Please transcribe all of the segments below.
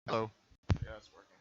Hello. Yeah, it's working.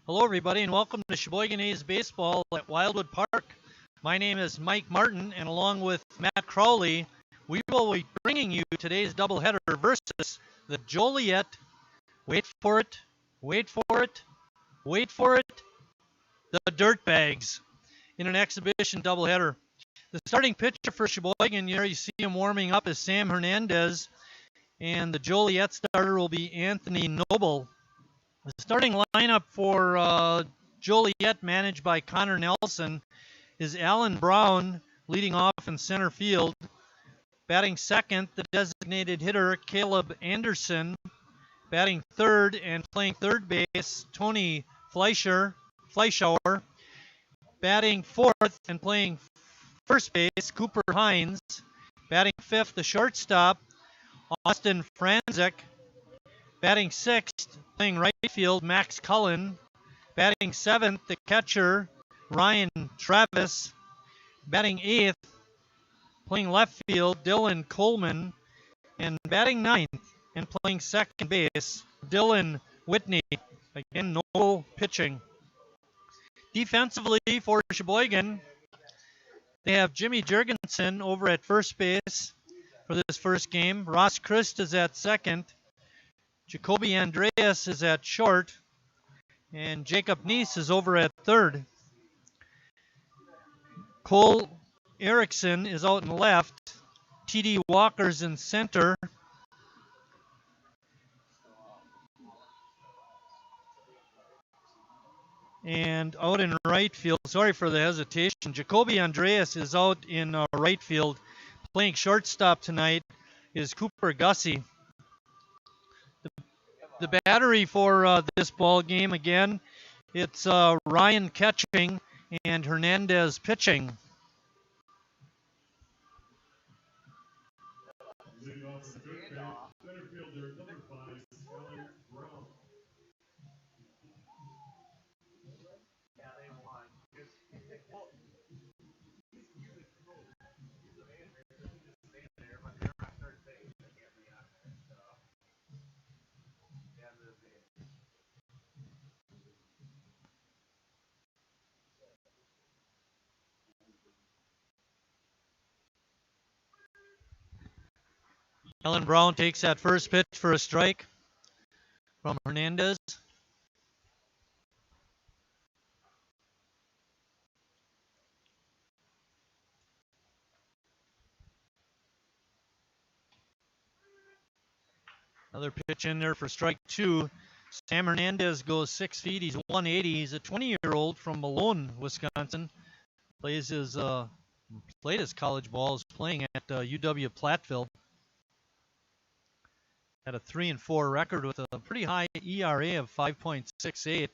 Hello, everybody, and welcome to Sheboygan A's baseball at Wildwood Park. My name is Mike Martin, and along with Matt Crowley, we will be bringing you today's doubleheader versus the Joliet. Wait for it, wait for it, wait for it. The Dirtbags in an exhibition doubleheader. The starting pitcher for Sheboygan, here you see him warming up, is Sam Hernandez, and the Joliet starter will be Anthony Noble. The starting lineup for Joliet, managed by Connor Nelson, is Alan Brown leading off in center field. Batting second, the designated hitter Caleb Anderson. Batting third and playing third base, Tony Fleischauer. Batting fourth and playing first base, Cooper Hines. Batting fifth, the shortstop, Austin Franzik. Batting sixth, playing right field, Max Cullen. Batting seventh, the catcher, Ryan Travis. Batting eighth, playing left field, Dylan Coleman. And batting ninth and playing second base, Dylan Whitney. Again, no pitching. Defensively for Sheboygan, they have Jimmy Jurgensen over at first base for this first game. Ross Christ is at second. Jacoby Andreas is at short. And Jacob Neese is over at third. Cole Erickson is out in left. T.D. Walker's in center. And out in right field, sorry for the hesitation, Jacoby Andreas is out in right field. Playing shortstop tonight is Cooper Gussie. The battery for this ball game, again, it's Ryan catching and Hernandez pitching. Alan Brown takes that first pitch for a strike from Hernandez. Another pitch in there for strike two. Sam Hernandez goes 6 feet. He's 180. He's a 20-year-old from Malone, Wisconsin. Played his college ball, is playing at UW Platteville. Had a 3-4 record with a pretty high ERA of 5.68.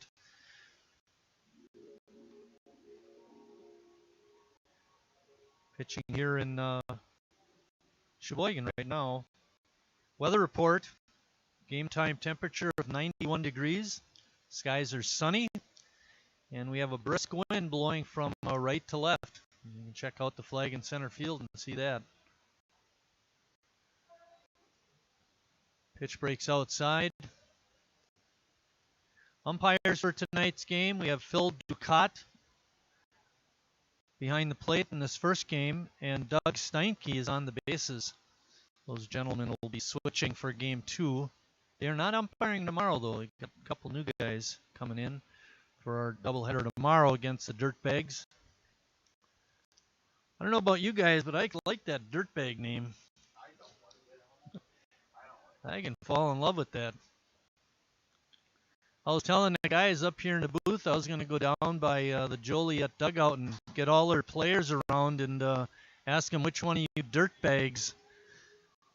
Pitching here in Sheboygan right now. Weather report. Game time temperature of 91 degrees. Skies are sunny. And we have a brisk wind blowing from right to left. You can check out the flag in center field and see that. Pitch breaks outside. Umpires for tonight's game, we have Phil Ducat behind the plate in this first game, and Doug Steinke is on the bases. Those gentlemen will be switching for game two. They are not umpiring tomorrow, though. We've got a couple new guys coming in for our doubleheader tomorrow against the Dirtbags. I don't know about you guys, but I like that Dirtbag name. I can fall in love with that. I was telling the guys up here in the booth I was going to go down by the Joliet dugout and get all their players around and ask them which one of you dirtbags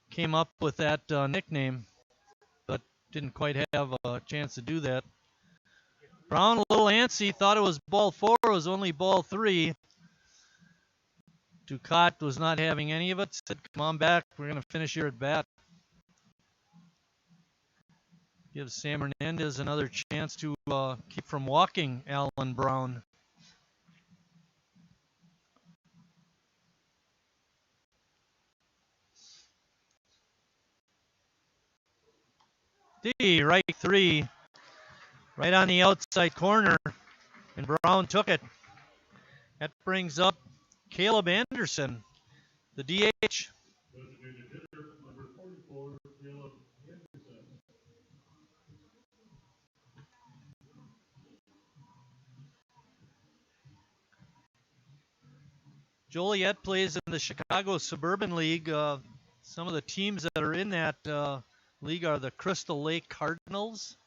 came up with that nickname, but didn't quite have a chance to do that. Brown, a little antsy, thought it was ball 4, it was only ball 3. Ducat was not having any of it, said, come on back, we're going to finish your at bat. Gives Sam Hernandez another chance to keep from walking Alan Brown. D, right 3. right on the outside corner, and Brown took it. That brings up Caleb Anderson, the DH. Joliet plays in the Chicago Suburban League. Some of the teams that are in that league are the Crystal Lake Cardinals.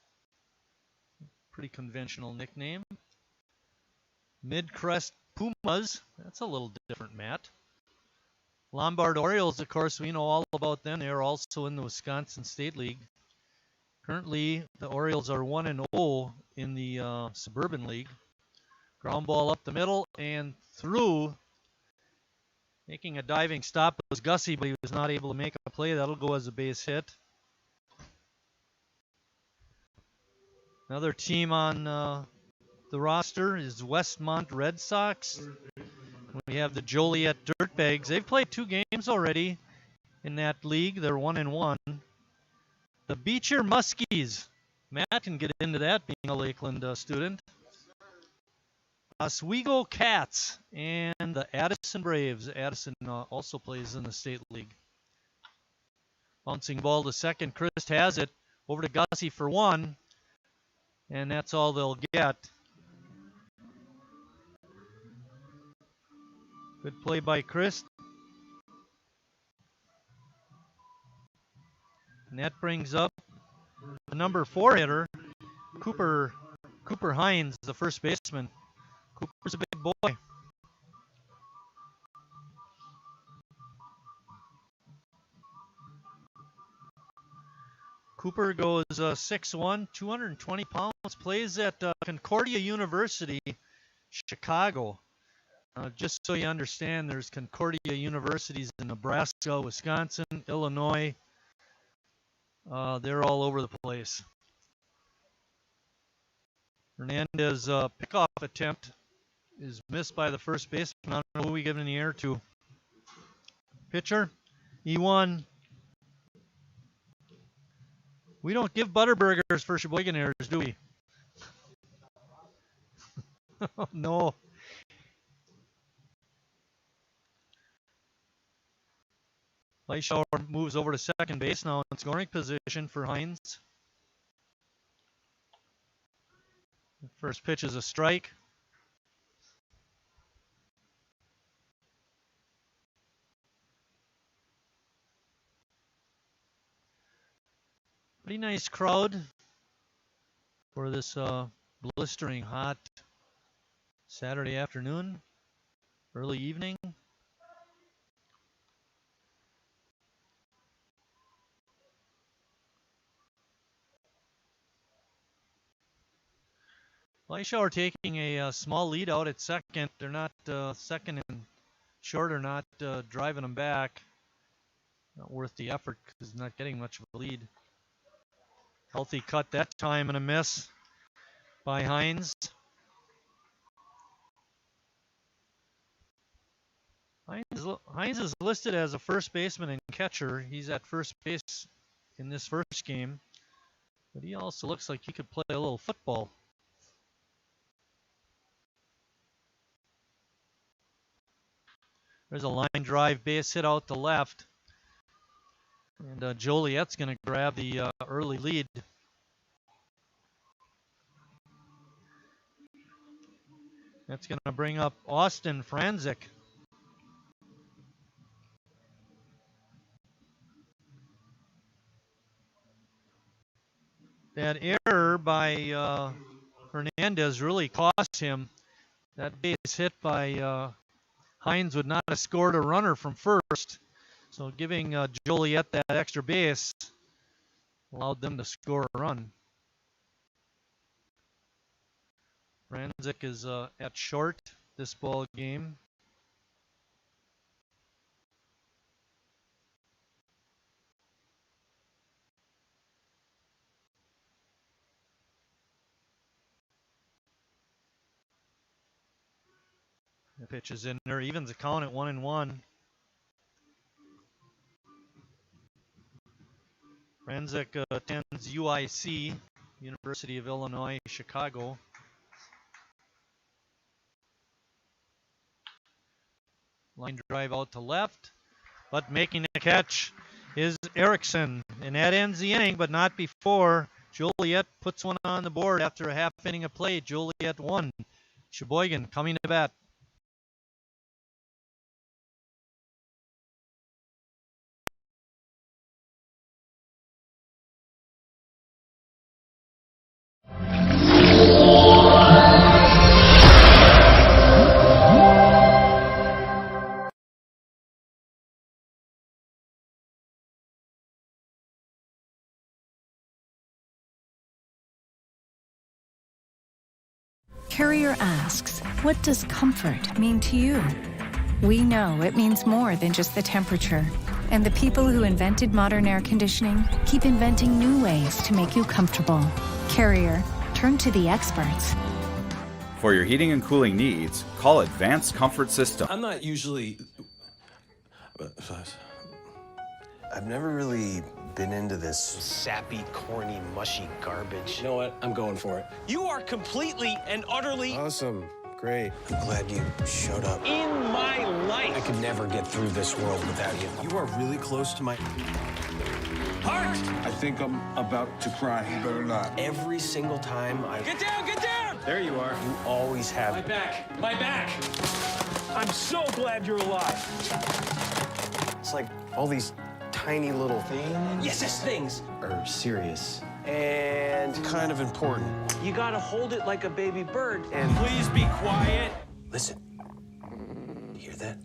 Pretty conventional nickname. Midcrest Pumas. That's a little different, Matt. Lombard Orioles, of course, we know all about them. They're also in the Wisconsin State League. Currently, the Orioles are 1-0 in the Suburban League. Ground ball up the middle and through. Making a diving stop was Gussie, but he was not able to make a play. That'll go as a base hit. Another team on the roster is Westmont Red Sox. We have the Joliet Dirtbags. They've played 2 games already in that league. They're 1-1. The Beecher Muskies. Matt can get into that, being a Lakeland student. Oswego Cats and the Addison Braves. Addison also plays in the state league. Bouncing ball to second. Christ has it. Over to Gussie for 1. And that's all they'll get. Good play by Christ. And that brings up the number 4 hitter, Cooper Hines, the first baseman. Cooper's a big boy. Cooper goes 6'1", 220 pounds, plays at Concordia University, Chicago. Just so you understand, there's Concordia Universities in Nebraska, Wisconsin, Illinois. They're all over the place. Hernandez pickoff attempt is missed by the first baseman. I don't know who we give in the air to. Pitcher, E1. We don't give Butterburgers for Sheboyganers, do we? No. Fleischauer moves over to second base now in scoring position for Hines. First pitch is a strike. Pretty nice crowd for this blistering hot Saturday afternoon, early evening. Fleischauer taking a small lead out at second. They're not second and short are not driving them back. Not worth the effort because not getting much of a lead. Healthy cut that time and a miss by Hines. Hines is listed as a first baseman and catcher. He's at first base in this first game, but he also looks like he could play a little football. There's a line drive base hit out to left. And Joliet's going to grab the early lead. That's going to bring up Austin Franzik. That error by Hernandez really cost him. That base hit by Hines would not have scored a runner from first. So giving Joliet that extra base allowed them to score a run. Franzik is at short this ball game. The pitch is in there, evens the count at 1-1. Franzik attends UIC. University of Illinois, Chicago. Line drive out to left, but making the catch is Erickson. And that ends the inning, but not before Joliet puts one on the board after a half inning of play. Joliet 1. Sheboygan coming to bat. Carrier asks, what does comfort mean to you? We know it means more than just the temperature. And the people who invented modern air conditioning keep inventing new ways to make you comfortable. Carrier, turn to the experts. For your heating and cooling needs, call Advanced Comfort System. I'm not usually... I've never really been into this sappy, corny, mushy garbage. You know what? I'm going for it. You are completely and utterly... Awesome. Great. I'm glad you showed up. in my life. I could never get through this world without you. You are really close to my... Heart! I think I'm about to cry. You better not. Every single time I... Get down, get down! There you are. You always have... My back, my back. I'm so glad you're alive. It's like all these tiny little things... Yes, things. ...are serious. And kind of important. You gotta hold it like a baby bird. And... Please be quiet. Listen. You hear that?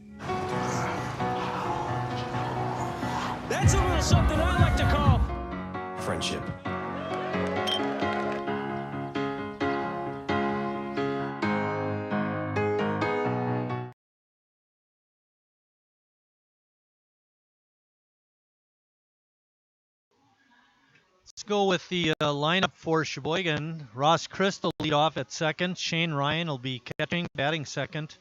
That's a little something I like to call... Friendship. Let's go with the lineup for Sheboygan. Ross Christ will lead off at second. Shane Ryan will be catching, batting second.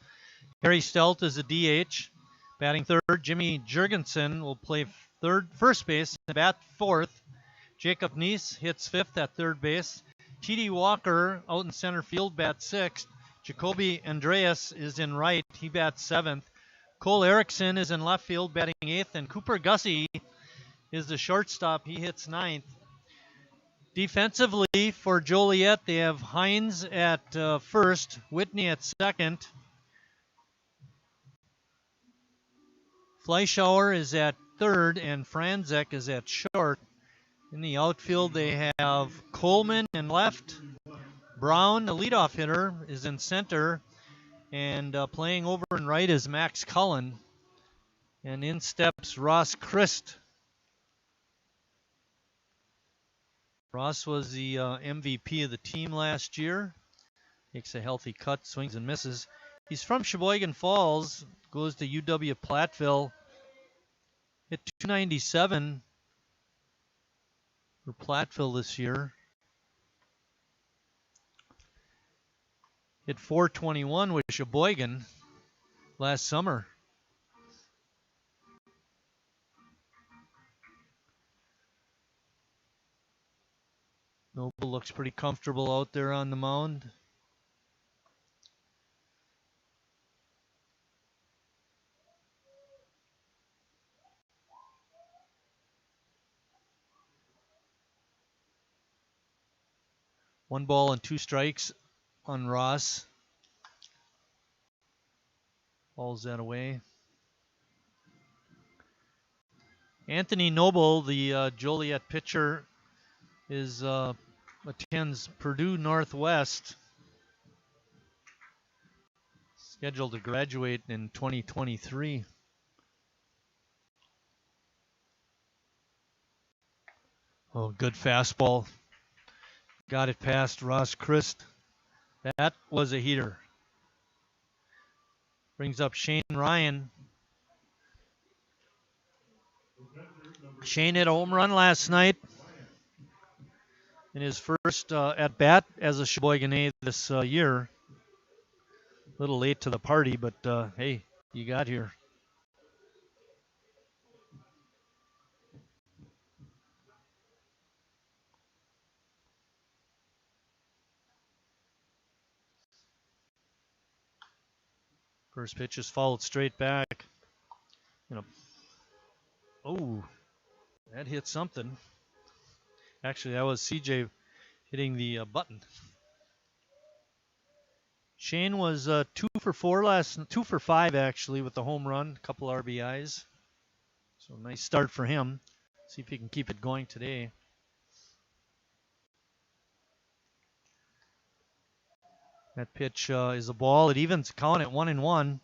Harry Stelt is a DH, batting third. Jimmy Jurgensen will play first base and bat fourth. Jacob Neese hits fifth at third base. T.D. Walker out in center field, bats sixth. Jacoby Andreas is in right. He bats seventh. Cole Erickson is in left field, batting eighth. And Cooper Gussie is the shortstop. He hits ninth. Defensively for Joliet, they have Hines at first, Whitney at second. Fleischauer is at third, and Franzek is at short. In the outfield, they have Coleman in left. Brown, the leadoff hitter, is in center. And playing over in right is Max Cullen. And in steps Ross Christ. Ross was the MVP of the team last year. Takes a healthy cut, swings and misses. He's from Sheboygan Falls, goes to UW Platteville. Hit .297 for Platteville this year. Hit .421 with Sheboygan last summer. Noble looks pretty comfortable out there on the mound. One ball and two strikes on Ross. Balls that away. Anthony Noble, the Joliet pitcher, attends Purdue Northwest. Scheduled to graduate in 2023. Oh, good fastball. Got it past Ross Christ. That was a heater. Brings up Shane Ryan. Shane hit a home run last night in his first at bat as a Sheboygan A this year. A little late to the party, but hey, you got here. First pitch is fouled straight back. Oh, that hit something. Actually, that was CJ hitting the button. Shane was 2 for 5 actually with the home run, a couple RBIs. So nice start for him. See if he can keep it going today. That pitch is a ball. It evens count at 1-1.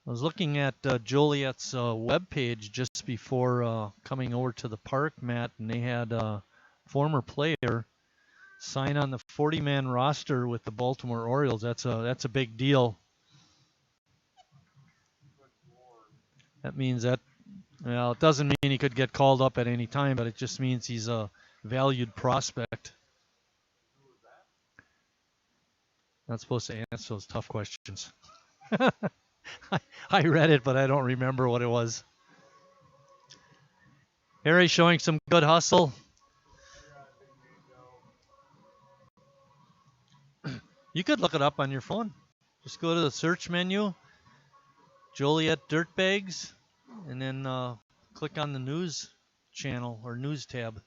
I was looking at Joliet's webpage just before coming over to the park, Matt, and they had a former player sign on the 40-man roster with the Baltimore Orioles. That's a big deal. That means that, well, it doesn't mean he could get called up at any time, but it just means he's a valued prospect. Not supposed to answer those tough questions. I read it, but I don't remember what it was. Harry showing some good hustle. You could look it up on your phone. Just go to the search menu, Joliet Dirtbags, and then click on the news channel or news tab.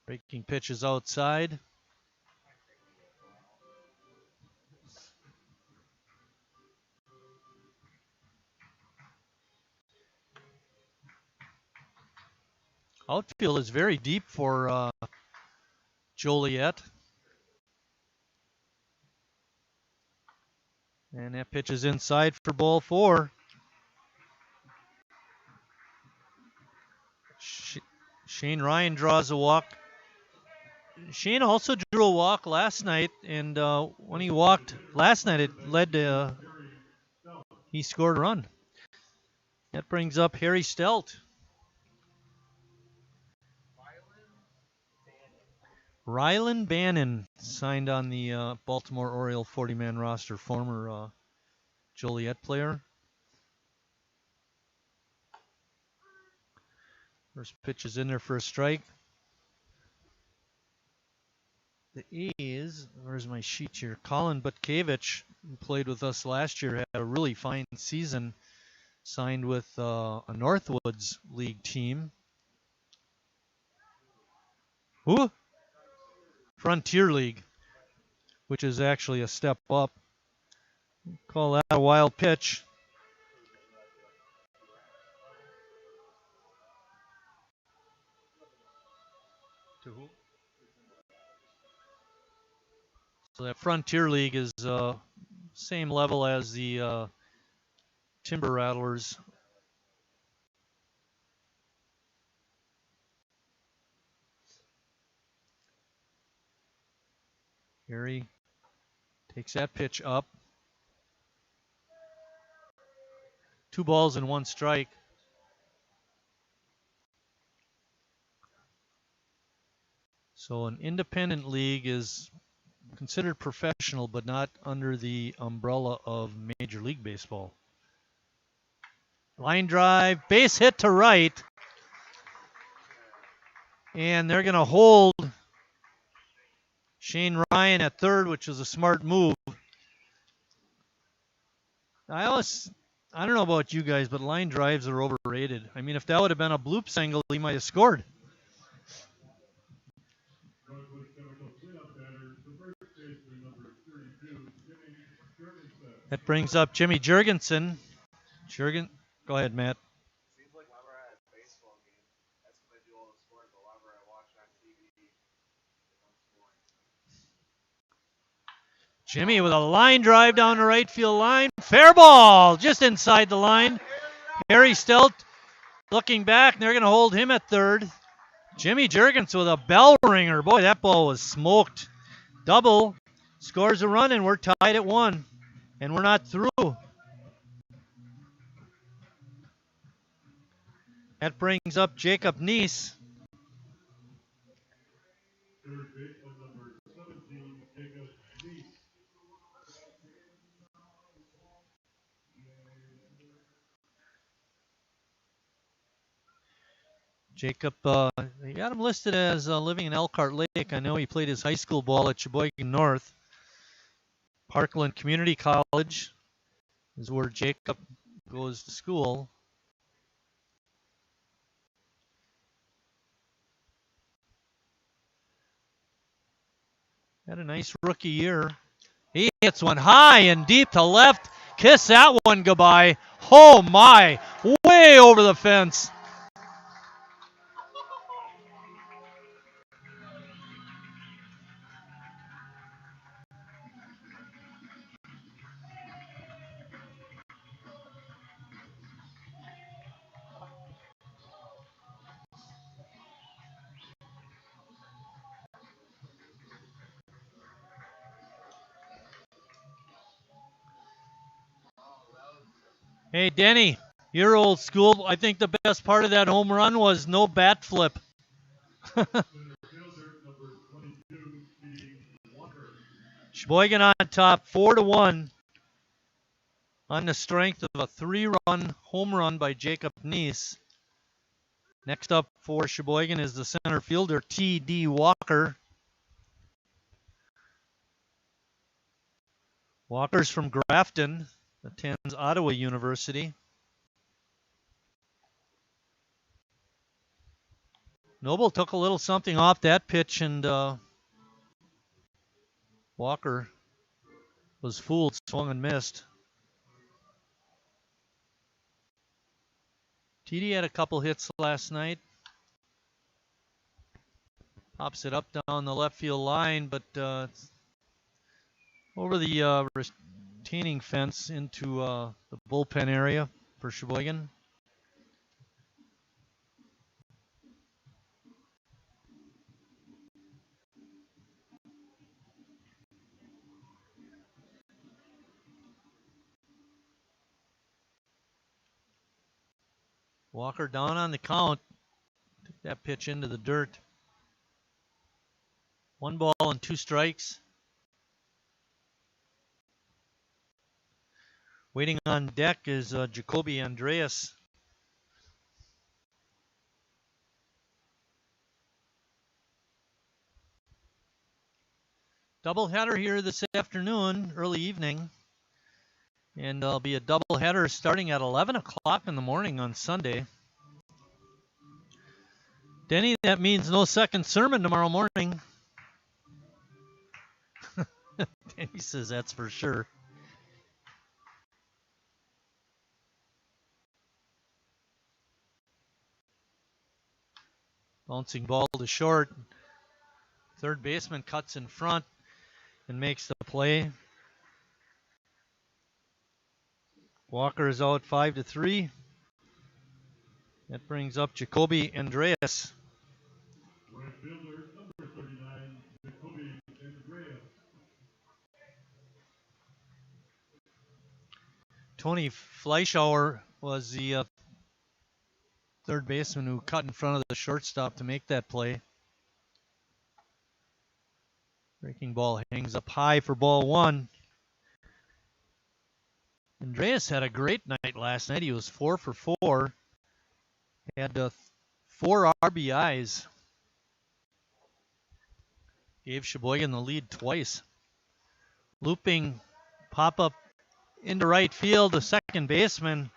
Breaking pitches outside. Outfield is very deep for Joliet. And that pitch is inside for ball 4. Shane Ryan draws a walk. Shane also drew a walk last night, and when he walked last night, it led to he scored a run. That brings up Harry Stelt. Rylan Bannon signed on the Baltimore Oriole 40-man roster, former Joliet player. First pitch is in there for a strike. The A's, where's my sheet here? Colin Butkevich, who played with us last year, had a really fine season. Signed with a Northwoods League team. Who? Frontier League, which is actually a step up. Call that a wild pitch. To who? So that Frontier League is same level as the Timber Rattlers. Harry takes that pitch up. 2 balls and 1 strike. So an independent league is considered professional, but not under the umbrella of Major League Baseball. Line drive, base hit to right. And they're going to hold Shane Ryan at third, which is a smart move. I don't know about you guys, but line drives are overrated. I mean, if that would have been a bloop single, he might have scored. That brings up Jimmy Jurgensen. Go ahead, Matt. Seems like whenever I had a baseball game, that's when I do all the scoring, but whenever I watch on TV, I'm scoring. Jimmy with a line drive down the right field line. Fair ball, just inside the line. Harry Stelt looking back, and they're going to hold him at third. Jimmy Jurgens with a bell ringer. Boy, that ball was smoked. Double, scores a run, and we're tied at 1. And we're not through. That brings up Jacob Neese. Jacob, he got him listed as living in Elkhart Lake. I know he played his high school ball at Sheboygan North. Parkland Community College is where Jacob goes to school. Had a nice rookie year. He hits one high and deep to left. Kiss that one goodbye. Oh my, way over the fence. Hey, Denny, you're old school. I think the best part of that home run was no bat flip. Sheboygan on top, 4-1, on the strength of a 3-run home run by Jacob Neese. Next up for Sheboygan is the center fielder, T.D. Walker. Walker's from Grafton, attends Ottawa University. Noble took a little something off that pitch, and Walker was fooled, swung and missed. TD had a couple hits last night. Pops it up down the left field line, but over the retaining fence into the bullpen area for Sheboygan. Walker down on the count. Took that pitch into the dirt. 1 ball and 2 strikes. Waiting on deck is Jacoby Andreas. Doubleheader here this afternoon, early evening. And there'll be a doubleheader starting at 11 o'clock in the morning on Sunday. Denny, that means no second sermon tomorrow morning. Denny says that's for sure. Bouncing ball to short. Third baseman cuts in front and makes the play. Walker is out 5-3. That brings up Jacoby Andreas. Right fielder, number 39, Jacoby Andreas. Tony Fleischauer was the third baseman who cut in front of the shortstop to make that play. Breaking ball hangs up high for ball 1. Andreas had a great night last night. He was 4 for 4. Had 4 RBIs. Gave Sheboygan the lead twice. Looping pop-up into right field. The second baseman,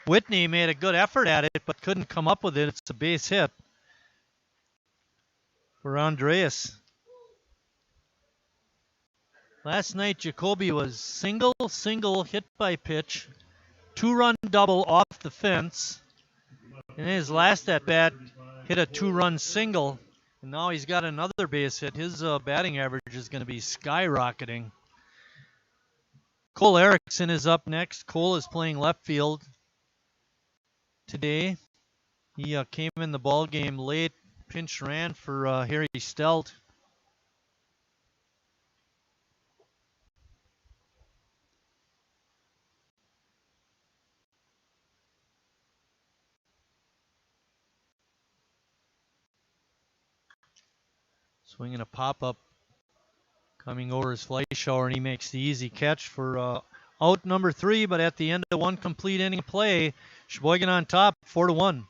Whitney, made a good effort at it, but couldn't come up with it. It's a base hit for Andreas. Last night, Jacoby was single, hit by pitch, 2-run double off the fence. In his last at-bat, hit a 2-run single, and now he's got another base hit. His batting average is going to be skyrocketing. Cole Erickson is up next. Cole is playing left field today. He came in the ball game late, pinch ran for Harry Stelt. Swinging a pop-up, coming over his Fleischauer, and he makes the easy catch for out number 3, but at the end of 1 complete inning play, Sheboygan on top, 4-1.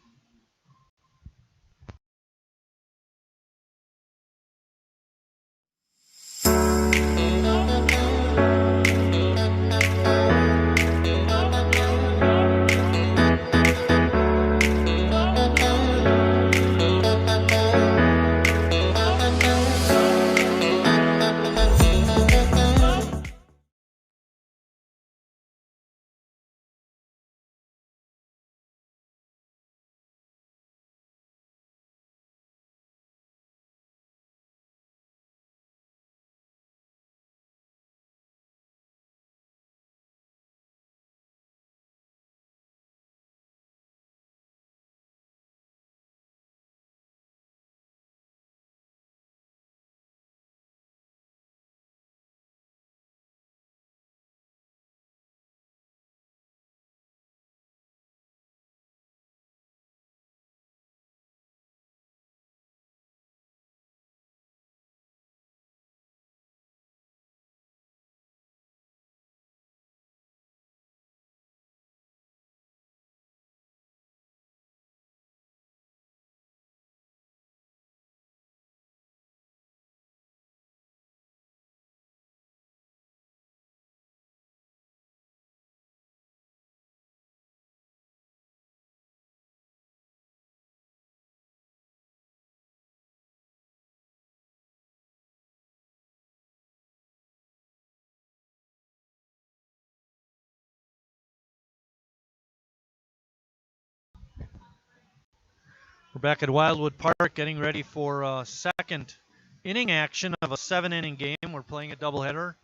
We're back at Wildwood Park getting ready for second inning action of a 7-inning game. We're playing a doubleheader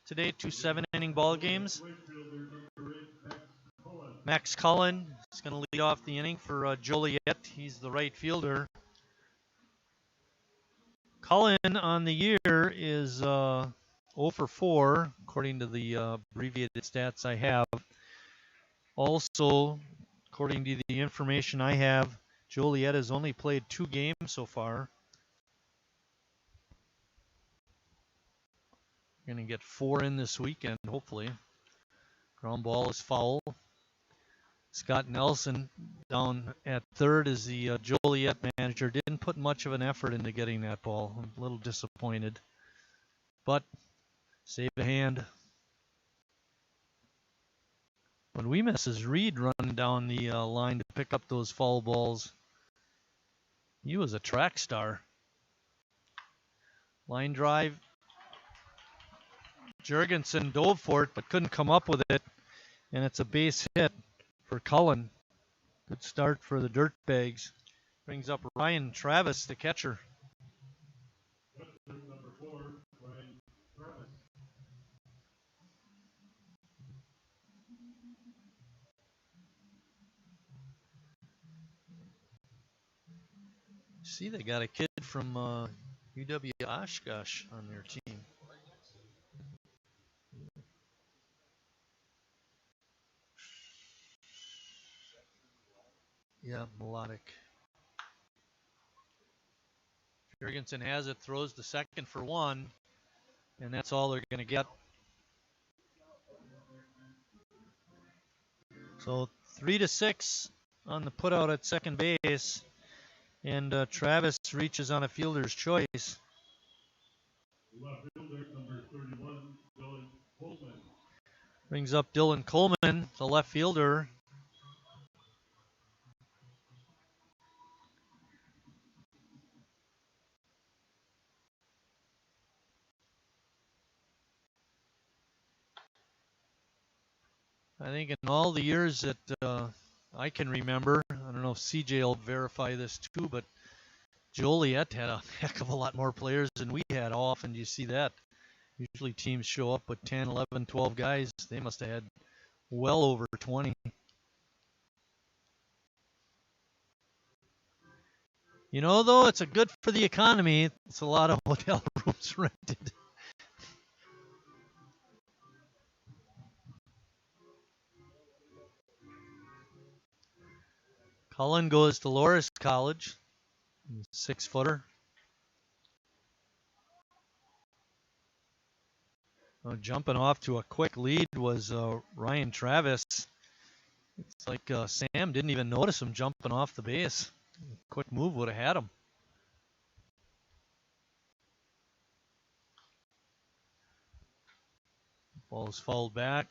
today, 2 7-inning ball games. Max Cullen is going to lead off the inning for Joliet. He's the right fielder. Cullen on the year is 0 for 4, according to the abbreviated stats I have. Also, according to the information I have, Joliet has only played 2 games so far. Going to get 4 in this weekend, hopefully. Ground ball is foul. Scott Nelson down at third is the Joliet manager. Didn't put much of an effort into getting that ball. I'm a little disappointed. But save a hand. When we misses Reed running down the line to pick up those foul balls, he was a track star. Line drive. Jurgensen dove for it but couldn't come up with it. And it's a base hit for Cullen. Good start for the Dirtbags. Brings up Ryan Travis, the catcher. Number 4, Ryan Travis. See, they got a kid from UW Oshkosh on their team. Yeah, melodic. Jurgensen has it, throws the second for 1, and that's all they're going to get. So 3-6 on the putout at second base, and Travis reaches on a fielder's choice. Left fielder, number 31, Dylan Coleman. Brings up Dylan Coleman, the left fielder. I think in all the years that I can remember, I don't know if CJ will verify this too, but Joliet had a heck of a lot more players than we had. How often do you see that? Usually teams show up with 10, 11, 12 guys. They must have had well over 20. You know, though, it's a good for the economy. It's a lot of hotel rooms rented. Cullen goes to Loras College, 6-footer. Jumping off to a quick lead was Ryan Travis. It's like Sam didn't even notice him jumping off the base. Quick move would have had him. Ball is fouled back.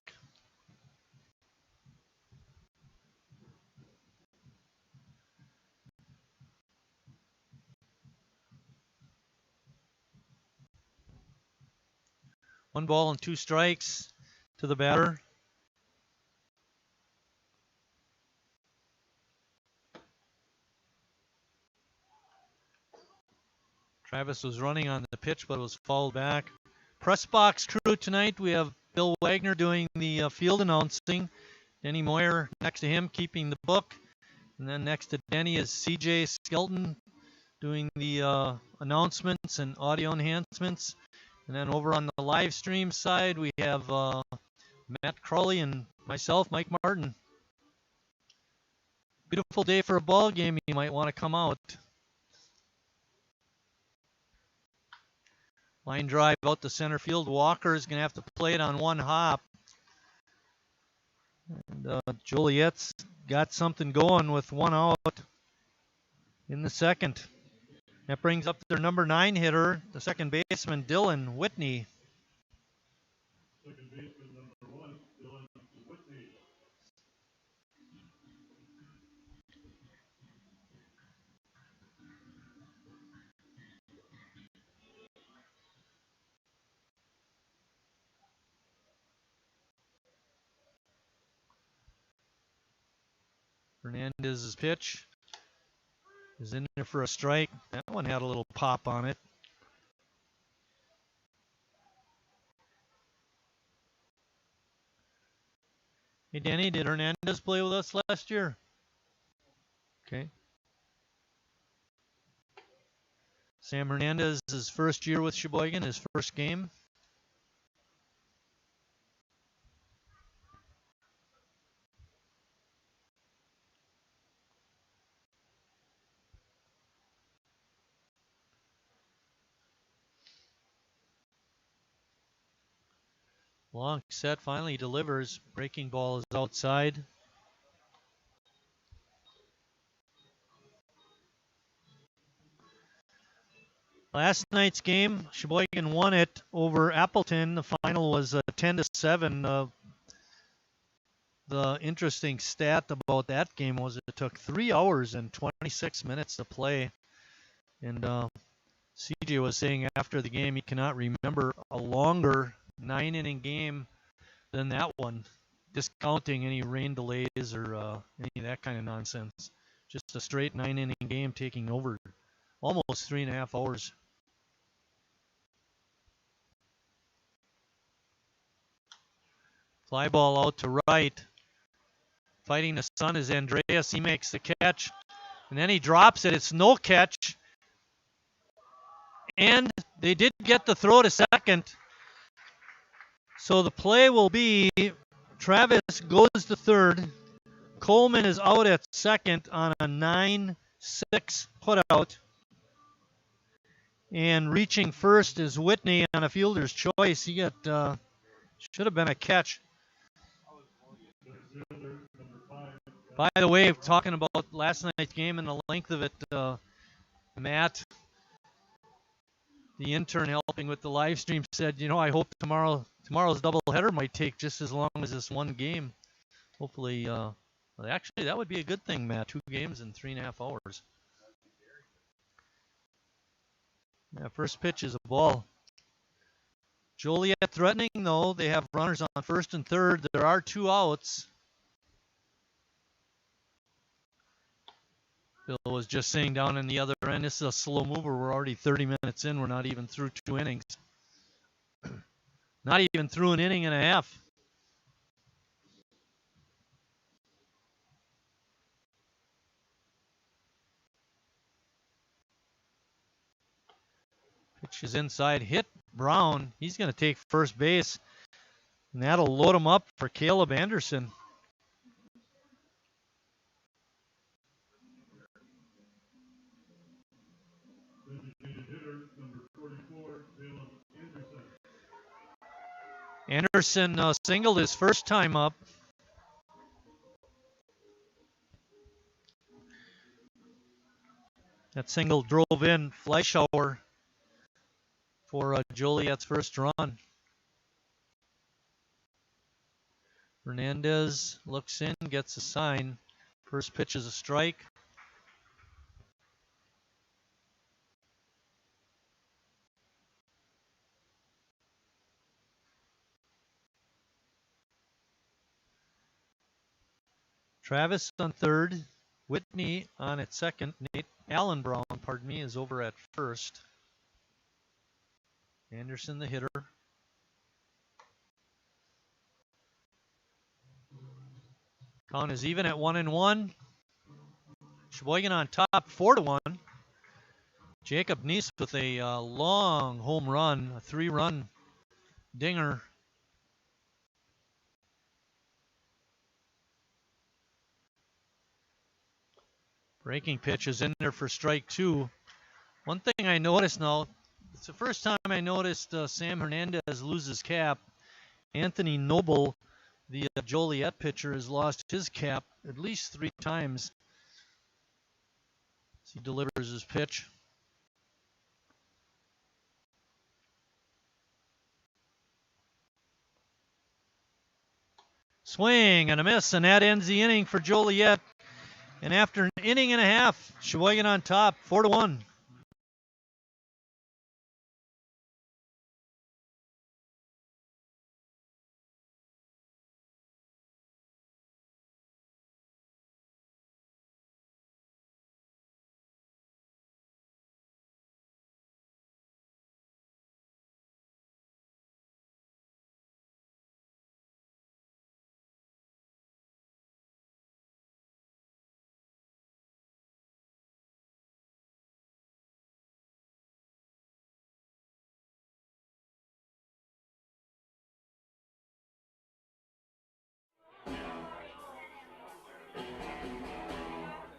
One ball and 2 strikes to the batter. Travis was running on the pitch, but it was fouled back. Press box crew tonight. We have Bill Wagner doing the field announcing. Denny Moyer next to him keeping the book. And then next to Denny is CJ Skelton doing the announcements and audio enhancements. And then over on the live stream side, we have Matt Crowley and myself, Mike Martin. Beautiful day for a ball game. You might want to come out. Line drive out to center field. Walker is going to have to play it on one hop. And Joliet's got something going with 1 out in the second. That brings up their number 9 hitter, the second baseman, Dylan Whitney. Second baseman, number 1, Dylan Whitney. Hernandez's pitch is in there for a strike. That one had a little pop on it. Hey, Danny, did Hernandez play with us last year? Okay. Sam Hernandez, his first year with Sheboygan, his first game. Long set, finally delivers. Breaking ball is outside. Last night's game, Sheboygan won it over Appleton. The final was 10-7. The interesting stat about that game was it took 3 hours and 26 minutes to play. And CJ was saying after the game he cannot remember a longer 9-inning game than that one, discounting any rain delays or any of that kind of nonsense. Just a straight 9-inning game taking over almost 3.5 hours. Fly ball out to right. Fighting the sun is Andreas. He makes the catch. And then he drops it. It's no catch. And they did get the throw to second. So the play will be Travis goes to third. Coleman is out at second on a 9-6 putout. And reaching first is Whitney on a fielder's choice. He got should have been a catch. By the way, talking about last night's game and the length of it, Matt, the intern helping with the live stream, said, I hope tomorrow's doubleheader might take just as long as this one game. Hopefully, actually, that would be a good thing, Matt. 2 games in 3.5 hours. Yeah, first pitch is a ball. Joliet threatening, though. They have runners on first and third. There are 2 outs. Bill was just saying down in the other end, this is a slow mover. We're already 30 minutes in. We're not even through 2 innings. Not even through an inning and a half. Pitch is inside. Hit Brown. He's going to take first base. And that'll load him up for Caleb Anderson. Designated hitter, number 44, Caleb Anderson Anderson. singled his first time up. That single drove in Fleischauer for Joliet's first run. Hernandez looks in, gets a sign. First pitch is a strike. Travis on third. Whitney on at second. Alan Brown, is over at first. Anderson the hitter. Count is even at 1-1. Sheboygan on top, 4-1. Jacob Neese with a long home run, a 3-run dinger. Breaking pitch is in there for strike 2. One thing I noticed now, it's the first time I noticed Sam Hernandez lose his cap. Anthony Noble, the Joliet pitcher, has lost his cap at least 3 times as he delivers his pitch. Swing and a miss, and that ends the inning for Joliet. And after an inning and a half, Sheboygan on top, 4-1.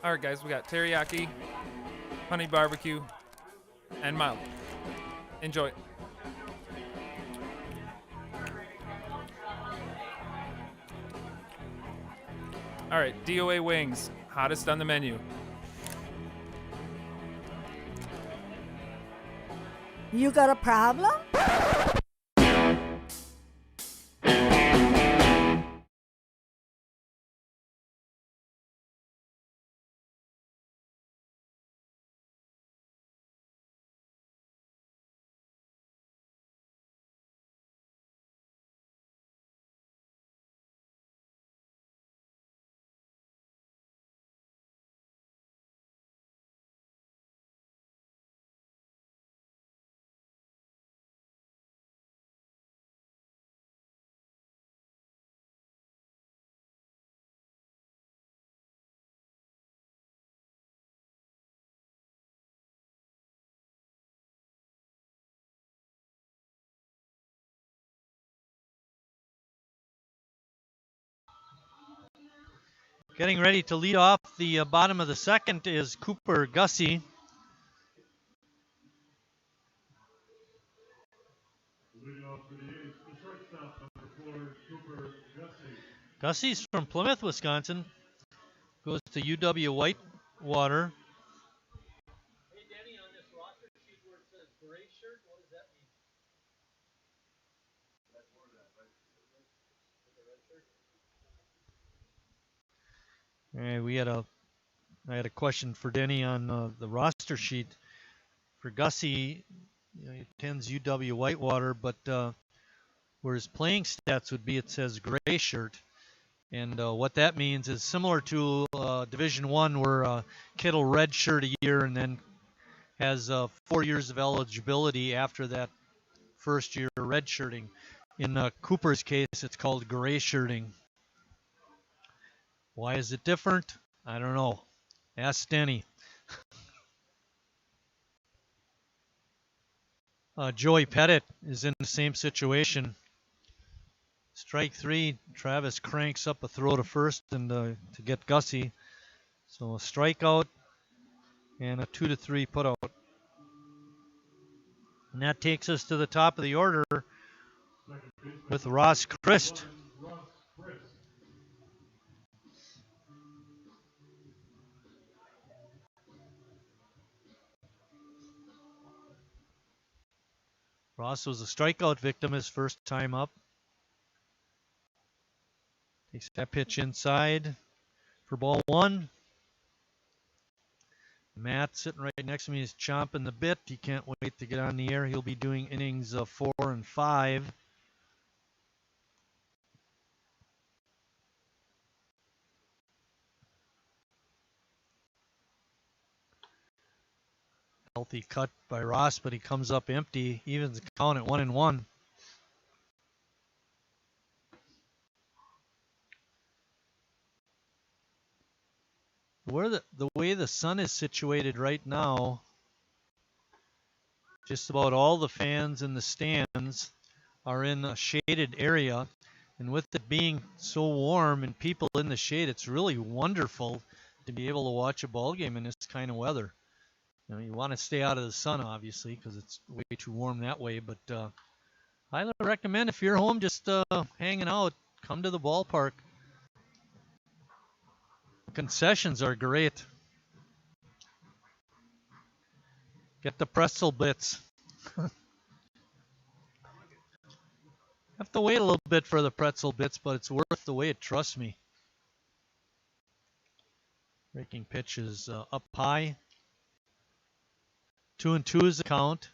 All right, guys, we got teriyaki, honey barbecue, and mild. Enjoy. All right, DOA wings, hottest on the menu. You got a problem? Getting ready to lead off the bottom of the second is Cooper Gussie. Leading off for the A's, the shortstop, number 4, Cooper Gussie. Gussie's from Plymouth, Wisconsin. Goes to UW Whitewater. Hey, Danny, on this roster sheet where it says gray shirt, what does that mean? That's more of that red shirt. I had a question for Denny on the roster sheet for Gussie. He attends UW Whitewater, but where his playing stats would be, it says gray shirt. And what that means is similar to Division I, where Kittle redshirt a year and then has 4 years of eligibility after that first year redshirting. In Cooper's case, it's called gray shirting. Why is it different? I don't know. Ask Denny. Joey Pettit is in the same situation. Strike 3, Travis cranks up a throw to first and to get Gussie. So a strikeout and a 2-3 putout. And that takes us to the top of the order with Ross Christ. Ross was a strikeout victim his first time up. Takes that pitch inside for ball 1. Matt sitting right next to me is chomping the bit. He can't wait to get on the air. He'll be doing innings 4 and 5. Healthy cut by Ross, but he comes up empty. Evens the count at 1-1. Where the way the sun is situated right now, just about all the fans in the stands are in a shaded area. And with it being so warm and people in the shade, it's really wonderful to be able to watch a ball game in this kind of weather. You know, you want to stay out of the sun, obviously, because it's way too warm that way. But I recommend if you're home just hanging out, come to the ballpark. Concessions are great. Get the pretzel bits. Have to wait a little bit for the pretzel bits, but it's worth the wait, trust me. Breaking pitch is up high. 2-2 is the count.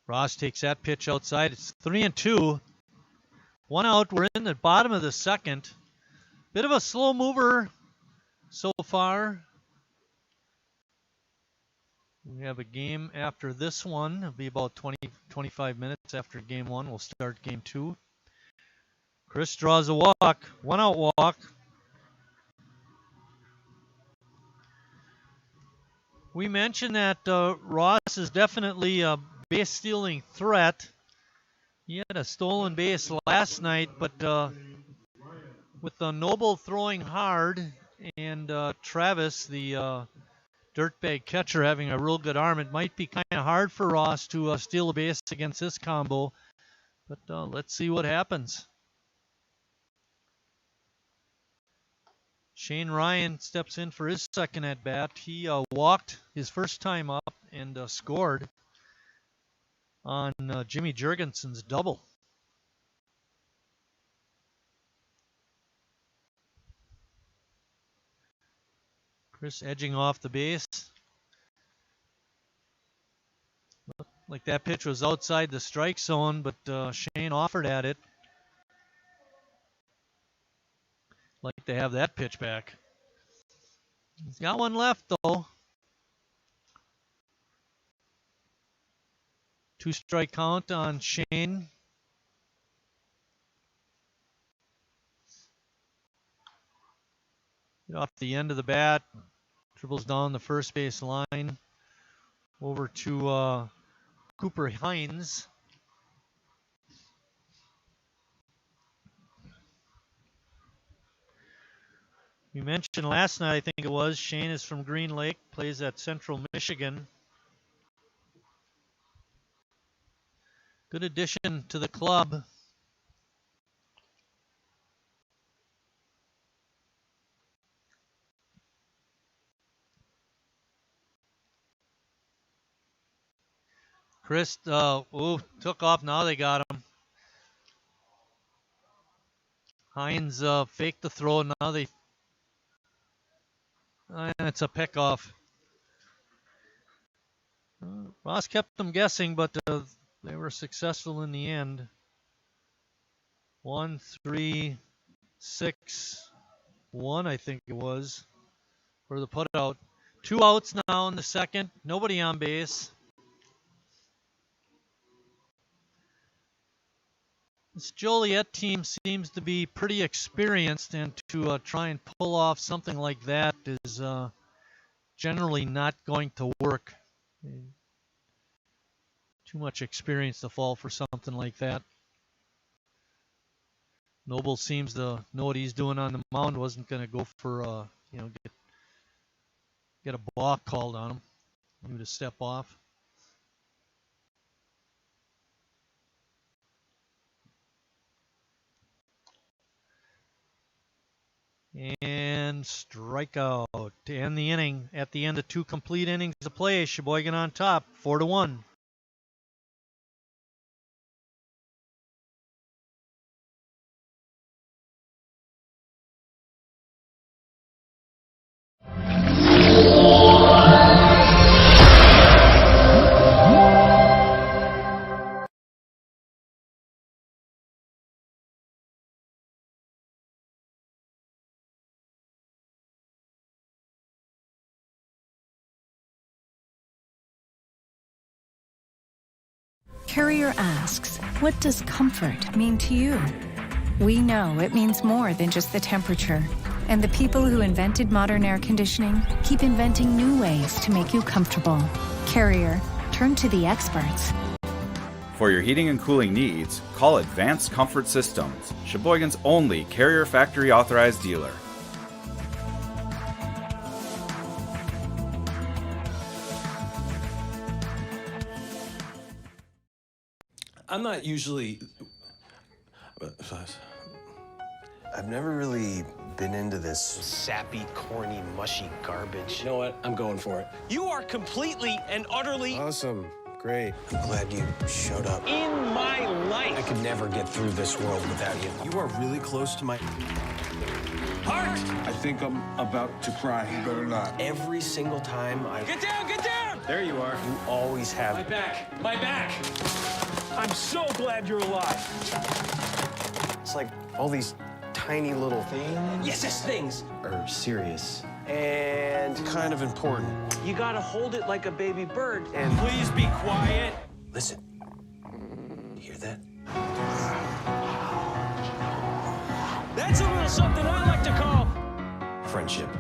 Ross takes that pitch outside. It's 3-2. 1 out. We're in the bottom of the second. Bit of a slow mover so far. We have a game after this one. It'll be about 20-25 minutes after game 1. We'll start game 2. Chris draws a walk. 1 out walk. We mentioned that Ross is definitely a base stealing threat. He had a stolen base last night, but with Noble throwing hard and Travis, the dirtbag catcher, having a real good arm, it might be kind of hard for Ross to steal a base against this combo. But let's see what happens. Shane Ryan steps in for his second at bat. He walked his first time up and scored on Jimmy Jurgensen's double. Chris edging off the base. Looked like that pitch was outside the strike zone, but Shane offered at it. Like to have that pitch back. He's got one left, though. 2-strike count on Shane. Get off the end of the bat. Dribbles down the first base line. Over to Cooper Hines. We mentioned last night, I think it was, Shane is from Green Lake, plays at Central Michigan. Good addition to the club. Chris, took off. Now they got him. Hines faked the throw. Now they... it's a pickoff. Ross kept them guessing, but they were successful in the end. 1, 3, 6, 1, I think it was, for the putout. 2 outs now in the second. Nobody on base. This Joliet team seems to be pretty experienced, and to try and pull off something like that is generally not going to work. Too much experience to fall for something like that. Noble seems to know what he's doing on the mound. Wasn't going to go for get a balk called on him. He knew to step off. And strikeout to end the inning. At the end of 2 complete innings of play, Sheboygan on top, 4-1. Carrier asks, what does comfort mean to you? We know it means more than just the temperature. And the people who invented modern air conditioning keep inventing new ways to make you comfortable. Carrier, turn to the experts. For your heating and cooling needs, call Advanced Comfort Systems, Sheboygan's only Carrier factory authorized dealer. I'm not usually... I've never really been into this sappy, corny, mushy garbage. You know what? I'm going for it. You are completely and utterly... Awesome. Great. I'm glad you showed up. in my life. I could never get through this world without you. You are really close to my... Heart! I think I'm about to cry. You better not. Every single time I... Get down, get down! There you are. You always have... My back, my back. I'm so glad you're alive. It's like all these tiny little things... Yes, things. ...are serious and kind of important. You gotta hold it like a baby bird. And... Please be quiet. Listen. You hear that? That's a little something I like to call... friendship.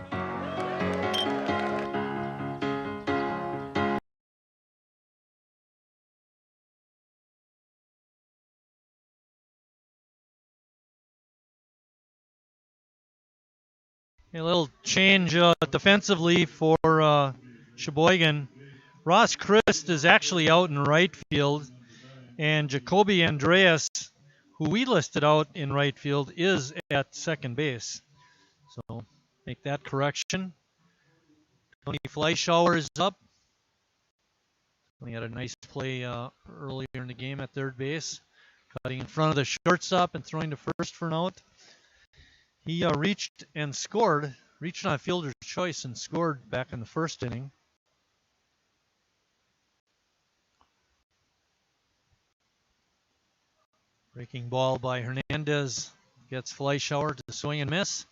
A little change defensively for Sheboygan. Ross Christ is actually out in right field, and Jacoby Andreas, who we listed out in right field, is at second base. So make that correction. Tony Fleischauer is up. He had a nice play earlier in the game at third base, cutting in front of the shortstop and throwing to first for an out. He reached and scored, reached on a fielder's choice and scored back in the first inning. Breaking ball by Hernandez gets Fleischauer to swing and miss.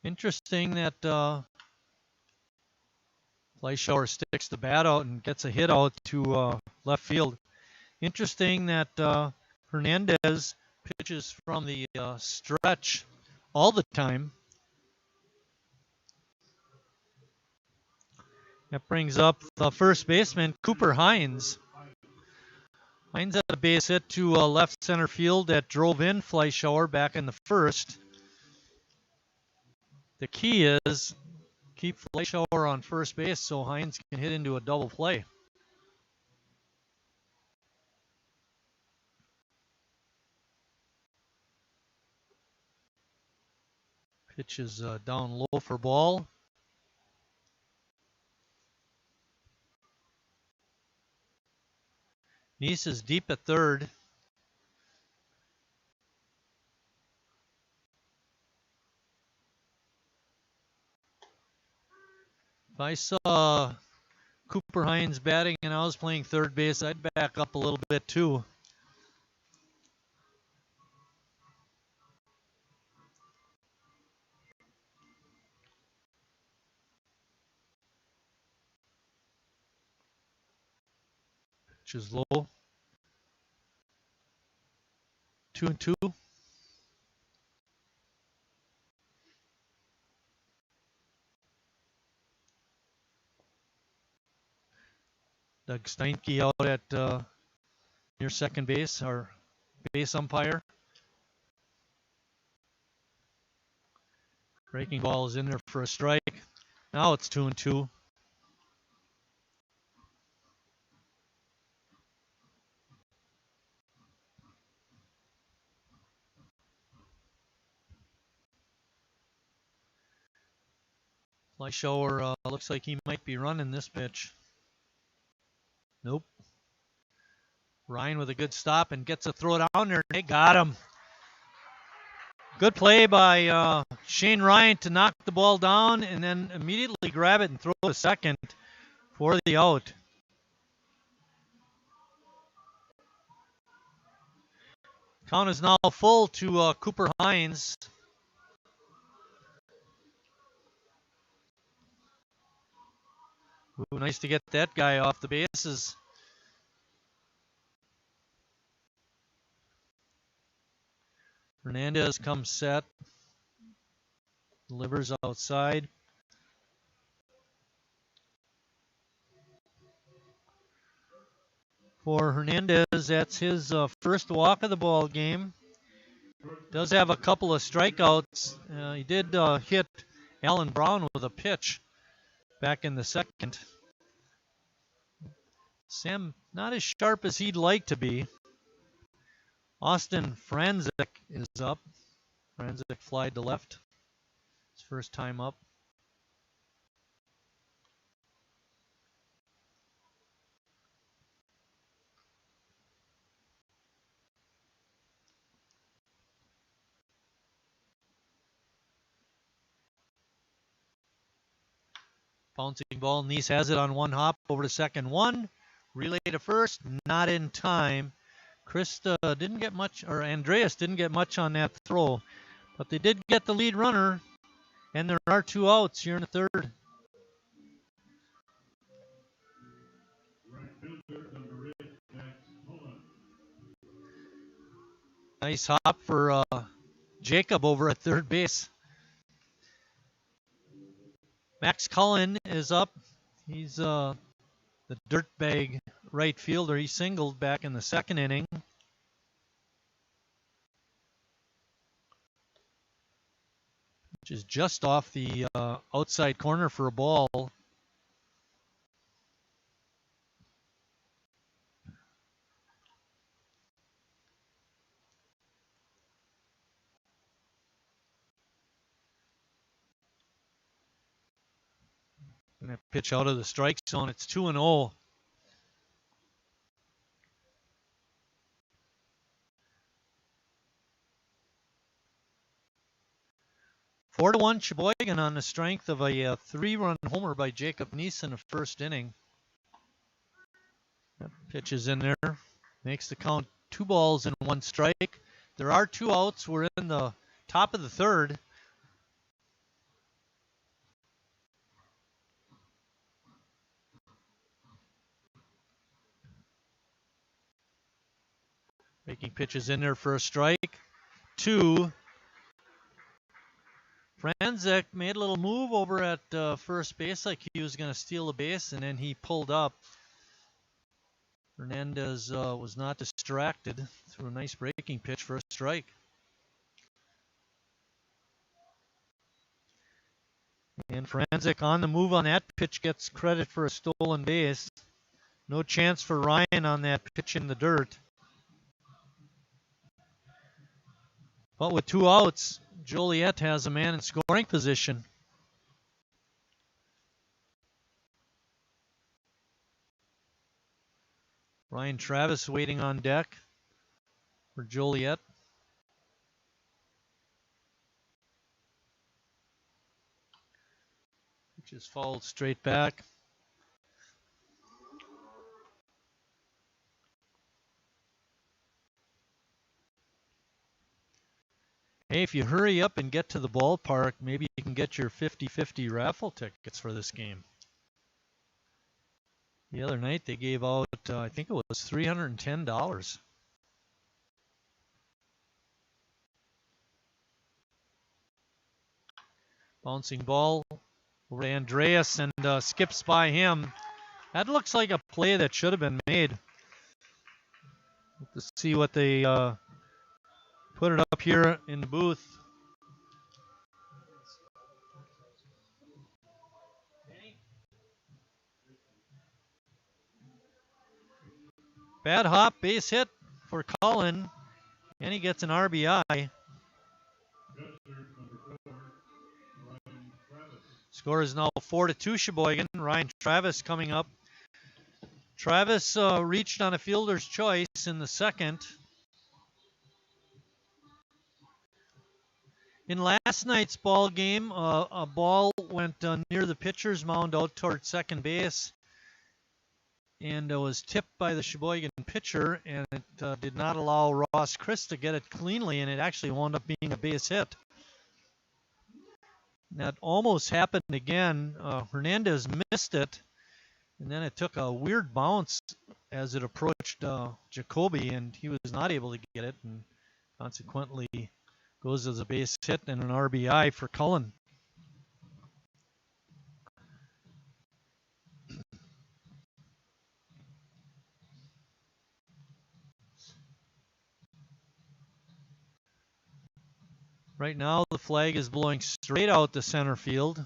Interesting that Fleischauer sticks the bat out and gets a hit out to left field. Interesting that Hernandez pitches from the stretch all the time. That brings up the first baseman, Cooper Hines. Hines had a base hit to left center field that drove in Fleischauer back in the first. The key is keep Fleischauer on first base so Hines can hit into a double play. Pitch is down low for ball. Neese is deep at third. If I saw Cooper Hines batting and I was playing third base, I'd back up a little bit too. Pitch is low. 2-2. Doug Steinke out at near second base, our base umpire. Breaking ball is in there for a strike. Now it's 2-2. Fleischauer looks like he might be running this pitch. Nope. Ryan with a good stop and gets a throw down there. They got him. Good play by Shane Ryan to knock the ball down and then immediately grab it and throw to second for the out. Count is now full to Cooper Hines. Ooh, nice to get that guy off the bases. Hernandez comes set. Delivers outside. For Hernandez, that's his first walk of the ball game. Does have a couple of strikeouts. He did hit Alan Brown with a pitch back in the second. Sam not as sharp as he'd like to be. Austin Franzik is up. Franzik flied to left. His first time up. Bouncing ball. Neese has it on one hop over to second. One. Relay to first. Not in time. Krista didn't get much, or Andreas didn't get much on that throw. But they did get the lead runner. And there are two outs here in the third. Nice hop for Jacob over at third base. Max Cullen is up. He's the dirtbag right fielder. He singled back in the second inning. Which is just off the outside corner for a ball. Gonna pitch out of the strike zone. It's 2-0. Four to 1 Sheboygan on the strength of a 3-run homer by Jacob Neese in the first inning. That pitch is in there. Makes the count 2 balls and 1 strike. There are 2 outs. We're in the top of the third. Making pitches in there for a strike. 2. Franzek made a little move over at first base like he was going to steal a base, and then he pulled up. Hernandez was not distracted. Threw a nice breaking pitch for a strike. And Franzek on the move on that pitch gets credit for a stolen base. No chance for Ryan on that pitch in the dirt. But with 2 outs, Joliet has a man in scoring position. Ryan Travis waiting on deck for Joliet. Which is fouled straight back. Hey, if you hurry up and get to the ballpark, maybe you can get your 50-50 raffle tickets for this game. The other night they gave out, I think it was $310. Bouncing ball over to Andreas and skips by him. That looks like a play that should have been made. Let's see what they put it up here in the booth. Bad hop, base hit for Cullen, and he gets an RBI. Score is now 4-2 Sheboygan. Ryan Travis coming up. Travis reached on a fielder's choice in the second. In last night's ball game, a ball went near the pitcher's mound out toward second base, and was tipped by the Sheboygan pitcher, and it did not allow Ross Chris to get it cleanly, and it actually wound up being a base hit. That almost happened again. Hernandez missed it, and then it took a weird bounce as it approached Jacoby, and he was not able to get it, and consequently goes as a base hit and an RBI for Cullen. Right now, the flag is blowing straight out to center field.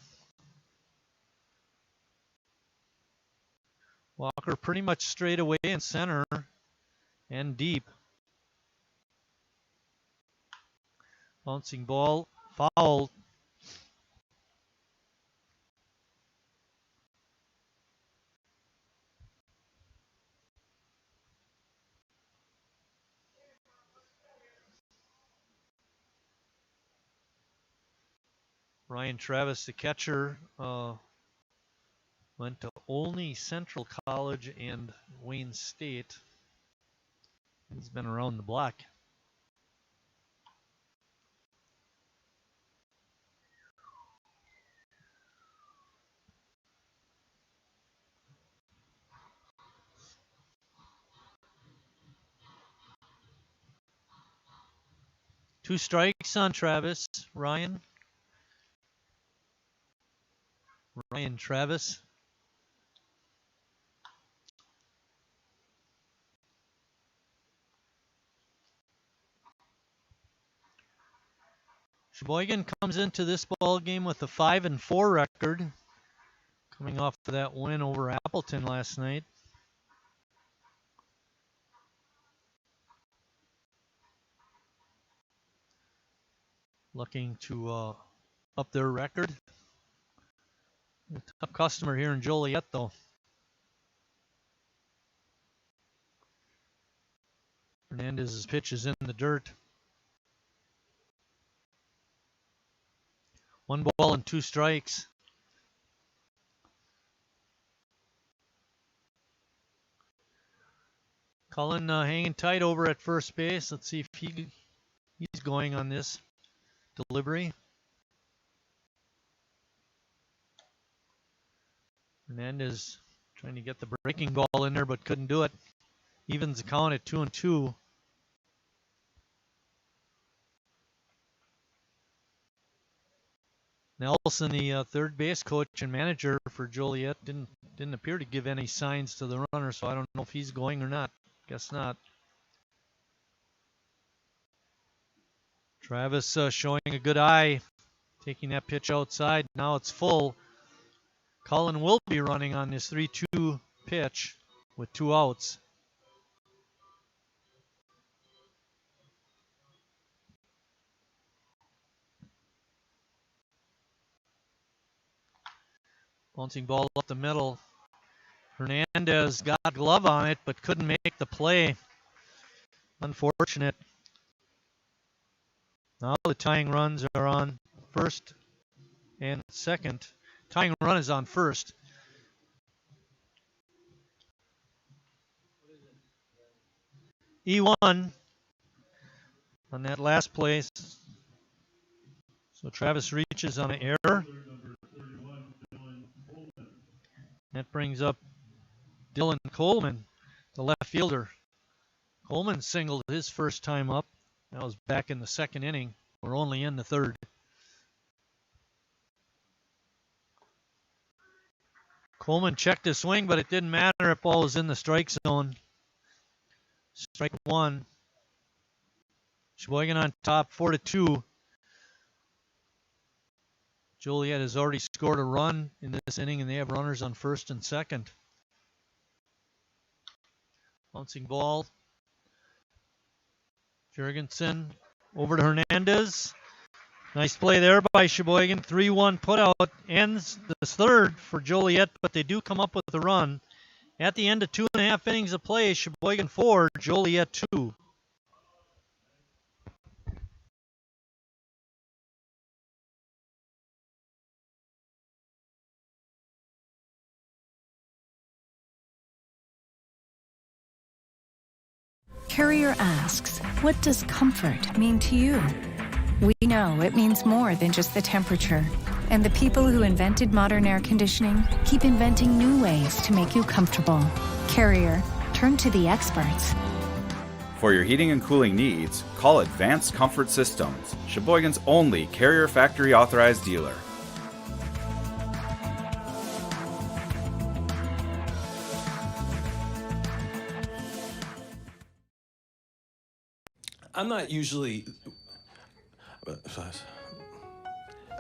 Walker pretty much straight away in center and deep. Bouncing ball, foul. Ryan Travis, the catcher, went to Olney Central College and Wayne State. He's been around the block. Two strikes on Travis. Ryan Travis. Sheboygan comes into this ball game with a 5-4 record, coming off of that win over Appleton last night. Looking to up their record. A tough customer here in Joliet, though. Hernandez's pitch is in the dirt. 1 ball and 2 strikes. Cullen hanging tight over at first base. Let's see if he's going on this delivery. Hernandez trying to get the breaking ball in there, but couldn't do it. Evens the count at 2-2. Nelson, the third base coach and manager for Joliet, didn't appear to give any signs to the runner, so I don't know if he's going or not. Guess not. Travis showing a good eye, taking that pitch outside. Now it's full. Cullen will be running on this 3-2 pitch with 2 outs. Bouncing ball up the middle. Hernandez got a glove on it, but couldn't make the play. Unfortunate. Now the tying runs are on first and second. Tying run is on first. E1 on that last place. So Travis reaches on an error. That brings up Dylan Coleman, the left fielder. Coleman singled his first time up. That was back in the second inning. We're only in the third. Coleman checked his swing, but it didn't matter if ball was in the strike zone. Strike 1. Sheboygan on top, 4-2. Joliet has already scored a run in this inning, and they have runners on first and second. Bouncing ball. Jurgensen over to Hernandez. Nice play there by Sheboygan. 3-1 putout ends the third for Joliet, but they do come up with the run. At the end of 2.5 innings of play, Sheboygan 4, Joliet 2. Carrier asks, what does comfort mean to you? We know it means more than just the temperature. And the people who invented modern air conditioning keep inventing new ways to make you comfortable. Carrier, turn to the experts. For your heating and cooling needs, call Advanced Comfort Systems, Sheboygan's only Carrier Factory authorized dealer. I'm not usually...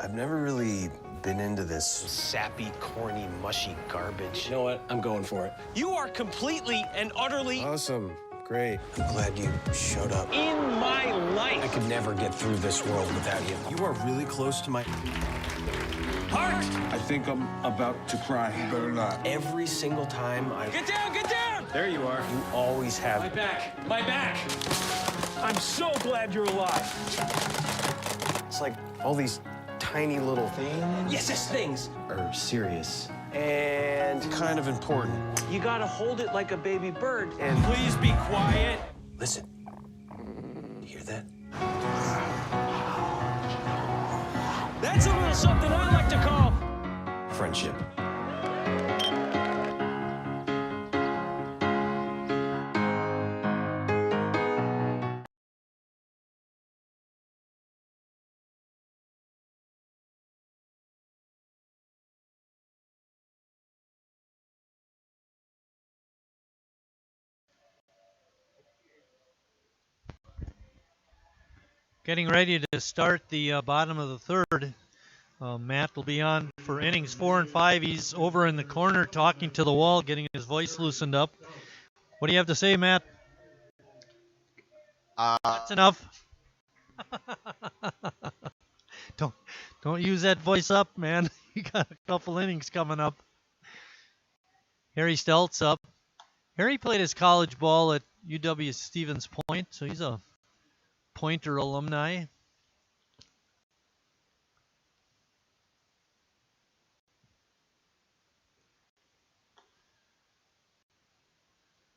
I've never really been into this sappy, corny, mushy garbage. You know what? I'm going for it. You are completely and utterly Awesome. Great. I'm glad you showed up. in my life. I could never get through this world without you. You are really close to my... Heart! I think I'm about to cry. You better not. Every single time I... Get down, get down! There you are. You always have... My back, my back. I'm so glad you're alive. It's like all these tiny little things... Yes, things. ...are serious and kind of important. You gotta hold it like a baby bird. And... Please be quiet. Listen. You hear that? That's a little something I like to call Friendship. Getting ready to start the bottom of the third. Matt will be on for innings 4 and 5. He's over in the corner talking to the wall, getting his voice loosened up. What do you have to say, Matt? That's enough. Don't use that voice up, man. You got a couple innings coming up. Harry Stelt's up. Harry played his college ball at UW Stevens Point, so he's a Pointer alumni.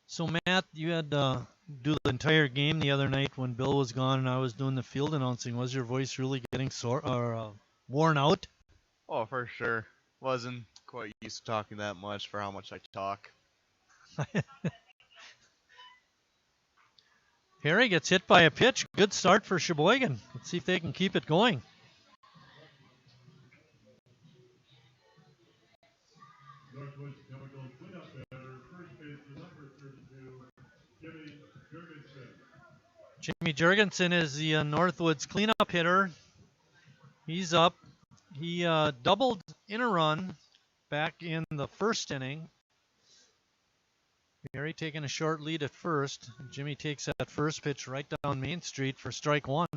So, Matt, you had to do the entire game the other night when Bill was gone and I was doing the field announcing. Was your voice really getting sore or worn out? Oh, for sure. Wasn't quite used to talking that much for how much I talk. Harry gets hit by a pitch. Good start for Sheboygan. Let's see if they can keep it going. Northwoods Chemical cleanup batter, first baseman number 32, Jimmy Jurgensen. Jimmy Jurgensen is the Northwoods cleanup hitter. He's up. He doubled in a run back in the first inning. Harry taking a short lead at first. Jimmy takes that first pitch right down Main Street for strike one.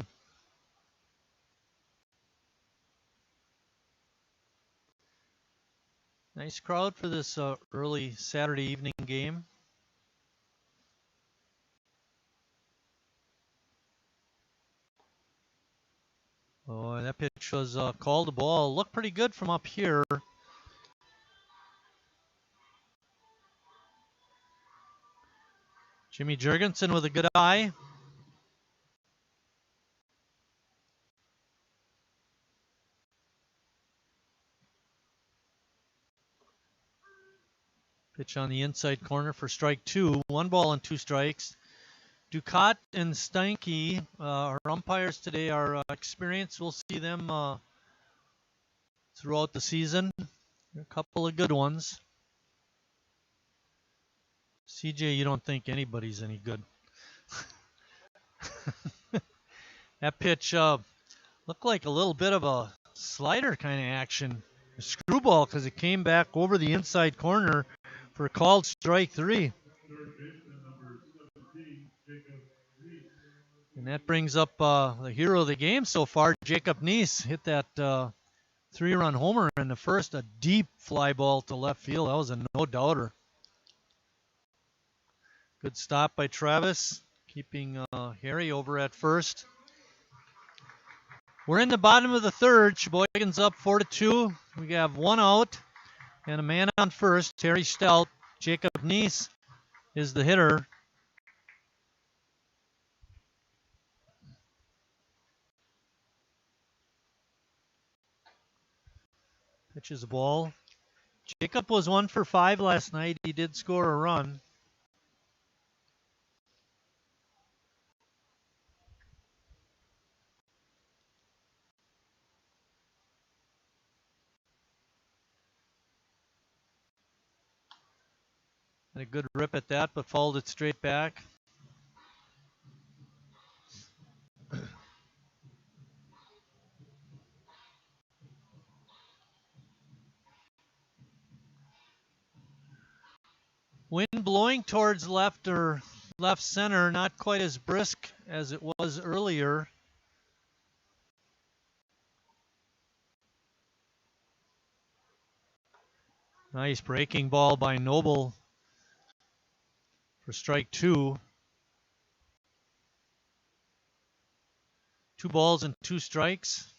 Nice crowd for this early Saturday evening game. Oh, that pitch was called a ball. Looked pretty good from up here. Jimmy Jurgensen with a good eye. Pitch on the inside corner for strike two. 1 ball and 2 strikes. Ducat and Steinke, our umpires today, are experienced. We'll see them throughout the season. A couple of good ones. CJ, you don't think anybody's any good. That pitch looked like a little bit of a slider kind of action. A screwball because it came back over the inside corner for a called strike 3. And that brings up the hero of the game so far, Jacob Neese. Hit that 3-run homer in the first, a deep fly ball to left field. That was a no-doubter. Good stop by Travis, keeping Harry over at first. We're in the bottom of the third. Sheboygan's up 4-2. We have 1 out and a man on first, Harry Stelt. Jacob Neese is the hitter. Pitches a ball. Jacob was 1 for 5 last night. He did score a run. And a good rip at that, but fouled it straight back. Wind blowing towards left or left center, not quite as brisk as it was earlier. Nice breaking ball by Noble for strike 2. 2 balls and 2 strikes.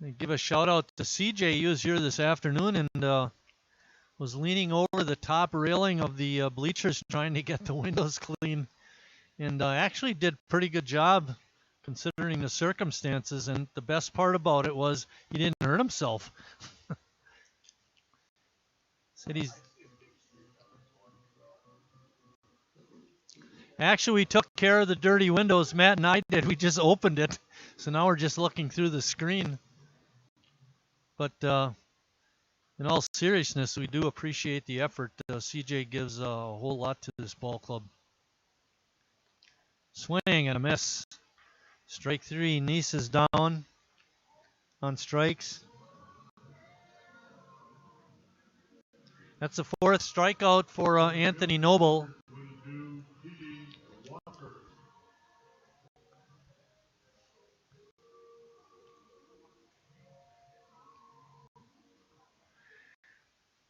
And give a shout out to CJ. He was here this afternoon and was leaning over the top railing of the bleachers trying to get the windows clean. And actually did a pretty good job considering the circumstances. And the best part about it was he didn't hurt himself. Said he's... Actually, we took care of the dirty windows. Matt and I did. We just opened it. So now we're just looking through the screen. But in all seriousness, we do appreciate the effort. CJ gives a whole lot to this ball club. Swing and a miss. Strike 3. Nice is down on strikes. That's the 4th strikeout for Anthony Noble.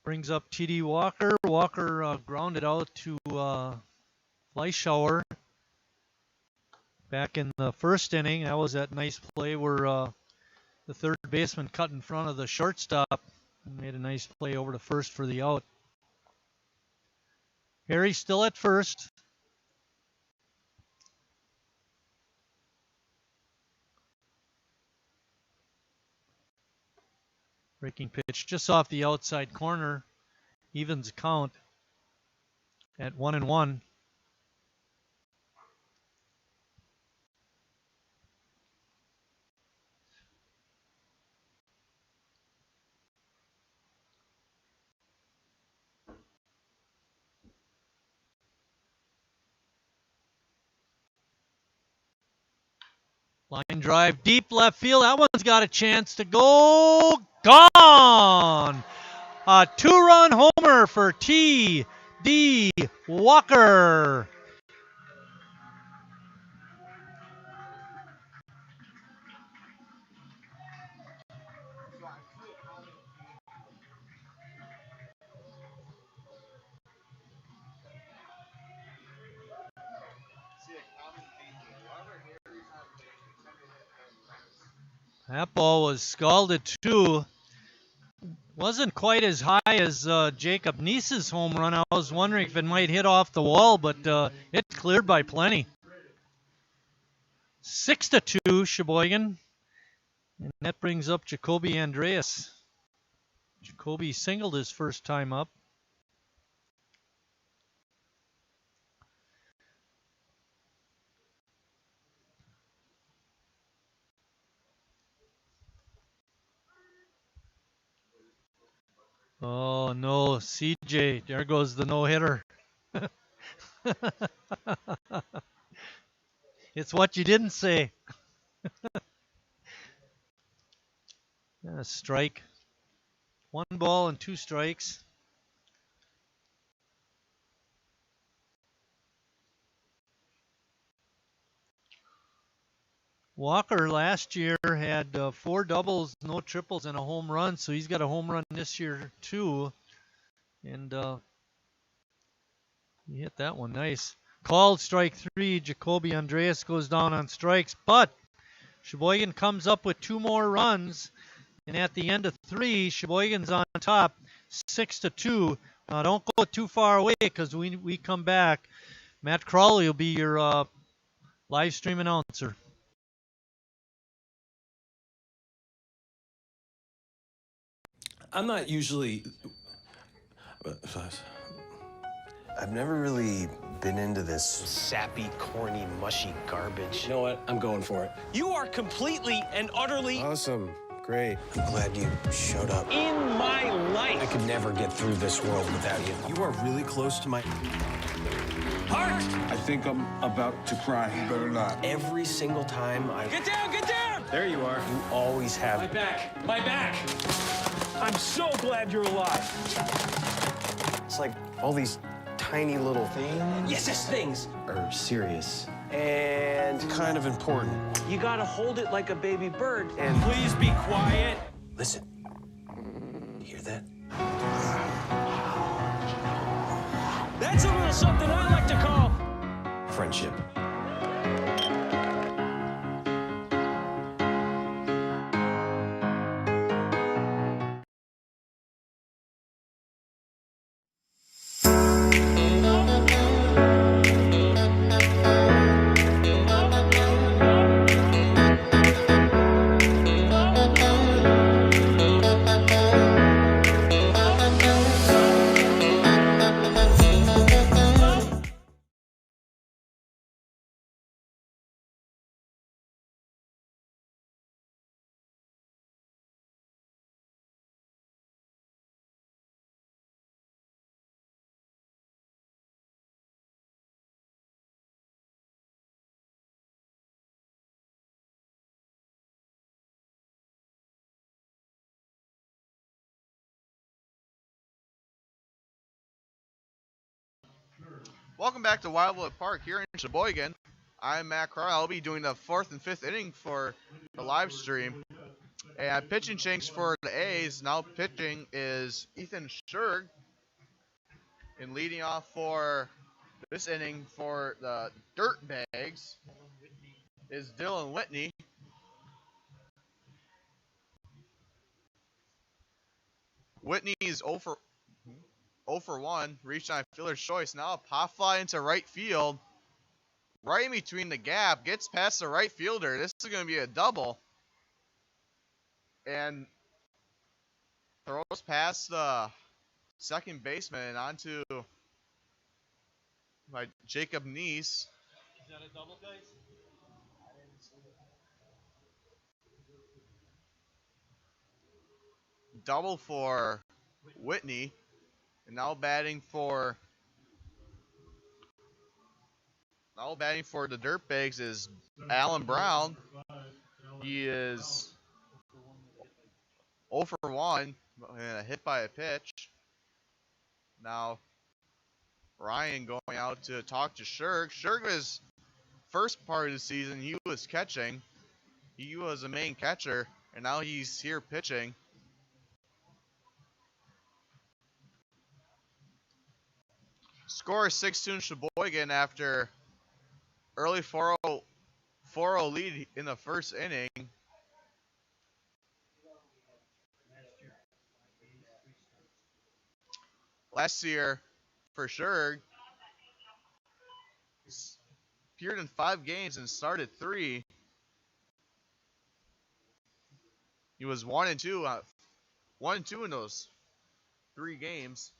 Brings up T.D. Walker. Walker grounded out to Fleischauer back in the 1st inning. That was that nice play where the 3rd baseman cut in front of the shortstop and made a nice play over to 1st for the out. Harry still at 1st. Breaking pitch just off the outside corner. Evens count at 1-1. Line drive deep left field. That one's got a chance to go. Gone! A 2-run homer for T.D. Walker. That ball was scalded too. Wasn't quite as high as Jacob Nice's home run. I was wondering if it might hit off the wall, but it cleared by plenty. 6-2 Sheboygan. And that brings up Jacoby Andreas. Jacoby singled his first time up. Oh no, CJ, there goes the no-hitter. It's what you didn't say. Strike. 1 ball and 2 strikes. Walker last year had 4 doubles, no triples, and a home run, so he's got a home run this year too. And he hit that one nice. Called strike 3. Jacoby Andreas goes down on strikes, but Sheboygan comes up with 2 more runs, and at the end of 3, Sheboygan's on top, 6-2. Don't go too far away because we come back. Matt Crowley will be your live stream announcer. I'm not usually... I've never really been into this sappy, corny, mushy garbage. You know what? I'm going for it. You are completely and utterly... Awesome. Great. I'm glad you showed up. in my life. I could never get through this world without you. You are really close to my... Heart! I think I'm about to cry. Better not. Every single time I... Get down, get down! There you are. You always have... My back, my back. I'm so glad you're alive. It's like all these tiny little things... Yes, things. ...are serious and kind of important. You gotta hold it like a baby bird. And please be quiet. listen. You hear that? That's a little something I like to call... friendship. Welcome back to Wildwood Park here in Sheboygan. I'm Matt Crow. I'll be doing the 4th and 5th inning for the live stream. And pitching change for the A's. Now pitching is Ethan Scherg. And leading off for this inning for the Dirtbags is Dylan Whitney. Whitney is 0 for 1, reached on fielder's choice. Now a pop fly into right field. Right in between the gap, gets past the right fielder. This is going to be a double. And throws past the second baseman and onto by Jacob Neese. Is that a double, guys? Double for Whitney. And now batting for the Dirtbags is Alan Brown. He is 0 for 1 and a hit by a pitch. Now Ryan going out to talk to Scherg. Scherg was first part of the season, he was catching. He was a main catcher, and now he's here pitching. Score is 6-2 Sheboygan after early 4-0 lead in the first inning. Last year, for sure, appeared in 5 games and started 3. He was 1-2 in those 3 games.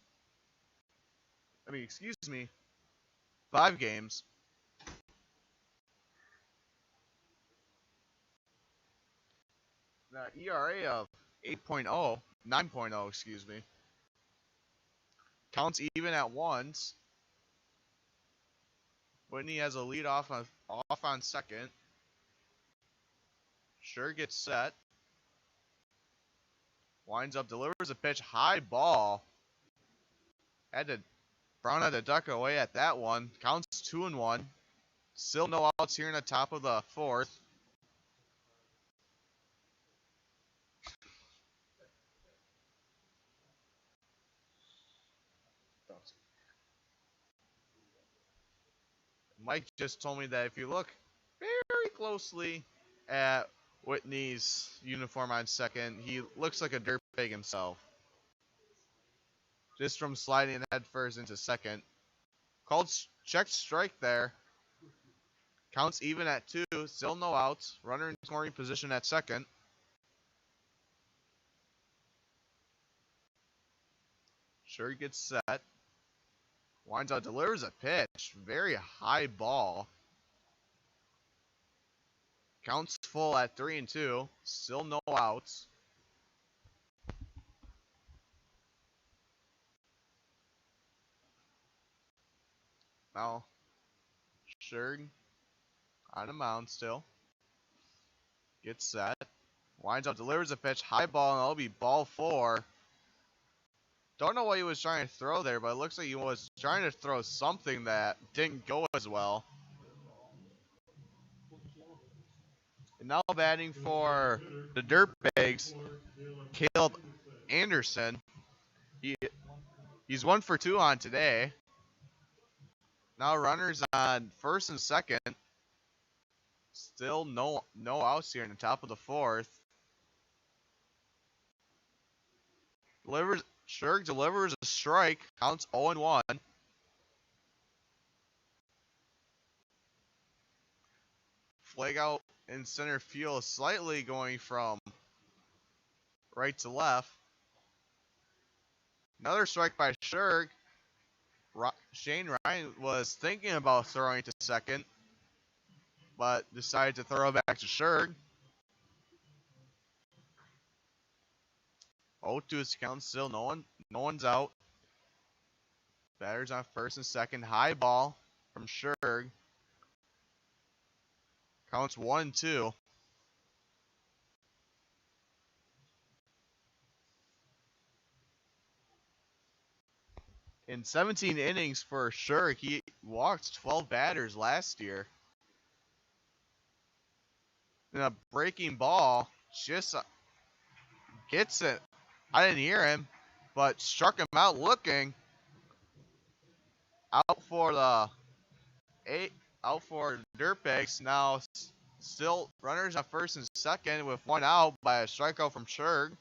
5 games. The ERA of 9.0, excuse me. Counts even at ones. Whitney has a lead off on second. Sure gets set. Winds up, delivers a pitch, high ball. Brown had to duck away at that one. Counts 2-1. Still no outs here in the top of the 4th. Mike just told me that if you look very closely at Whitney's uniform on second, he looks like a dirtbag himself. Just from sliding head first into second. Called checked strike there. Counts even at 2. Still no outs. Runner in scoring position at second. Sure gets set. Winds out, delivers a pitch. Very high ball. Counts full at 3-2. Still no outs. Now, Scherg on the mound still. Gets set. Winds up, delivers a pitch. High ball, and that'll be ball 4. Don't know what he was trying to throw there, but it looks like he was trying to throw something that didn't go as well. And now batting for the Dirtbags, Caleb Anderson. He's 1 for 2 on today. Now runners on first and second. Still no outs here in the top of the 4th. Scherg delivers a strike. Counts 0-1. Flag out in center field, slightly going from right to left. Another strike by Scherg. Shane Ryan was thinking about throwing to second, but decided to throw back to Scherg. 0-2 is count, still no one's out. Batters on first and second. High ball from Scherg. Counts 1-2. in 17 innings for sure. He walked 12 batters last year. And a breaking ball just gets it. I didn't hear him, but struck him out looking. Out for the out for Dirtbags. Now still runners on first and second with one out by a strikeout from Scherg.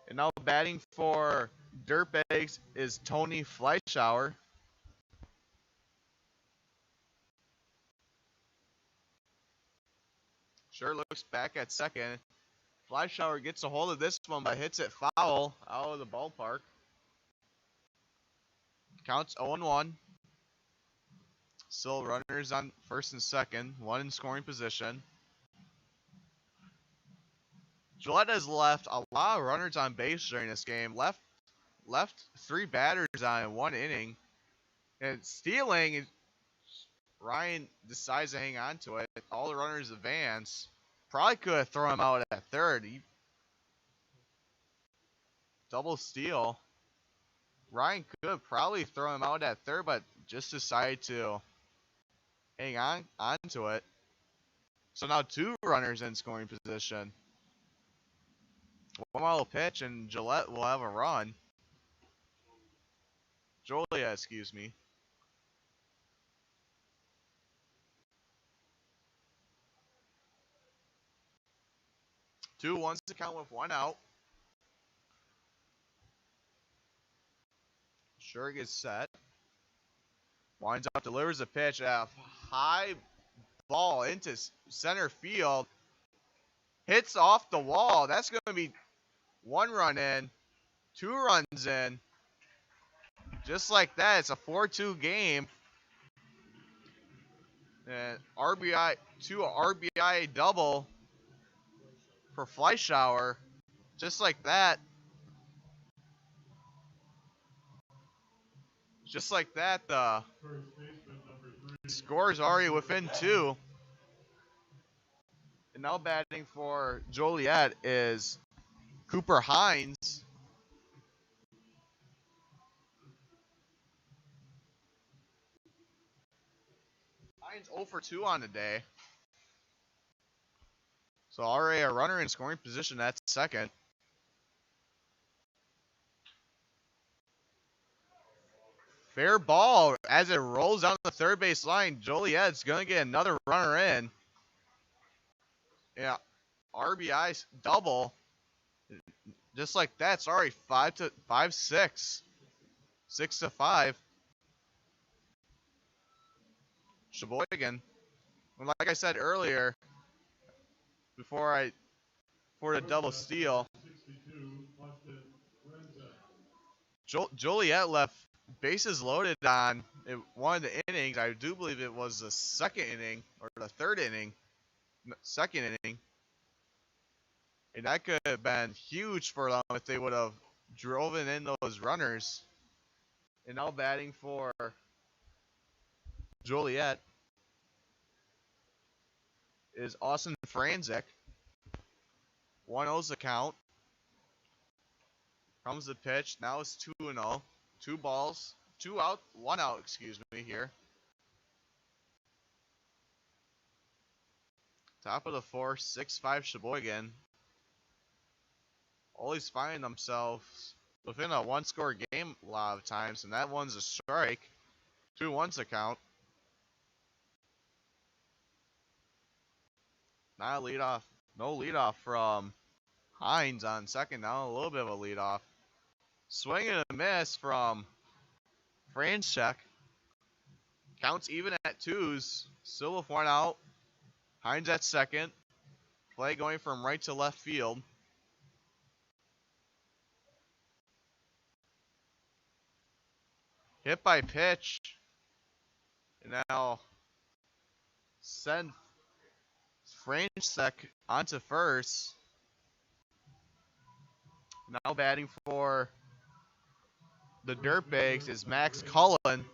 And now batting for Dirtbags is Tony Fleischauer. Sure looks back at second. Fleischauer gets a hold of this one, but hits it foul out of the ballpark. Counts 0-1. Still runners on first and second, one in scoring position. Gillette has left a lot of runners on base during this game. Left 3 batters on in 1 inning. And stealing, Ryan decides to hang on to it. All the runners advance. Probably could have thrown him out at third. Double steal. Ryan could probably throw him out at third, but just decided to hang on to it. So now 2 runners in scoring position. 1 more pitch and Gillette will have a run. Joliet, excuse me. Two ones to count with 1 out. Scherg is set. Winds up, delivers a pitch. A high ball into center field. Hits off the wall. That's going to be 1 run in. 2 runs in. Just like that, it's a 4-2 game. And RBI, 2 RBI double for Fleischauer. Just like that. Just like that, the score is already within 2. And now batting for Joliet is Cooper Hines. Hines 0 for 2 on the day. So already a runner in scoring position at second. Fair ball as it rolls down the third base line. Joliet's going to get another runner in. Yeah, RBI double. Just like that, sorry, 5-6. 6-5. Sheboygan. And like I said earlier, before the double steal, Joliet left bases loaded on one of the innings. I do believe it was the second inning or the third inning. Second inning. And that could have been huge for them if they would have driven in those runners. And now batting for Joliet is Austin Franzik. 1-0's the count. Comes the pitch. Now it's 2-0. 2 balls. 2 out. 1 out, excuse me, here. Top of the 4th. 6-5 Sheboygan. Always find themselves within a 1-score game a lot of times, and that one's a strike. 2-1's the count. Not a leadoff. No leadoff from Hines on second. Now a little bit of a leadoff. Swing and a miss from Franchek. Counts even at 2s. Still with 1 out. Hines at second. Play going from right to left field. Hit by pitch. And now send Franchek onto first. Now batting for the Dirtbags is Max Cullen.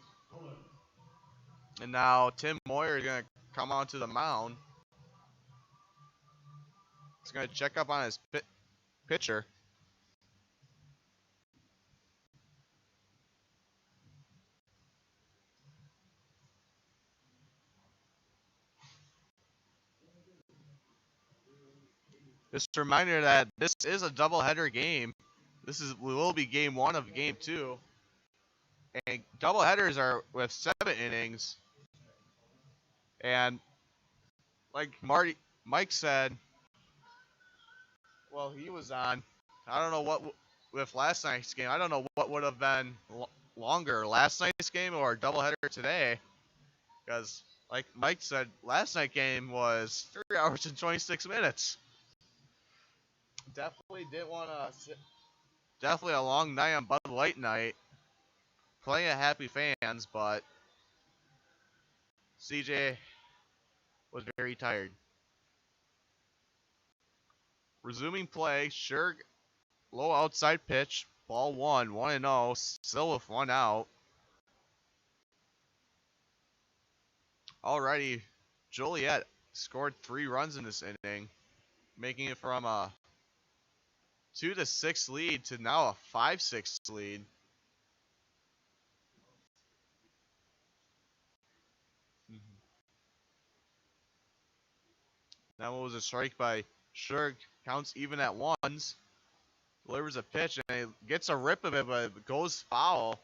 And now Tim Moyer is going to come onto the mound. He's going to check up on his pitcher. Just a reminder that this is a doubleheader game. Will be game 1 of game 2. And doubleheaders are with 7 innings. And like Mike said, well, he was on. I don't know what with last night's game. I don't know what would have been longer, last night's game or doubleheader today. Because like Mike said, last night's game was 3 hours and 26 minutes. Definitely didn't want to. Definitely a long night on Bud Light night. Plenty of happy fans, but CJ was very tired. Resuming play, sure, low outside pitch, ball 1-0, still with 1 out. Alrighty, Joliet scored 3 runs in this inning, making it from a 2-6 lead to now a 5-6 lead. That was a strike by Shurg, counts even at 1s. Delivers a pitch and he gets a rip of it, but it goes foul.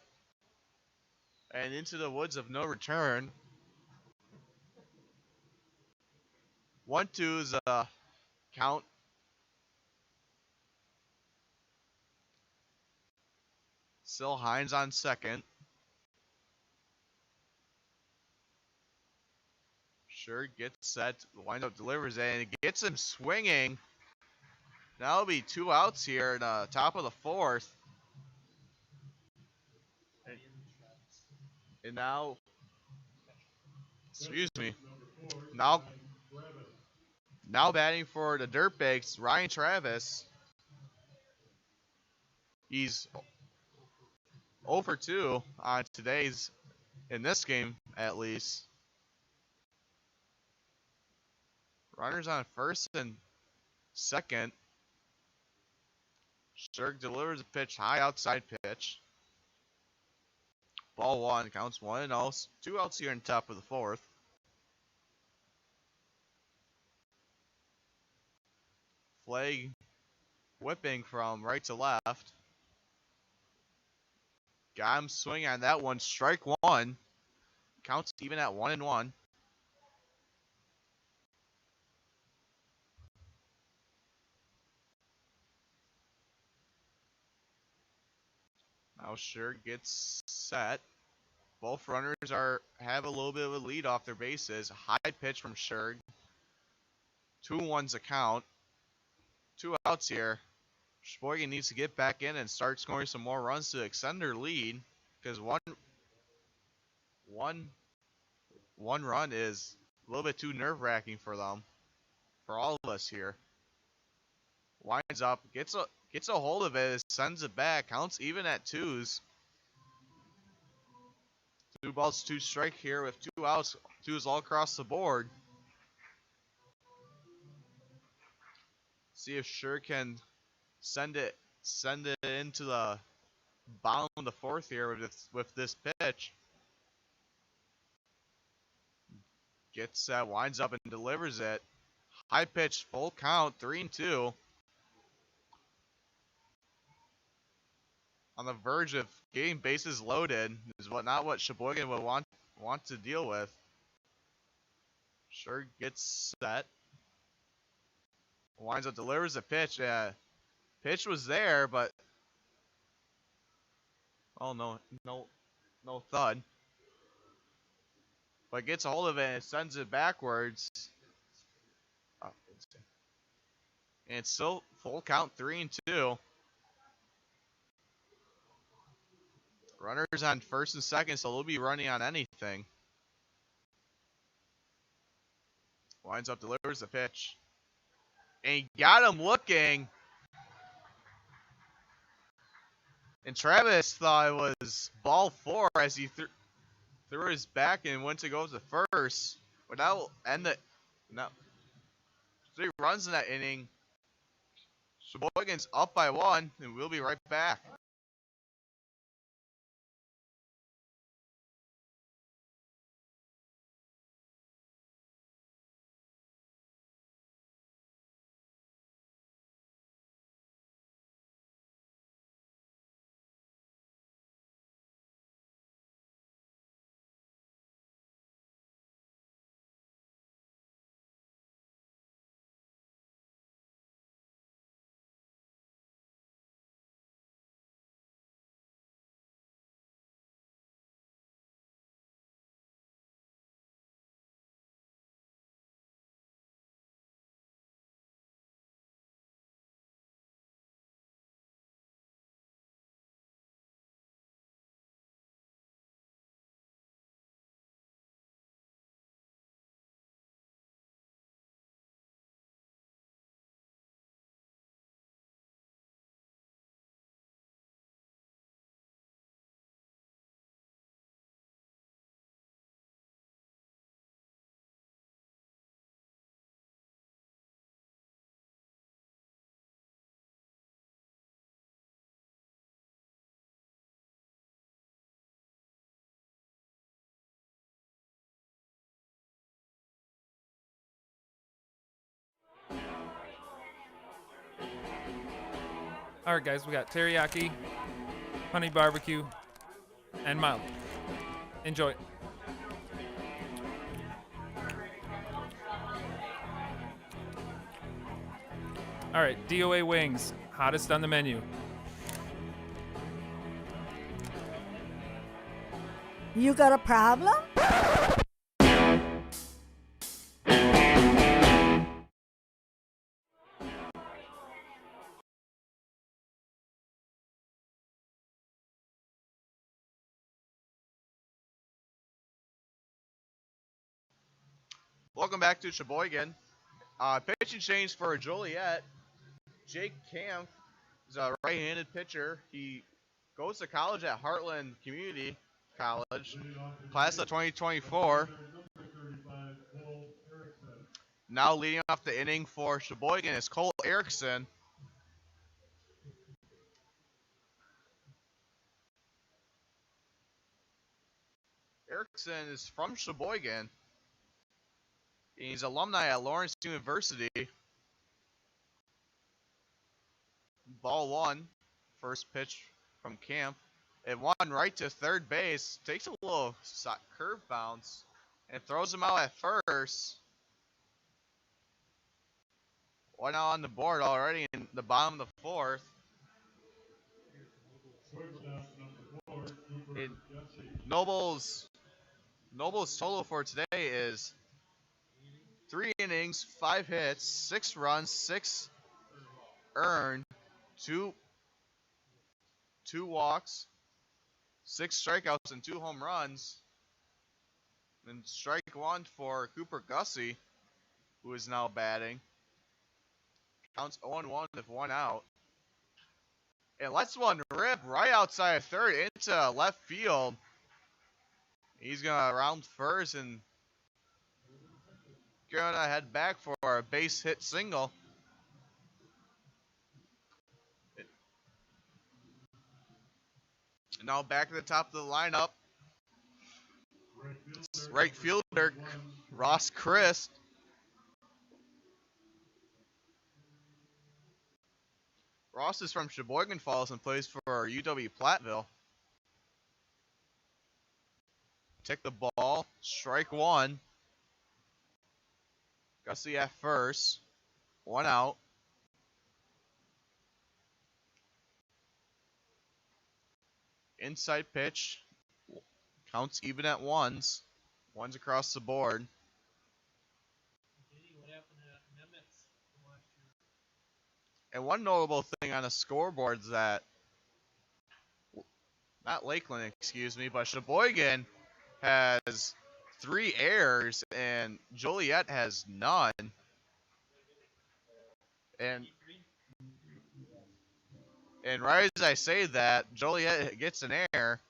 And into the woods of no return. 1-2 is a count. Still Hines on second. Sure gets set, wind up delivers it, and it gets him swinging. Now it'll be 2 outs here in the top of the 4th. And now, excuse me, now batting for the Dirtbags, Ryan Travis. He's 0 for 2 on today's, in this game at least. Runners on first and second. Shurg delivers a pitch, high outside pitch. Ball 1, counts 1-0. 2 outs here in top of the 4th. Flag whipping from right to left. Got him swinging on that one. Strike 1. Counts even at 1-1. Now Shurg gets set. Both runners have a little bit of a lead off their bases. High pitch from Shurg. 2-1's a count. 2 outs here. Sheboygan needs to get back in and start scoring some more runs to extend their lead, because one run is a little bit too nerve-wracking for them, for all of us here. Winds up, gets a hold of it, sends it back, counts even at 2s. 2 balls, 2 strike here with 2 outs, 2s all across the board. See if Shurg can send it into the bottom of the 4th here with this pitch. Gets that, winds up and delivers it. High pitch, full count, 3-2. On the verge of getting bases loaded is not what Sheboygan would want to deal with. Shurg gets set. Winds up, delivers a pitch. Pitch was there, but oh no thud. But gets a hold of it and sends it backwards. Oh, and it's still full count, 3-2. Runners on first and second, so they'll be running on anything. Winds up, delivers the pitch. And he got him looking. And Travis thought it was ball 4 as he threw his back and went to go to first. But that will end it. No. 3 runs in that inning. Sheboygan's up by 1, and we'll be right back. All right, guys, we got teriyaki, honey barbecue, and mild. Enjoy. All right, DOA wings, hottest on the menu. You got a problem? Welcome back to Sheboygan. Pitching change for Joliet. Jake Camp is a right-handed pitcher. He goes to college at Heartland Community College, class of 2024. Now leading off the inning for Sheboygan is Cole Erickson. Erickson is from Sheboygan. He's alumni at Lawrence University. Ball one, first pitch from Camp. It won right to third base. Takes a little curve bounce and throws him out at first. One out on the board already in the bottom of the fourth. Noble's total for today is 3 innings, 5 hits, 6 runs, 6 earned, 2 walks, 6 strikeouts, and 2 home runs. And strike one for Cooper Gussie, who is now batting. Counts 0-1 with 1 out. And lets one rip right outside of third into left field. He's going to round first and going to head back for a base hit single. Now back to the top of the lineup. Right fielder Ross Christ. Ross is from Sheboygan Falls and plays for UW Platteville. Take the ball, strike one. Gussie at first, 1 out. Inside pitch, counts even at ones. Ones across the board. And one notable thing on the scoreboard is that, not Lakeland, excuse me, but Sheboygan has 3 errors and Joliet has none. And right as I say that, Joliet gets an error,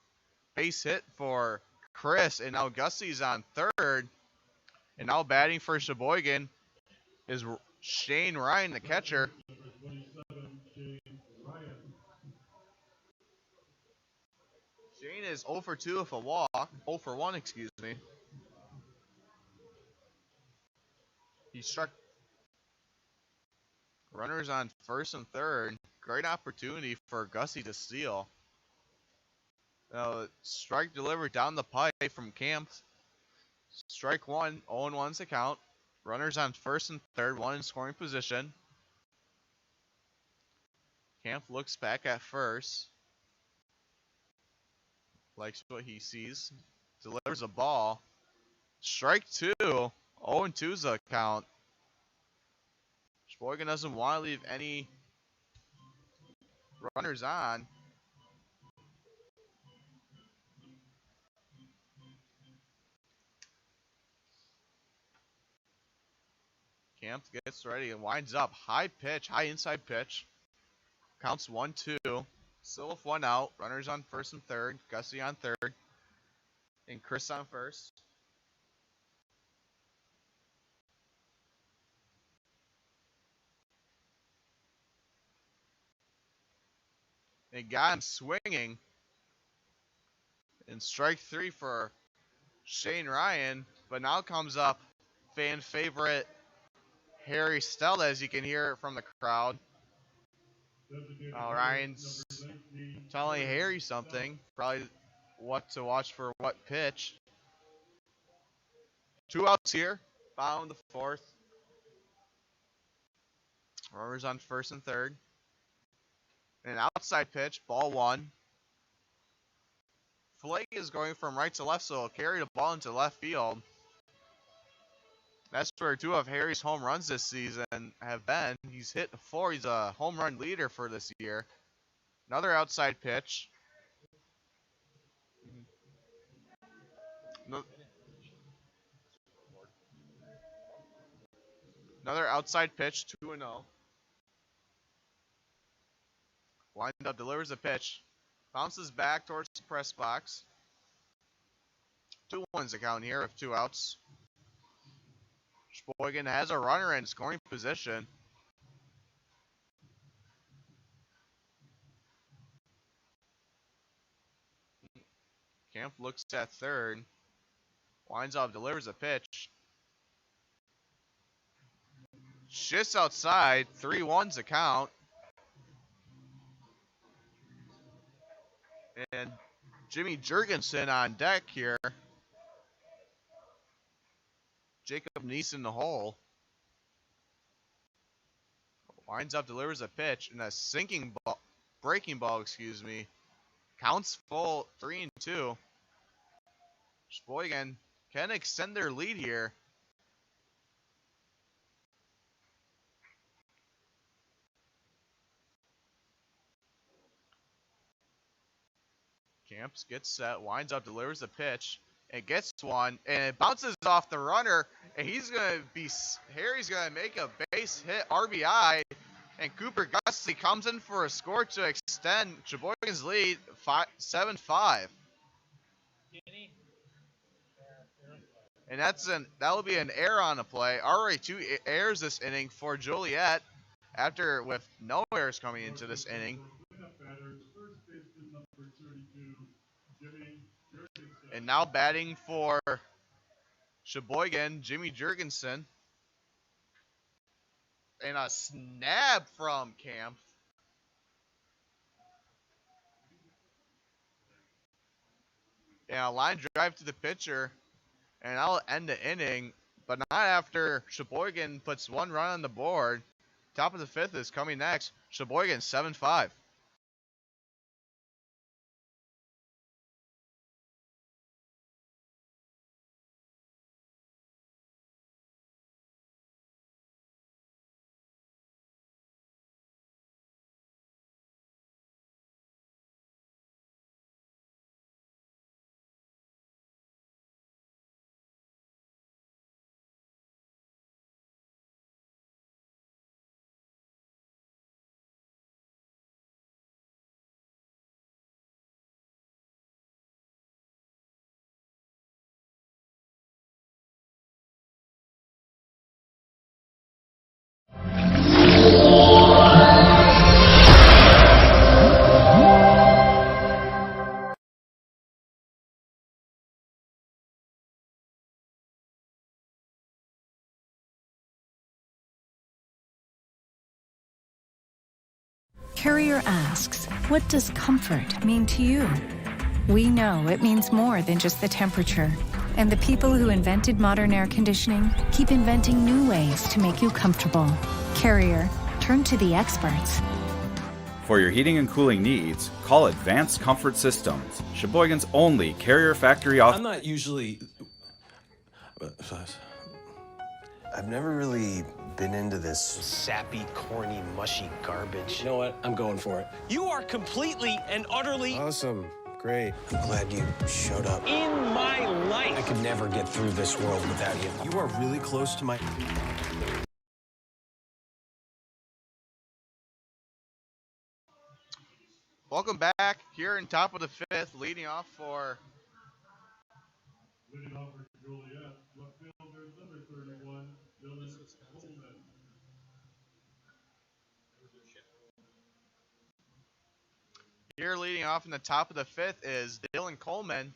base hit for Chris, and now Gussie's on third. And now batting for Sheboygan is Shane Ryan, the catcher. Shane is 0 for 2 with a walk. 0 for 1, excuse me. He struck runners on first and third. Great opportunity for Gussie to steal. Strike delivered down the pipe from Camp. Strike one, 0-1's the count. Runners on first and third, 1 in scoring position. Camp looks back at first. Likes what he sees. Delivers a ball. Strike two. 0-2's the count. Sheboygan doesn't want to leave any runners on. Camp gets ready and winds up. High pitch, high inside pitch. Counts 1-2. Still with 1 out. Runners on first and third. Gussie on third. And Chris on first. They got him swinging. And strike 3 for Shane Ryan. But now comes up fan favorite Harry Stella, as you can hear it from the crowd. Designated Ryan's number 19, telling Harry something. Probably what to watch for what pitch. 2 outs here. Bottom of the fourth. Runners on first and third. An outside pitch, ball 1. Flake is going from right to left, so he'll carry the ball into left field. That's where 2 of Harry's home runs this season have been. He's hit 4. He's a home run leader for this year. Another outside pitch. Another outside pitch, 2-0. Windup delivers a pitch. Bounces back towards the press box. 2-1's the count here with 2 outs. Sheboygan has a runner in scoring position. Camp looks at third. Winds up, delivers a pitch. Shifts outside. 3-1's the count. And Jimmy Jurgensen on deck here. Jacob Neese in the hole. Winds up, delivers a pitch, and a sinking ball, breaking ball, excuse me. Counts full, 3-2. Sheboygan can extend their lead here. Camps gets set, winds up, delivers a pitch, and gets one, and it bounces off the runner, and Harry's gonna make a base hit RBI, and Cooper Gusty comes in for a score to extend Sheboygan's lead 7-5. And that'll be an error on the play. Already 2 errors this inning for Joliet, with no errors coming into this inning. And now batting for Sheboygan, Jimmy Jurgensen. And a snap from Camp. And a line drive to the pitcher. And that'll end the inning. But not after Sheboygan puts 1 run on the board. Top of the 5th is coming next. Sheboygan 7-5. Carrier asks, what does comfort mean to you? We know it means more than just the temperature. And the people who invented modern air conditioning keep inventing new ways to make you comfortable. Carrier, turn to the experts. For your heating and cooling needs, call Advanced Comfort Systems, Sheboygan's only Carrier factory I'm not usually... I've never really been into this sappy, corny, mushy garbage. You know what? I'm going for it. You are completely and utterly Awesome. Great. I'm glad you showed up. in my I life. could never get through this world without you. You are really close to my... Welcome back here in top of the 5th, leading off for Leading off for Joliet, left fielder number 31, Dylan Coleman. here leading off in the top of the 5th is Dylan Coleman.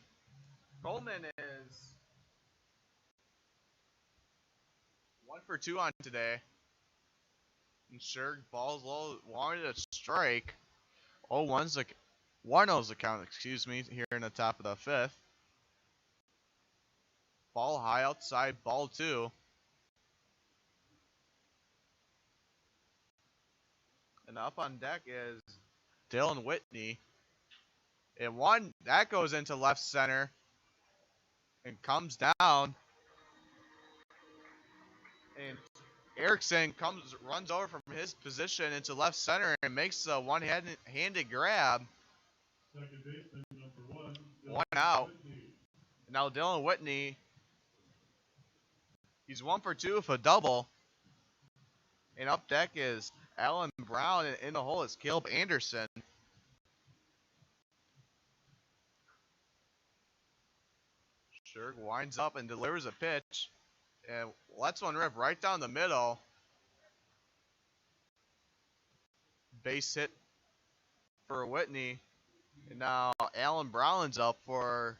Coleman is 1 for 2 on today. And sure, ball's low, wanted a strike. 0-1's the 1-0's the count, excuse me, here in the top of the fifth. Ball high outside, ball 2. And up on deck is Dylan Whitney. And one that goes into left center and comes down. And Erickson runs over from his position into left center and makes a one-handed grab. Second baseman, number 1. One out. Whitney. Now Dylan Whitney, he's 1 for 2 with a double. And up deck is Alan Brown, and in the hole is Caleb Anderson. Sherg winds up and delivers a pitch. And lets one rip right down the middle. Base hit for Whitney. And now Alan Brown's up for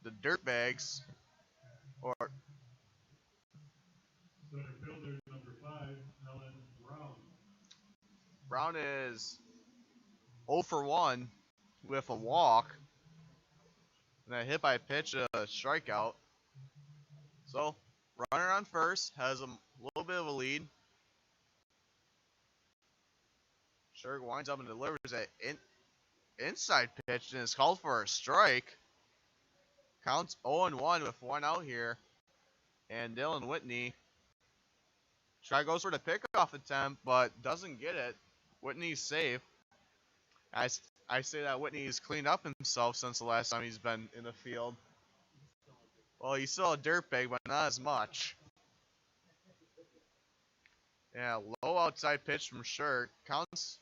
the Dirtbags. Or Center fielder, number 5, Alan Brown. Brown is 0 for 1 with a walk. And a hit by pitch, a strikeout. So, runner on first, has a little bit of a lead. Sherg winds up and delivers an inside pitch and is called for a strike. Counts 0-1 with 1 out here. And Dylan Whitney goes for the pickoff attempt, but doesn't get it. Whitney's safe. I say that Whitney's cleaned up himself since the last time he's been in the field. Well, he's still a dirtbag, but not as much. Yeah, low outside pitch from Sherg. Counts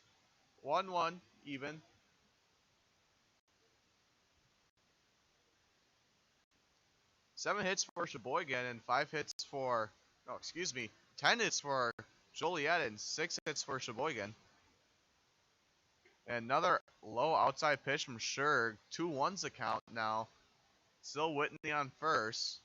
1-1 even. Seven hits for Sheboygan and 10 hits for Joliet and 6 hits for Sheboygan. And another low outside pitch from Sherg. 2-1's the count now. Still Whitney on first.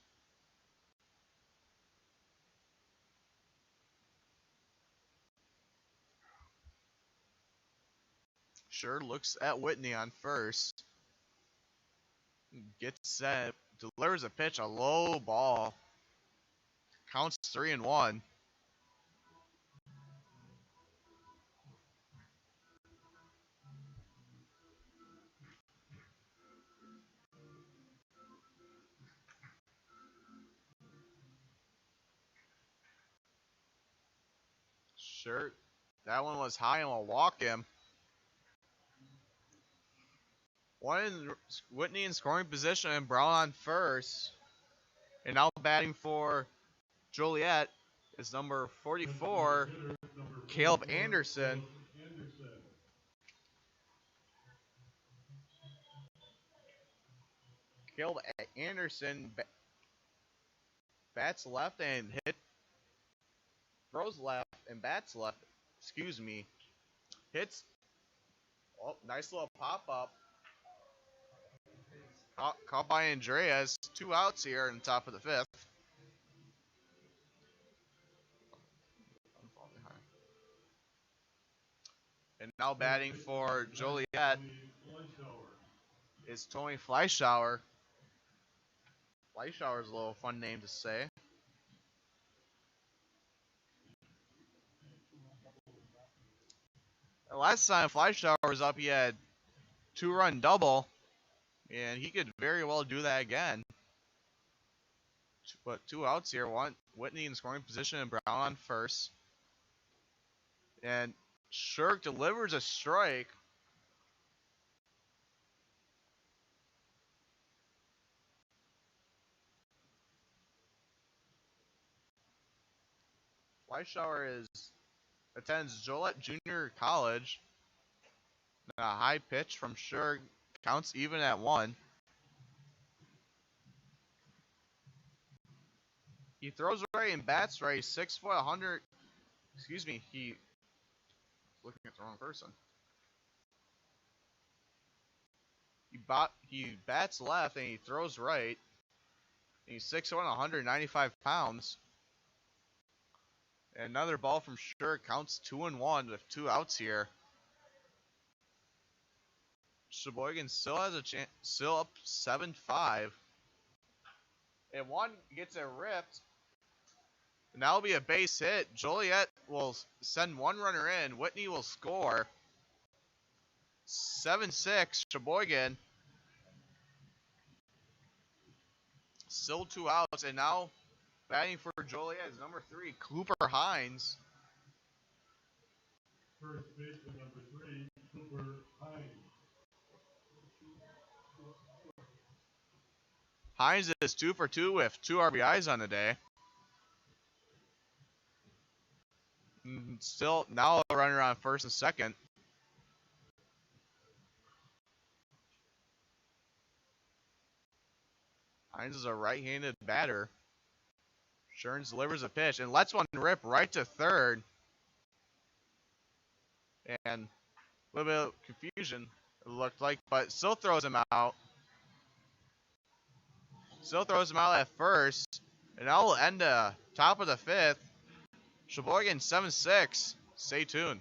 Sherg looks at Whitney on first. Gets set. Delivers a pitch, a low ball. Counts 3-1. Sure, that one was high and will walk him. Whitney in scoring position and Brown on first. And now batting for Joliet is number 44, Caleb Anderson. Caleb Anderson bats left and throws left and bats left. Excuse me. Hits. Oh, nice little pop up. Caught by Andreas. 2 outs here in the top of the fifth. And now batting for Joliet is Tony Fleischauer. Fleischauer is a little fun name to say. The last time Fleischauer was up, he had 2-run double, and he could very well do that again. But 2 outs here. Whitney in scoring position and Brown on first. And Sherg delivers a strike. Fleischauer attends Joliet Junior College. A high pitch from Sherg counts even at 1. He throws right and bats right. 6 foot 100. Excuse me. He looking at the wrong person. He bats left and he throws right. And he's 6'1", 195 pounds. Another ball from Sure counts 2-1 with 2 outs here. Sheboygan still has a chance, still up 7-5. And one gets it ripped. And that'll be a base hit. Joliet will send one runner in. Whitney will score. 7-6, Sheboygan. Still 2 outs, and now batting for Joliet is number 3, Cooper Hines. First baseman number 3, Cooper Hines. Hines is 2 for 2 with 2 RBIs on the day. Still, now a runner on first and second. Hines is a right-handed batter. Sherns delivers a pitch and lets one rip right to third. And a little bit of confusion, it looked like, but still throws him out. Still throws him out at first. And that will end the top of the 5th. Sheboygan 7-6. Stay tuned.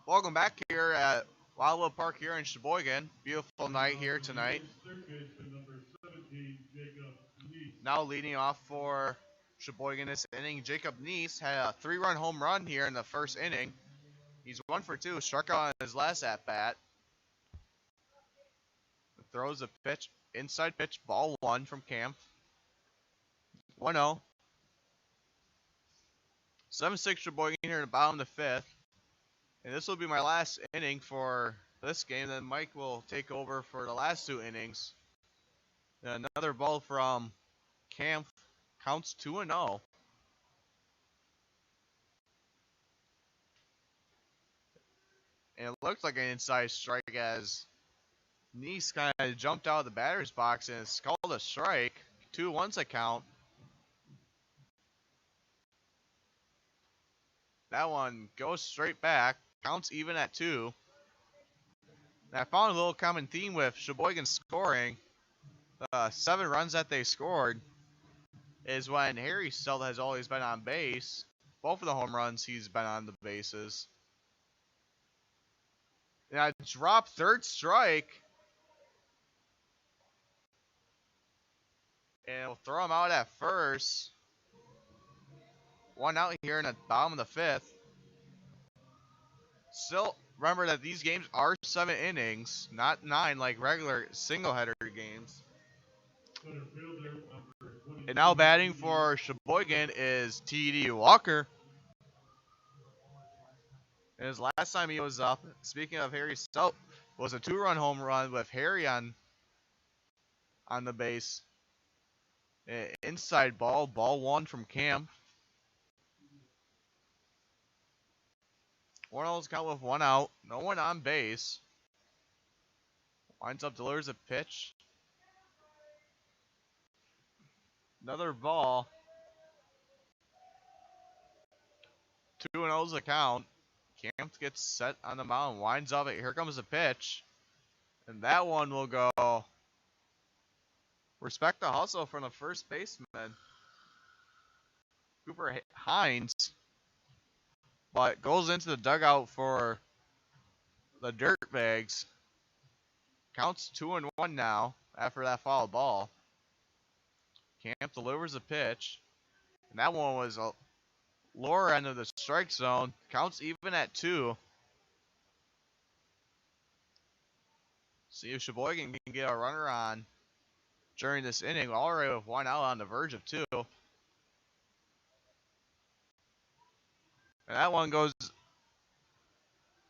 Welcome back here at Wildwood Park here in Sheboygan. Beautiful night here tonight. Third baseman number 17, Jacob Neese. Now leading off for Sheboygan this inning, Jacob Neese had a 3-run home run here in the first inning. He's 1 for 2, struck out on his last at-bat. Throws a pitch, inside pitch, ball 1 from Camp. 1-0. 7-6 Sheboygan here in the bottom of the 5th. And this will be my last inning for this game. Then Mike will take over for the last 2 innings. And another ball from Camp counts 2-0. And it looked like an inside strike as Neese kind of jumped out of the batter's box and it's called a strike. 2-1's a count. That one goes straight back. Counts even at 2. And I found a little common theme with Sheboygan scoring. 7 runs that they scored is when Harry Stelt has always been on base. Both of the home runs he's been on the bases. And I drop third strike. And we'll throw him out at first. 1 out here in the bottom of the 5th. Still, remember that these games are 7 innings, not 9 like regular single-header games. And now batting for Sheboygan is T.D. Walker. And his last time he was up, speaking of Harry Stelt, was a 2-run home run with Harry on the base. Inside ball 1 from Camp. 1-0's count with 1 out. No one on base. Winds up, delivers a pitch. Another ball. 2-0's the count. Camp gets set on the mound, winds up it. Here comes the pitch. And that one will go. Respect the hustle from the first baseman, Cooper Hines. But goes into the dugout for the Dirtbags. Counts 2-1 now after that foul ball. Camp delivers a pitch. And that one was a lower end of the strike zone. Counts even at 2. See if Sheboygan can get a runner on during this inning. Already with 1 out on the verge of 2. And that one goes,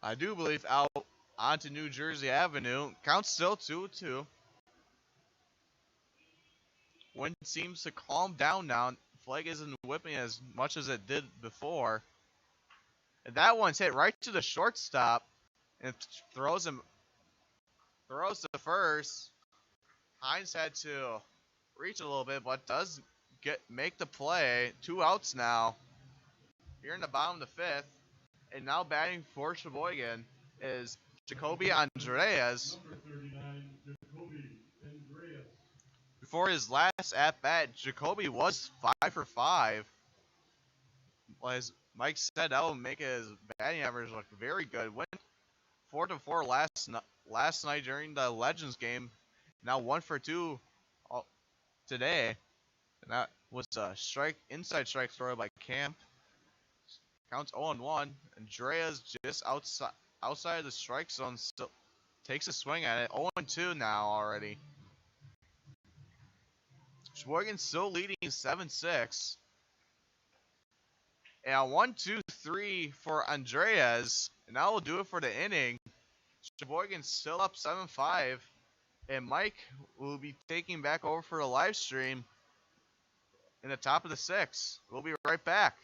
I do believe, out onto New Jersey Avenue. Counts still 2-2. Wind seems to calm down now. Flag isn't whipping as much as it did before. And that one's hit right to the shortstop. And throws to first. Hines had to reach a little bit, but does make the play. 2 outs now. Here in the bottom of the 5th. And now batting for Sheboygan is Jacoby Andreas. Number 39, Jacoby Andreas. Before his last at-bat, Jacoby was 5 for 5. As Mike said, that will make his batting average look very good. Went 4-4 last night during the Legends game. Now 1 for 2 today. And that was a inside strike throw by Camp. Counts 0-1. Andreas just outside of the strike zone, still takes a swing at it. 0-2 now already. Sheboygan still leading 7-6. And a 1-2-3 for Andreas. And that will do it for the inning. Sheboygan still up 7-5. And Mike will be taking back over for the live stream in the top of the 6th. We'll be right back.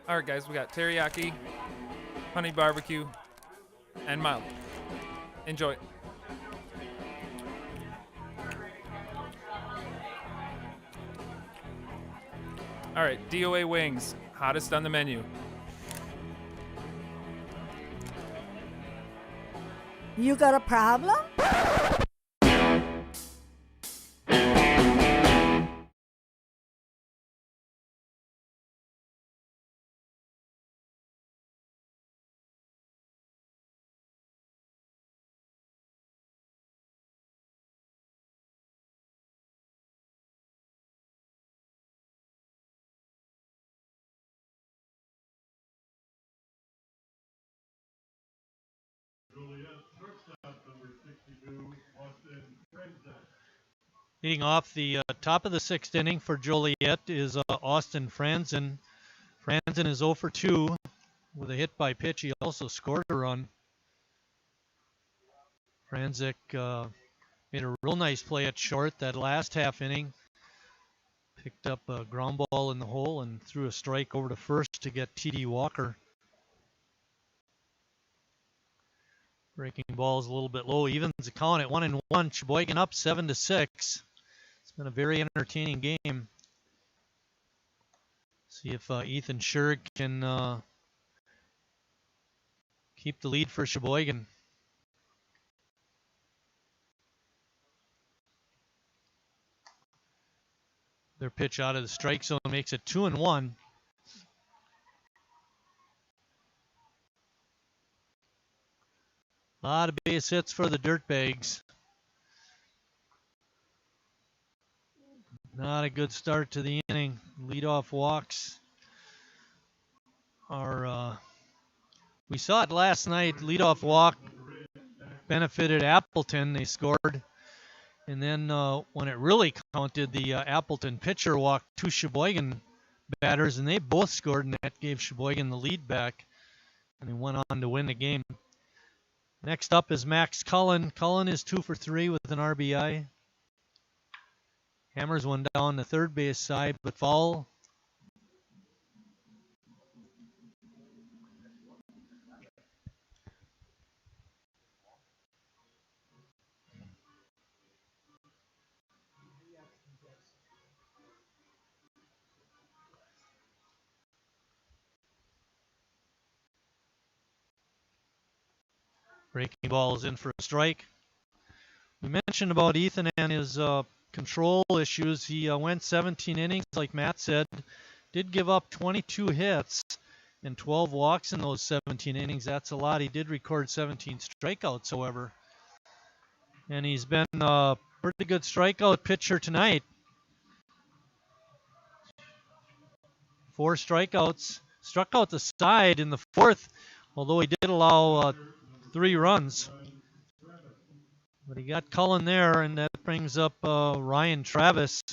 All right, guys, we got teriyaki, honey barbecue, and mild. Enjoy. All right, DOA wings, hottest on the menu. You got a problem? Joliet, shortstop, number 62, Austin Franzen. Leading off the top of the 6th inning for Joliet is Austin Franzen. Franzen is 0 for 2 with a hit by pitch. He also scored a run. Franzik made a real nice play at short that last half inning. Picked up a ground ball in the hole and threw a strike over to first to get T.D. Walker. Breaking ball's a little bit low. Evens the count at 1-1. Sheboygan up 7-6. It's been a very entertaining game. See if Ethan Scherg can keep the lead for Sheboygan. Their pitch out of the strike zone makes it 2-1. A lot of base hits for the Dirtbags. Not a good start to the inning. Leadoff walks are, we saw it last night, leadoff walk benefited Appleton. They scored. And then when it really counted, the Appleton pitcher walked 2 Sheboygan batters, and they both scored, and that gave Sheboygan the lead back. And they went on to win the game. Next up is Max Cullen. Cullen is 2 for 3 with an RBI. Hammers one down the third base side, but foul. Breaking ball is in for a strike. We mentioned about Ethan and his control issues. He went 17 innings, like Matt said. Did give up 22 hits and 12 walks in those 17 innings. That's a lot. He did record 17 strikeouts, however. And he's been a pretty good strikeout pitcher tonight. 4 strikeouts. Struck out the side in the fourth, although he did allow 3 runs. But he got Cullen there, and that brings up Ryan Travis.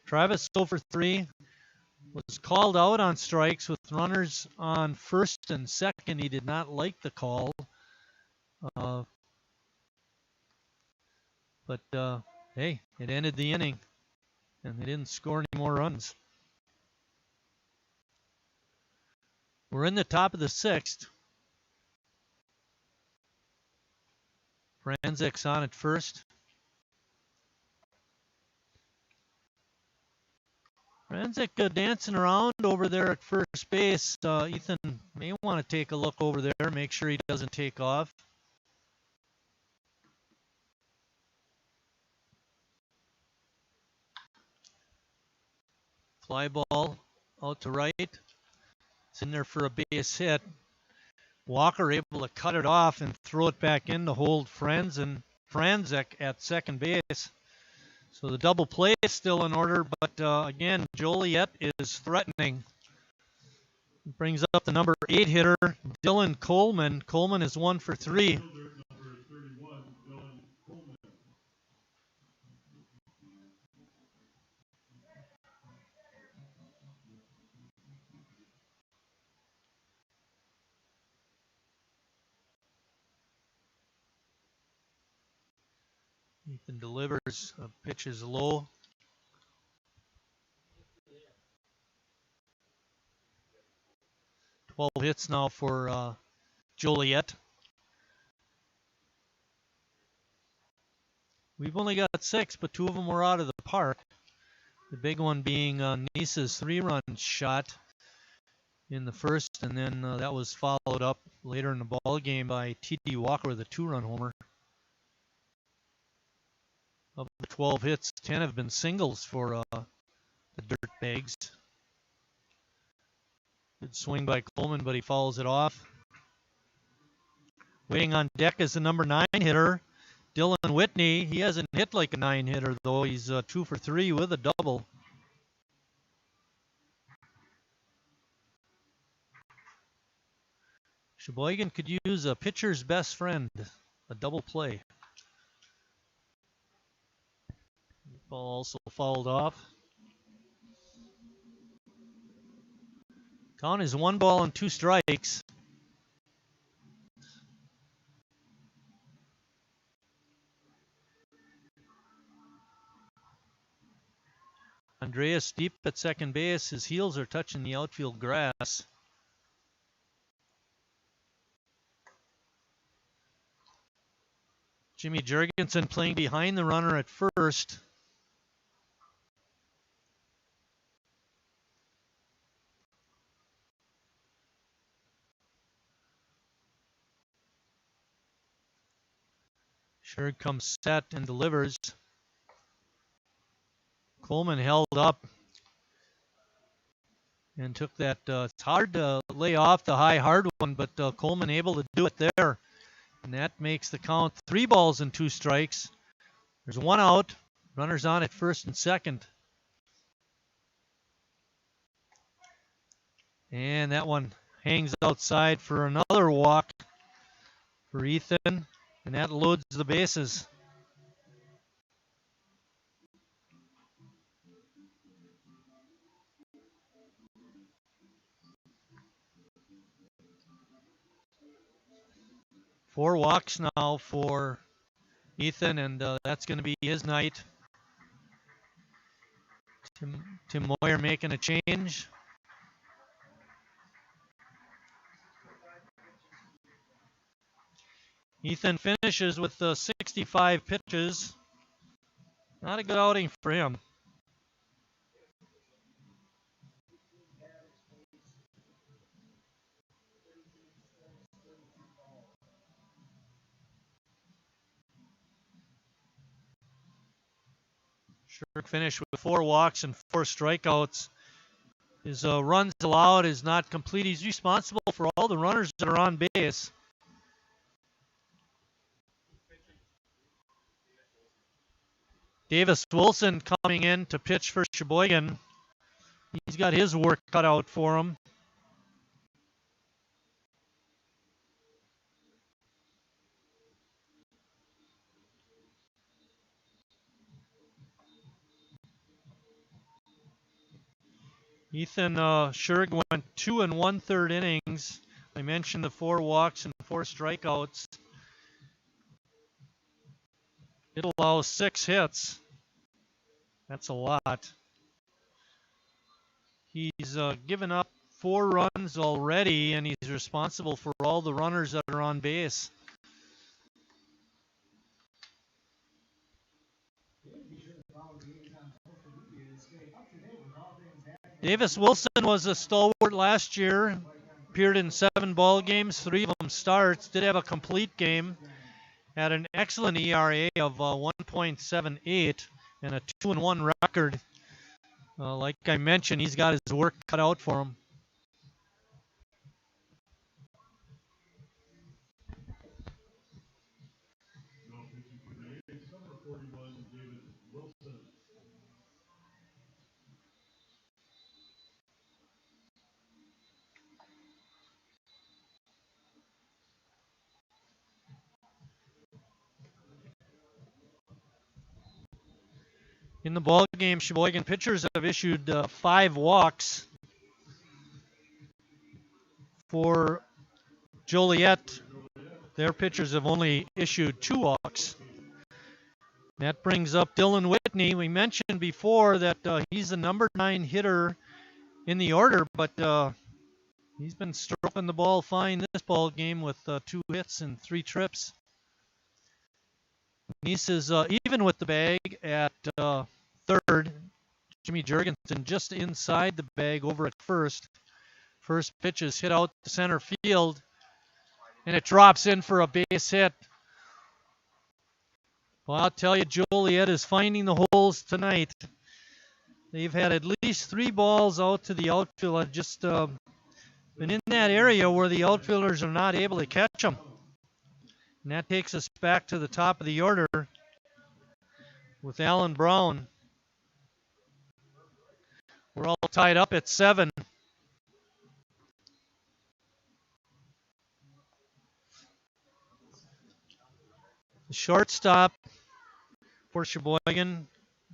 Travis 0 for 3. Was called out on strikes with runners on first and second. He did not like the call. But hey, it ended the inning, and they didn't score any more runs. We're in the top of the 6th. Franzik's on at first. Franzik dancing around over there at first base. Ethan may want to take a look over there, make sure he doesn't take off. Fly ball out to right. It's in there for a base hit. Walker able to cut it off and throw it back in to hold Franzik at second base. So the double play is still in order, but again, Joliet is threatening. Brings up the number 8 hitter, Dylan Coleman. Coleman is 1 for 3. Ethan delivers, pitch is low. Twelve hits now for Joliet. We've only got 6, but 2 of them were out of the park. The big one being Nice's 3-run shot in the first, and then that was followed up later in the ball game by T.D. Walker with a 2-run homer. Of the 12 hits, 10 have been singles for the Dirtbags. Good swing by Coleman, but he fouls it off. Waiting on deck is the number 9 hitter, Dylan Whitney. He hasn't hit like a 9 hitter, though. He's 2 for 3 with a double. Sheboygan could use a pitcher's best friend, a double play. Ball also fouled off. Count is 1 ball and 2 strikes. Andreas deep at second base. His heels are touching the outfield grass. Jimmy Jurgensen playing behind the runner at first. Sherg comes set and delivers. Coleman held up and took that. It's hard to lay off the high hard one, but Coleman able to do it there. And that makes the count 3 balls and 2 strikes. There's 1 out. Runners on at first and second. And that one hangs outside for another walk for Ethan. And that loads the bases. Four walks now for Ethan, and that's going to be his night. Tim Moyer making a change. Ethan finishes with 65 pitches. Not a good outing for him. Shirk finished with 4 walks and 4 strikeouts. His runs allowed is not complete. He's responsible for all the runners that are on base. Davis Wilson coming in to pitch for Sheboygan. He's got his work cut out for him. Ethan Shurg went 2 1/3 innings. I mentioned the 4 walks and 4 strikeouts. It allows 6 hits. That's a lot. He's given up 4 runs already, and he's responsible for all the runners that are on base. Davis Wilson was a stalwart last year. Appeared in 7 ball games, 3 of them starts. Did have a complete game. Had an excellent ERA of 1.78 and a 2-1 record. Like I mentioned, he's got his work cut out for him. In the ball game, Sheboygan pitchers have issued 5 walks. For Joliet, their pitchers have only issued 2 walks. That brings up Dylan Whitney. We mentioned before that he's the number 9 hitter in the order, but he's been stroking the ball fine this ball game with 2 hits and 3 trips. Nice is even with the bag at third. Jimmy Jurgensen just inside the bag over at first. First pitch is hit out to center field, and it drops in for a base hit. Well, I'll tell you, Joliet is finding the holes tonight. They've had at least 3 balls out to the outfield, just been in that area where the outfielders are not able to catch them. And that takes us back to the top of the order with Alan Brown. We're all tied up at 7. The shortstop for Sheboygan,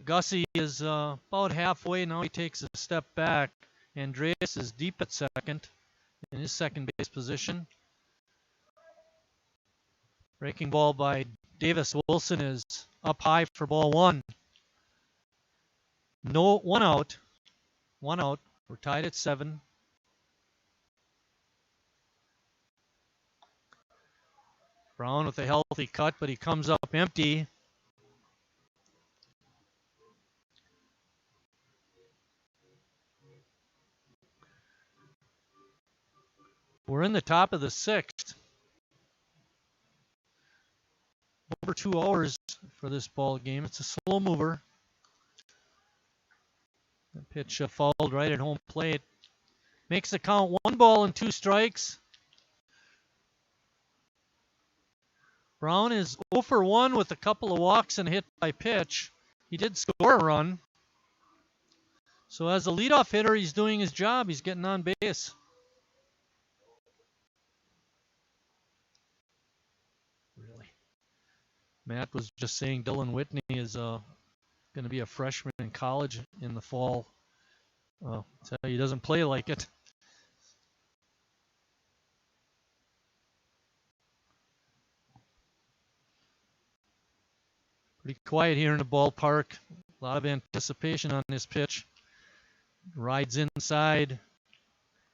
Gussie, is about halfway. Now he takes a step back. Andreas is deep at second in his second base position. Breaking ball by Davis Wilson is up high for ball 1. No, 1 out. 1 out. We're tied at 7. Brown with a healthy cut, but he comes up empty. We're in the top of the 6th. Over 2 hours for this ball game. It's a slow mover. The pitch fouled right at home plate. Makes the count 1 ball and 2 strikes. Brown is 0 for 1 with a couple of walks and a hit by pitch. He did score a run. So as a leadoff hitter, he's doing his job. He's getting on base. Really? Matt was just saying Dylan Whitney is going to be a freshman in college in the fall. So he doesn't play like it. Pretty quiet here in the ballpark. A lot of anticipation on this pitch. Rides inside.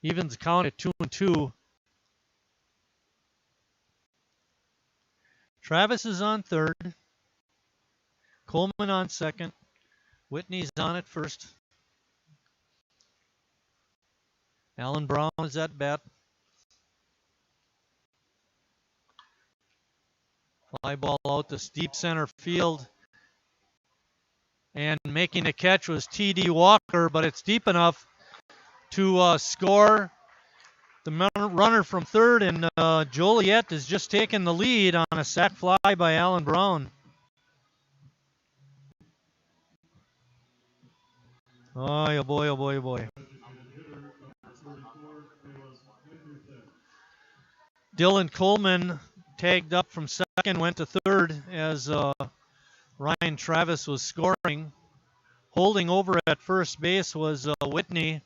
Evens count at 2-2. Travis is on third. Coleman on second. Whitney's on at first. Alan Brown is at bat. Fly ball out to deep center field. And making the catch was T.D. Walker, but it's deep enough to score. The runner from third, and Joliet is just taking the lead on a sac fly by Alan Brown. Oh boy, oh boy, oh boy. Dylan Coleman tagged up from second, went to third as Ryan Travis was scoring. Holding over at first base was Whitney.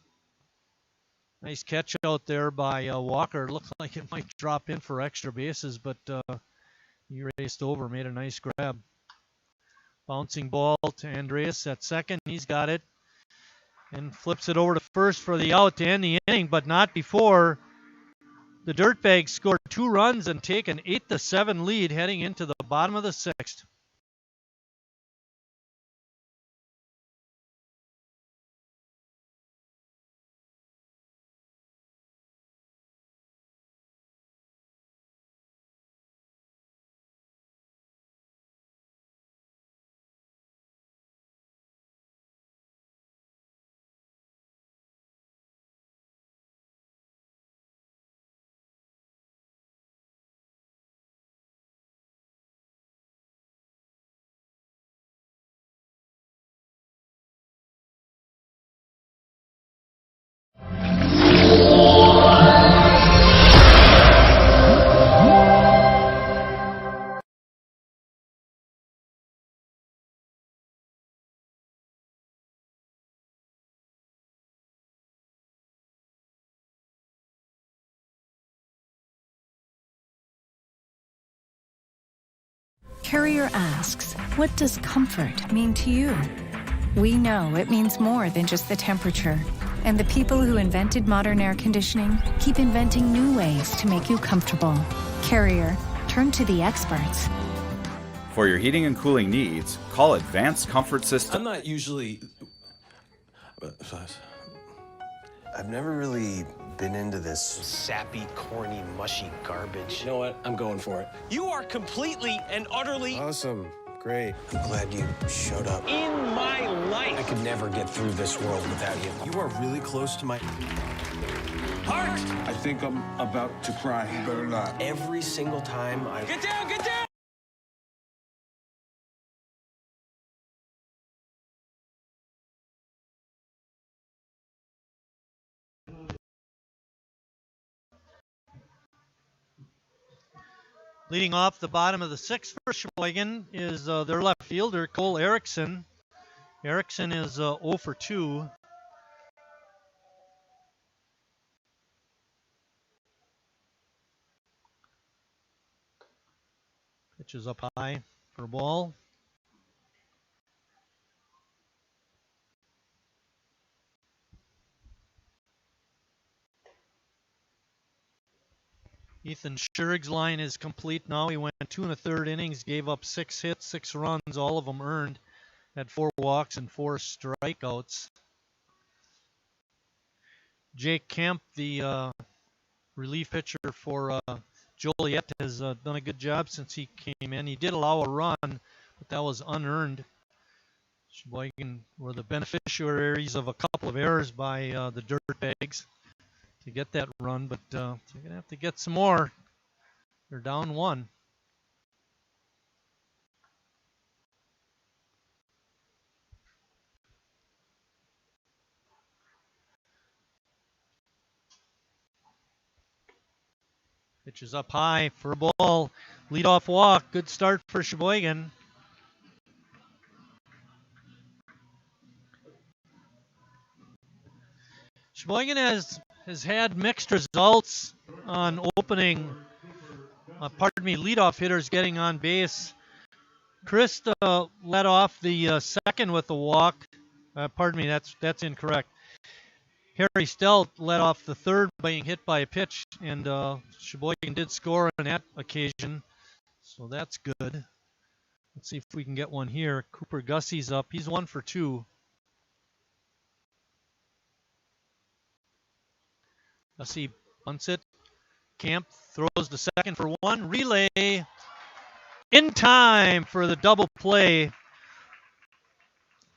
Nice catch out there by Walker. Looked like it might drop in for extra bases, but he raced over, made a nice grab. Bouncing ball to Andreas at second. He's got it. And flips it over to first for the out to end the inning, but not before the Dirtbags scored 2 runs and take an 8-7 lead heading into the bottom of the 6th. Carrier asks, what does comfort mean to you? We know it means more than just the temperature. And the people who invented modern air conditioning keep inventing new ways to make you comfortable. Carrier, turn to the experts. For your heating and cooling needs, call Advanced Comfort System. I'm not usually... I've never really been into this sappy, corny, mushy garbage. You know what? I'm going for it. You are completely and utterly Awesome. Great. I'm glad you showed up. in my life. I could never get through this world without you. You are really close to my... Heart! I think I'm about to cry. You better not. Every single time I... Get down, get down! Leading off the bottom of the 6th for Sheboygan is their left fielder, Cole Erickson. Erickson is 0 for 2. Pitches up high for a ball. Ethan Schurg's line is complete now. He went 2 1/3 innings, gave up 6 hits, 6 runs, all of them earned. Had 4 walks and 4 strikeouts. Jake Kemp, the relief pitcher for Joliet, has done a good job since he came in. He did allow a run, but that was unearned. Sheboygan were the beneficiaries of a couple of errors by the Dirtbags to get that run, but they're going to have to get some more. They're down 1. Pitch is up high for a ball. Leadoff walk. Good start for Sheboygan. Sheboygan has had mixed results on opening, leadoff hitters getting on base. Chris led off the second with the walk. That's incorrect. Harry Stelt led off the third by being hit by a pitch, and Sheboygan did score on that occasion, so that's good. Let's see if we can get one here. Cooper Gussie's up. He's 1 for 2. Gussie bunts it. Camp throws the second for 1. Relay in time for the double play.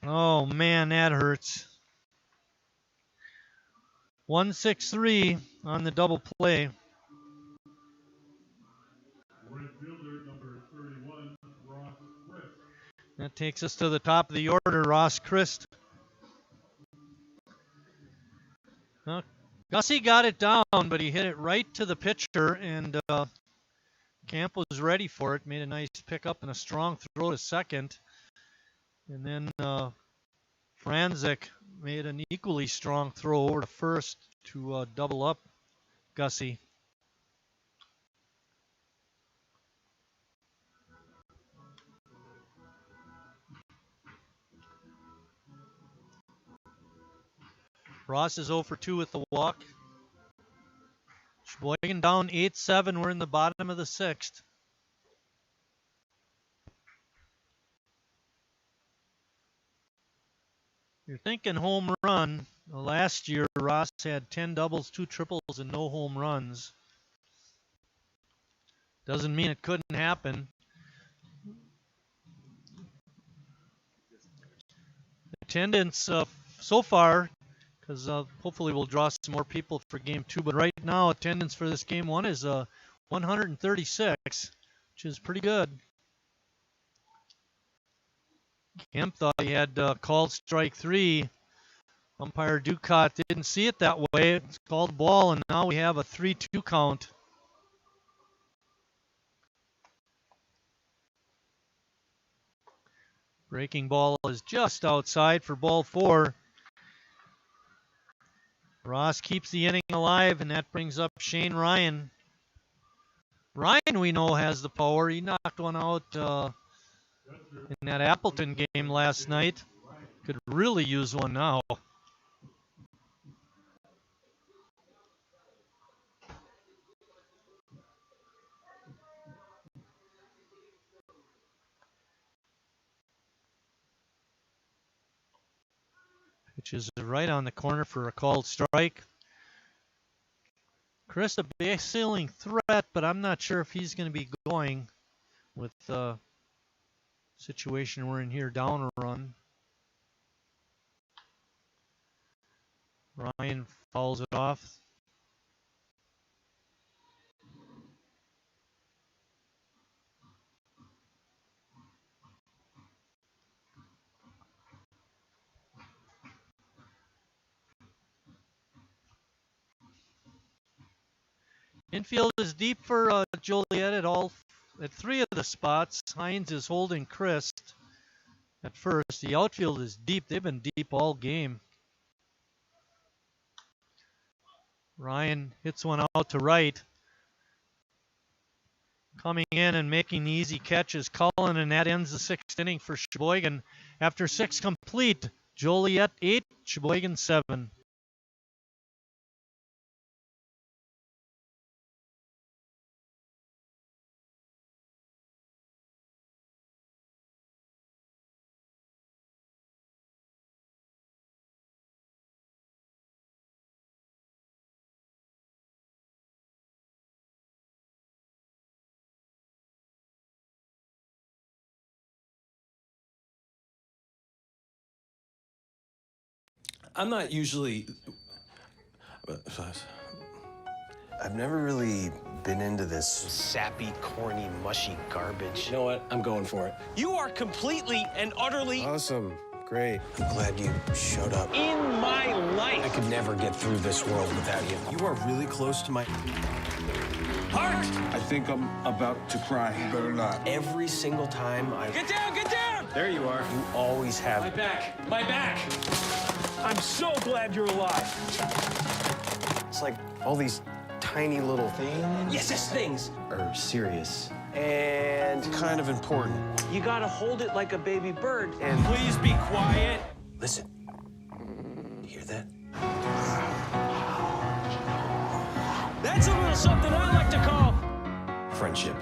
Oh, man, that hurts. 1-6-3 on the double play. That takes us to the top of the order, Ross Christ. Gussie got it down, but he hit it right to the pitcher, and Camp was ready for it. Made a nice pickup and a strong throw to second. And then Franzik made an equally strong throw over to first to double up Gussie. Ross is 0 for 2 with the walk. Sheboygan down 8-7. We're in the bottom of the 6th. You're thinking home run. Last year, Ross had 10 doubles, 2 triples, and no home runs. Doesn't mean it couldn't happen. Attendance so far, because hopefully we'll draw some more people for Game 2. But right now, attendance for this Game 1 is 136, which is pretty good. Kemp thought he had called strike 3. Umpire Ducott didn't see it that way. It's called ball, and now we have a 3-2 count. Breaking ball is just outside for ball 4. Ross keeps the inning alive, and that brings up Shane Ryan. Ryan, we know, has the power. He knocked one out in that Appleton game last night. Could really use one now. Which is right on the corner for a called strike. Chris, a base stealing threat, but I'm not sure if he's going to be going with the situation we're in here, down a run. Ryan fouls it off. Infield is deep for Joliet at 3 of the spots. Hines is holding Christ at first. The outfield is deep. They've been deep all game. Ryan hits one out to right. Coming in and making the easy catch is Cullen, and that ends the 6th inning for Sheboygan. After 6 complete, Joliet 8, Sheboygan 7. I'm not usually... I've never really been into this sappy, corny, mushy garbage. You know what? I'm going for it. You are completely and utterly... Awesome. Great. I'm glad you showed up. In my life! I could never get through this world without you. You are really close to my... Park! I think I'm about to cry. You better not. Every single time I... Get down, get down! There you are. You always have... My back, my back! I'm so glad you're alive. It's like all these tiny little things... Yes, things. ...are serious and kind of important. You gotta hold it like a baby bird. And... Please be quiet. Listen. You hear that? That's a little something I like to call... friendship.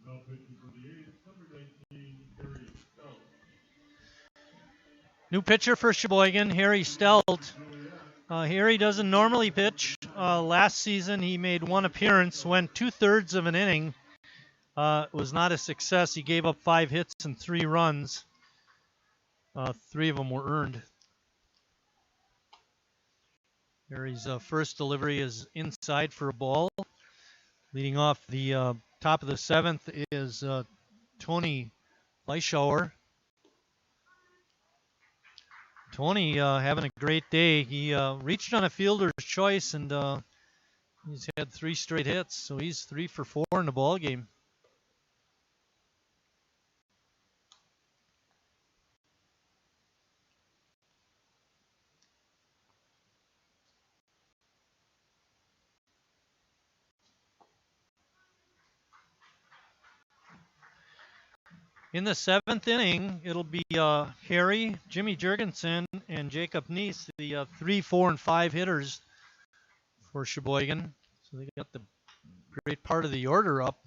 Now pitching for the A's, number 19, Harry Stout. New pitcher for Sheboygan, Harry Stout. Harry doesn't normally pitch. Last season he made one appearance, went 2/3 of an inning. It was not a success. He gave up 5 hits and 3 runs. 3 of them were earned. Harry's first delivery is inside for a ball. Leading off the top of the 7th is Tony Fleischauer. Tony having a great day. He reached on a fielder's choice, and he's had 3 straight hits, so he's 3 for 4 in the ball game. In the 7th inning, it'll be Harry, Jimmy Jurgensen, and Jacob Neese, the 3, 4, and 5 hitters for Sheboygan. So they got the great part of the order up.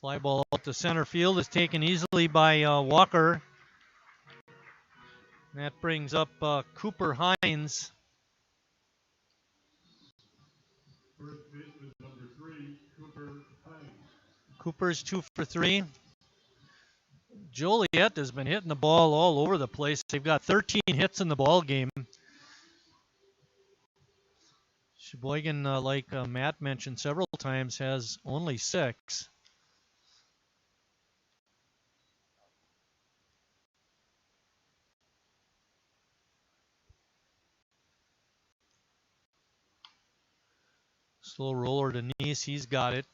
Fly ball out to center field is taken easily by Walker. That brings up Cooper Hines. First baseman, number 3, Cooper Hines. Cooper's 2 for 3. Joliet has been hitting the ball all over the place. They've got 13 hits in the ball game. Sheboygan, like Matt mentioned several times, has only 6. Slow roller to Neese. He's got it.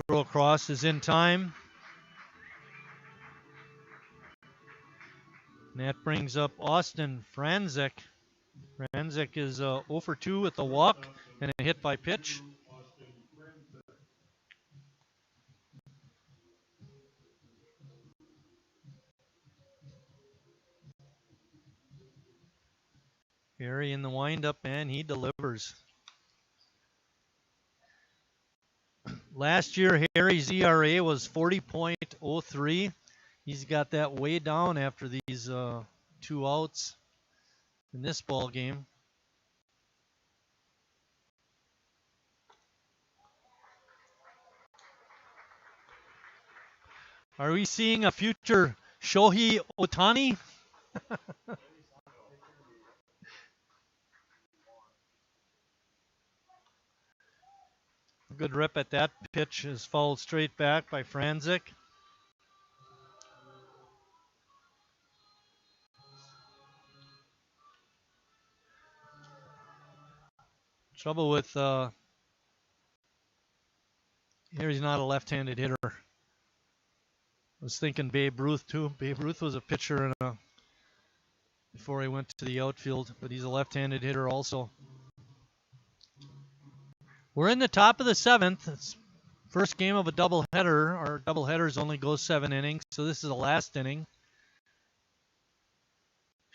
Throw across is in time. And that brings up Austin Franzik. Franzik is 0 for 2 with a walk and a hit by pitch. Harry in the windup, and he delivers. Last year, Harry's ERA was 40.03. He's got that way down after these 2 outs in this ball game. Are we seeing a future Shohei Ohtani? Good rip at that pitch is fouled straight back by Franzik. Trouble with here, he's not a left-handed hitter. I was thinking Babe Ruth too. Babe Ruth was a pitcher before he went to the outfield, but he's a left-handed hitter also. We're in the top of the 7th. It's first game of a doubleheader. Our doubleheaders only go 7 innings, so this is the last inning.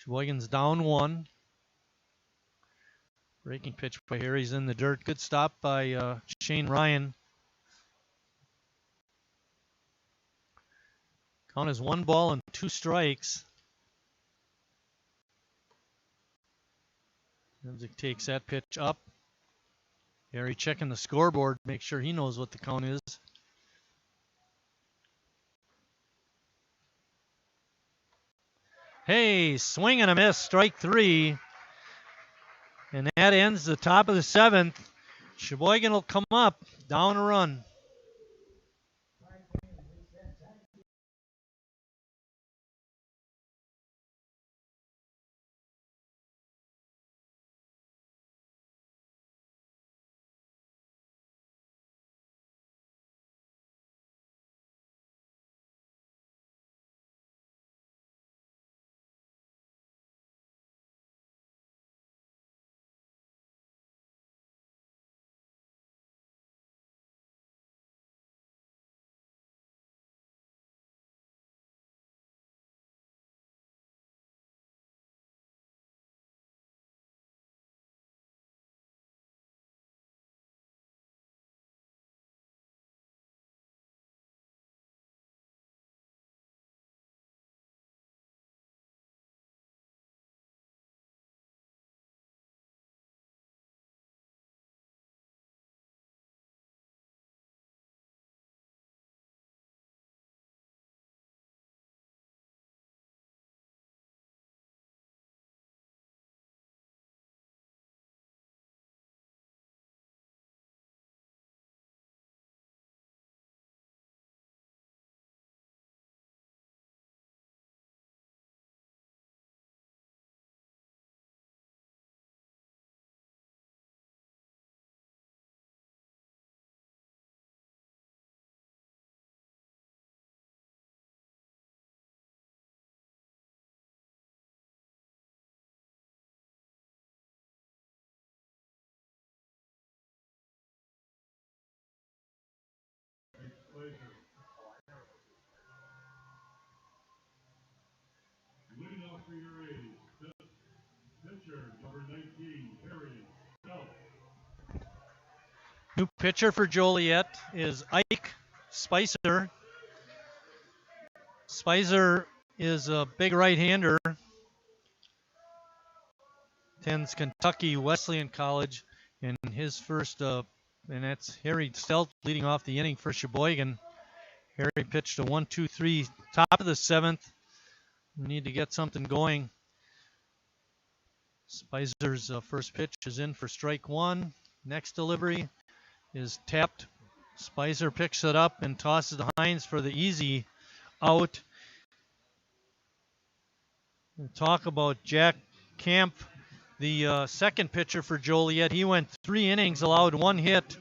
Sheboygan's down 1. Breaking pitch by Harry's in the dirt. Good stop by Shane Ryan. Count is 1 ball and 2 strikes. Nemzik takes that pitch up. Harry checking the scoreboard, make sure he knows what the count is. Hey, swing and a miss, strike 3. And that ends the top of the 7th. Sheboygan will come up, down a run. Leading off for your A's, pitcher number 19, Harry Self. New pitcher for Joliet is Ike Spicer. Spicer is a big right-hander. Attends Kentucky Wesleyan College, and his first, and that's Harry Stelt leading off the inning for Sheboygan. Harry pitched a 1-2-3 top of the 7th. We need to get something going. Spicer's first pitch is in for strike 1. Next delivery is tapped. Spicer picks it up and tosses to Hines for the easy out. We'll talk about Jack Camp, the second pitcher for Joliet. He went 3 innings, allowed 1 hit,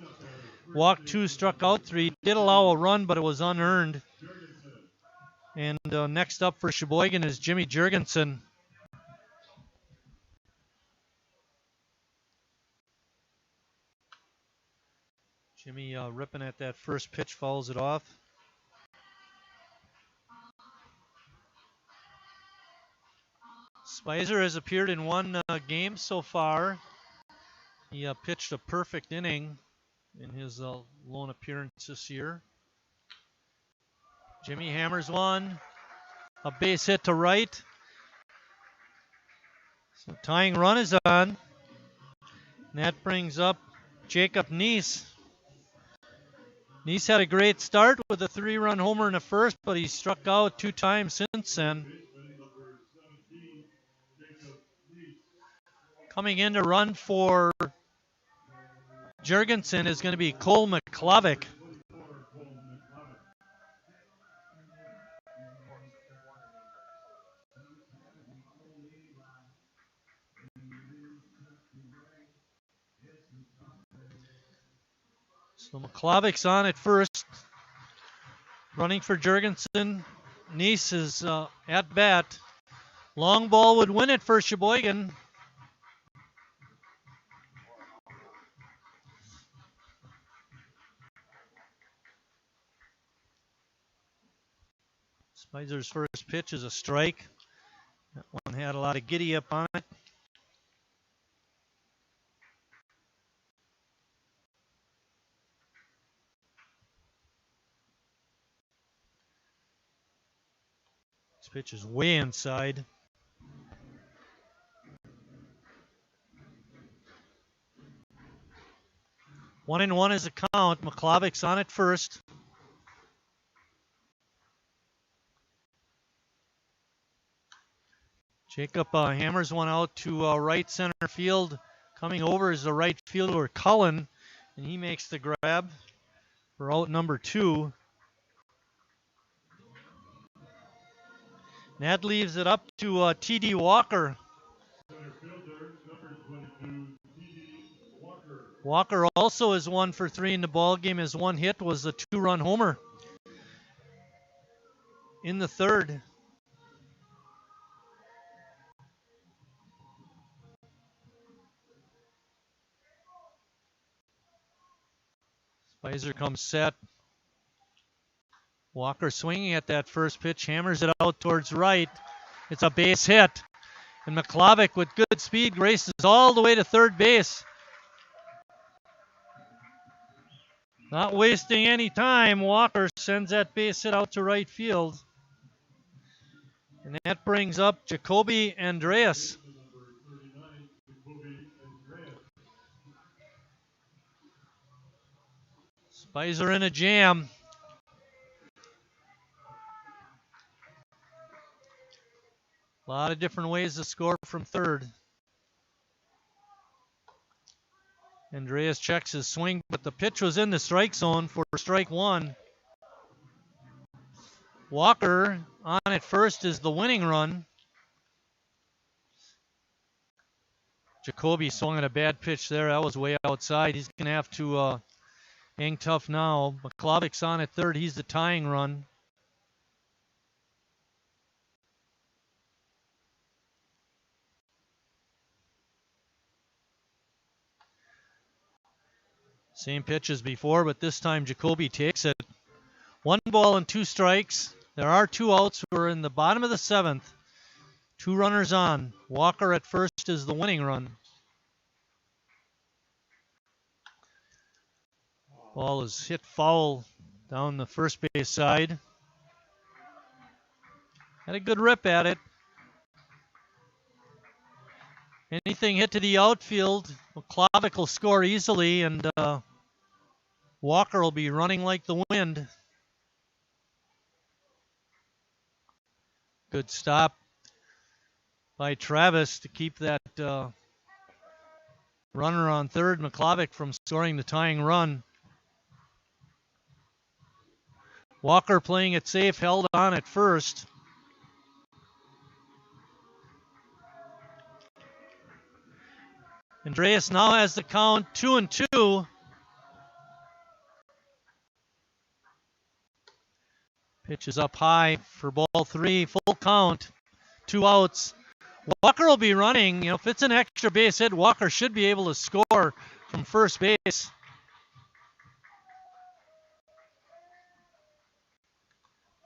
walked 2, struck out 3. Did allow a run, but it was unearned. And next up for Sheboygan is Jimmy Jurgensen. Jimmy ripping at that first pitch, fouls it off. Spicer has appeared in 1 game so far. He pitched a perfect inning in his lone appearance this year. Jimmy hammers 1. A base hit to right. So tying run is on. And that brings up Jacob Neese. Neese had a great start with a 3-run homer in the first, but he struck out 2 times since then. Coming in to run for Jurgensen is going to be Cole McClovic. So McClovic's on at first, running for Jurgensen. Neese is at bat. Long ball would win it for Sheboygan. Spicer's first pitch is a strike. That one had a lot of giddy up on it. This pitch is way inside. 1-1 is the count. McClavic's on at first. Jacob hammers one out to right center field. Coming over is the right fielder Cullen, and he makes the grab for out number 2. And that leaves it up to T.D. Walker. Center fielder, number 22, T.D. Walker. Walker also is 1 for 3 in the ball game. His one hit was a 2-run homer in the third. Spicer comes set. Walker swinging at that first pitch, hammers it out towards right. It's a base hit. And McClavic with good speed races all the way to third base. Not wasting any time, Walker sends that base hit out to right field. And that brings up Jacoby Andreas. Spicer in a jam. A lot of different ways to score from third. Andreas checks his swing, but the pitch was in the strike zone for strike 1. Walker on at first is the winning run. Jacoby swung at a bad pitch there. That was way outside. He's going to have to hang tough now. McClavic's on at third. He's the tying run. Same pitch as before, but this time Jacoby takes it. 1 ball and 2 strikes. There are 2 outs. We're in the bottom of the 7th. 2 runners on. Walker at first is the winning run. Ball is hit foul down the first base side. Had a good rip at it. Anything hit to the outfield, McClavic will score easily, and Walker will be running like the wind. Good stop by Travis to keep that runner on third, McClavic, from scoring the tying run. Walker playing it safe, held on at first. Andreas now has the count 2-2. Pitch is up high for ball 3, full count, 2 outs. Walker will be running. You know, if it's an extra base hit, Walker should be able to score from first base.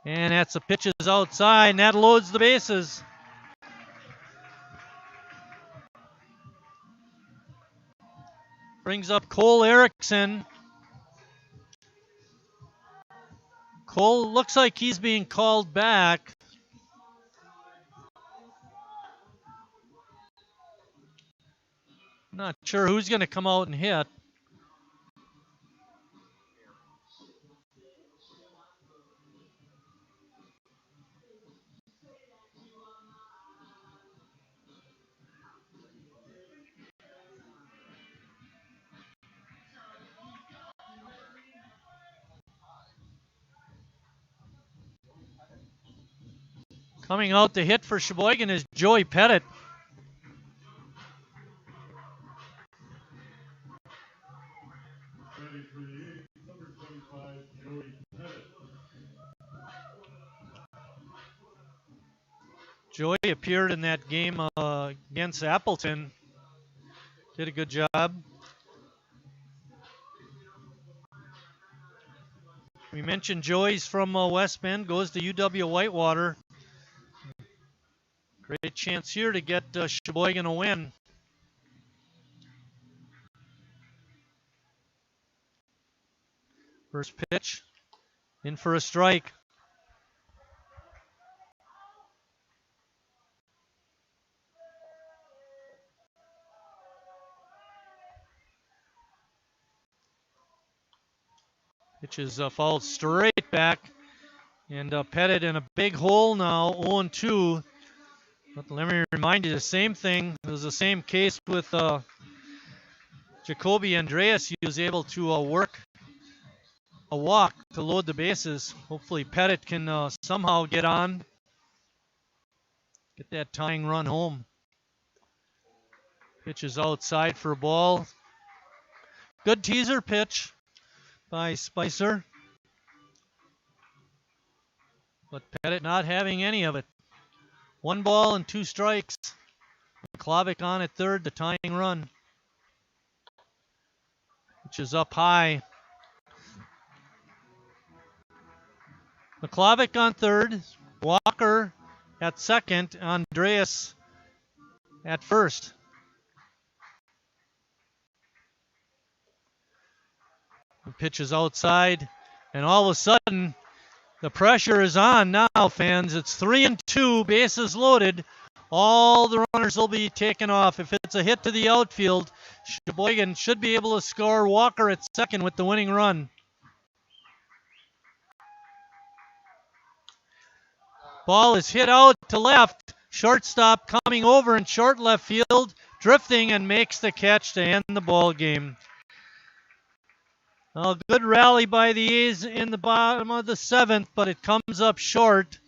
And that's the pitches outside, and that loads the bases. Brings up Cole Erickson. Cole looks like he's being called back. Not sure who's going to come out and hit. Coming out to hit for Sheboygan is Joey Pettit. Joey appeared in that game against Appleton. Did a good job. We mentioned Joey's from West Bend, goes to UW Whitewater. Great chance here to get Sheboygan a win. First pitch, in for a strike. Pitch is fouled straight back, and Pettit in a big hole now, 0-2. But let me remind you, the same thing. It was the same case with Jacoby Andreas. He was able to work a walk to load the bases. Hopefully Pettit can somehow get on, get that tying run home. Pitch is outside for a ball. Good teaser pitch by Spicer. But Pettit not having any of it. 1 ball and 2 strikes. Klavic on at third, the tying run. Which is up high. McClavic on third. Walker at second. Andreas at first. The pitch is outside. And all of a sudden, the pressure is on now, fans. It's 3-2, bases loaded. All the runners will be taken off. If it's a hit to the outfield, Sheboygan should be able to score. Walker at second with the winning run. Ball is hit out to left. Shortstop coming over in short left field, drifting and makes the catch to end the ball game. A good rally by the A's in the bottom of the 7th, but it comes up short.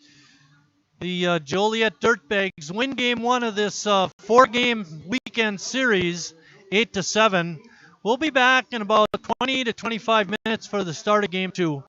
The Joliet Dirtbags win game 1 of this 4-game weekend series, 8-7. We'll be back in about 20 to 25 minutes for the start of game 2.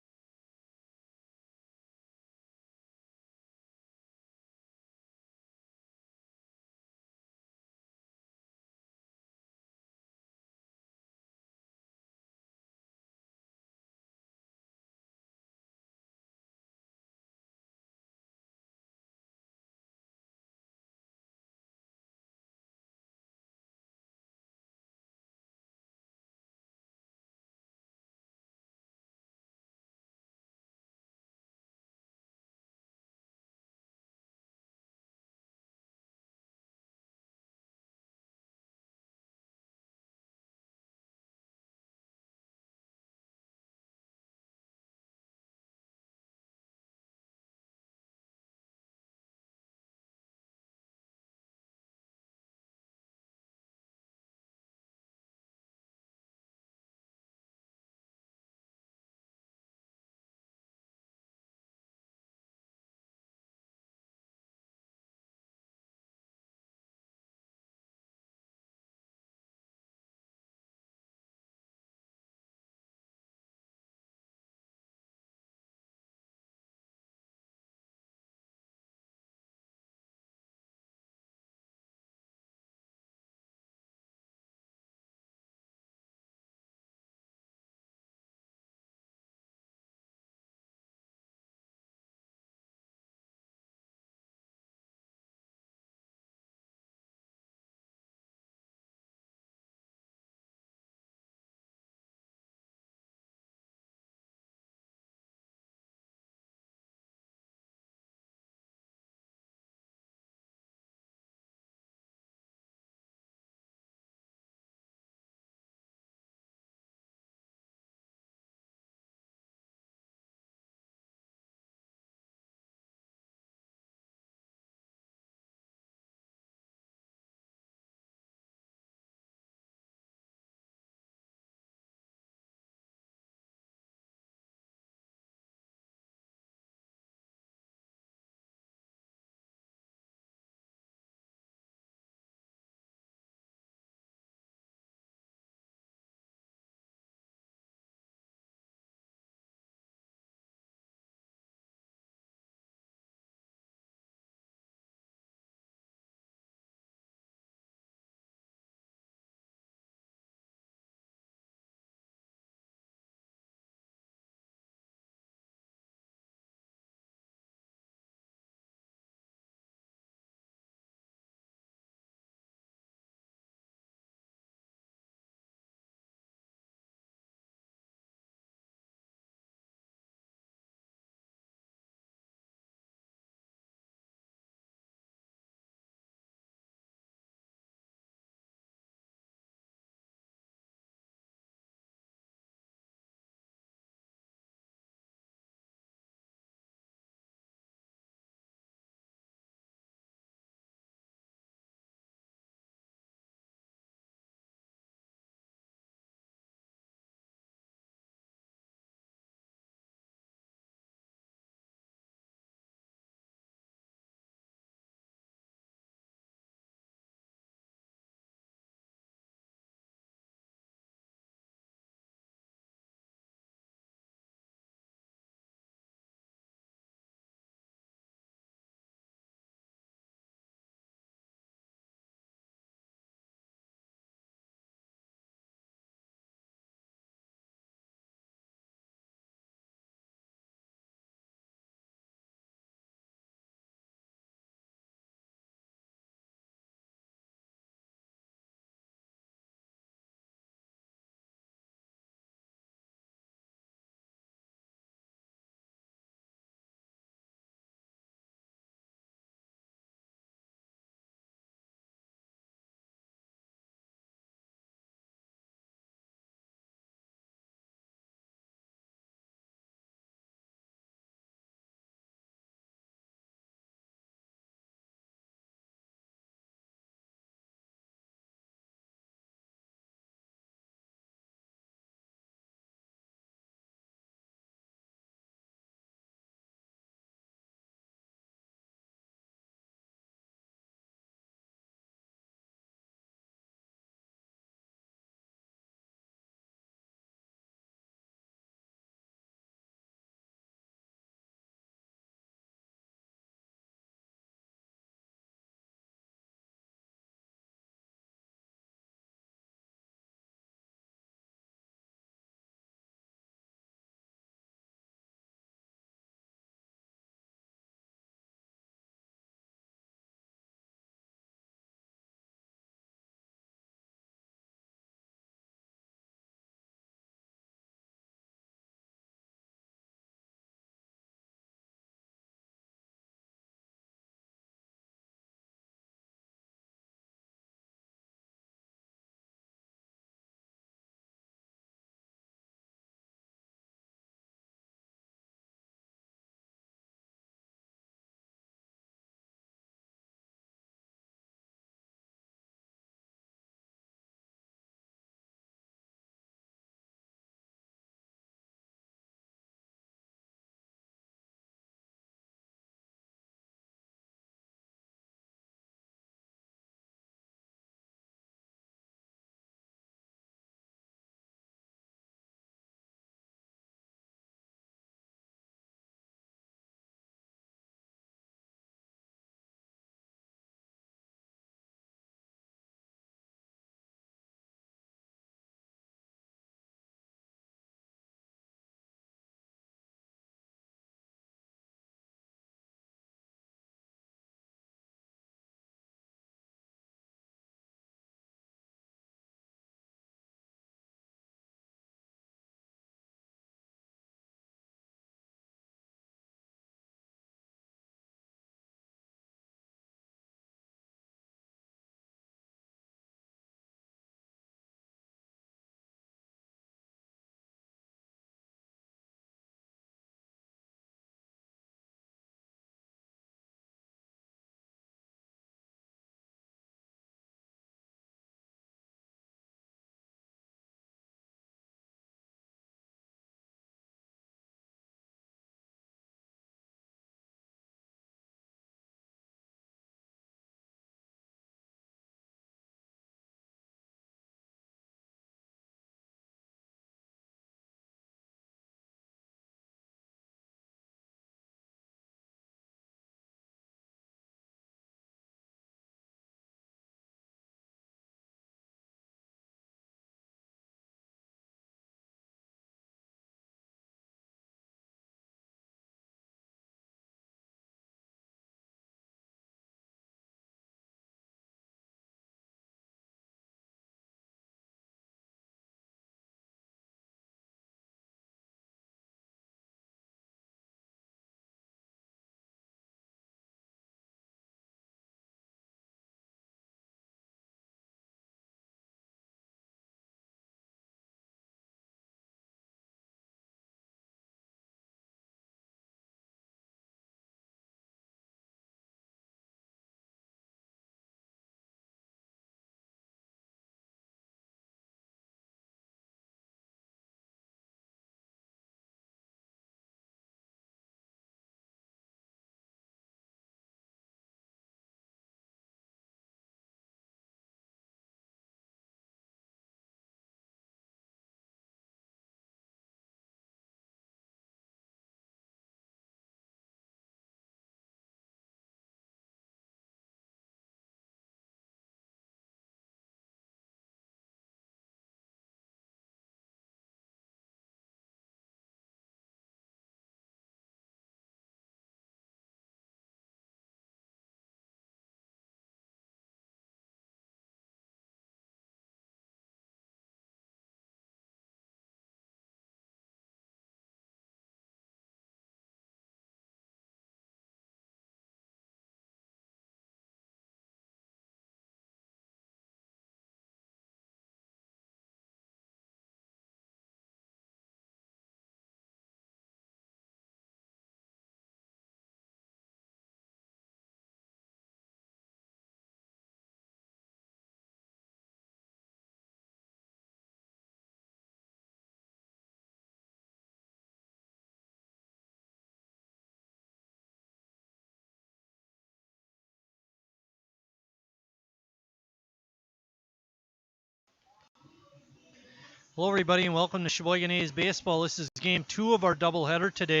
Hello, everybody, and welcome to Sheboygan A's Baseball. This is game 2 of our doubleheader today.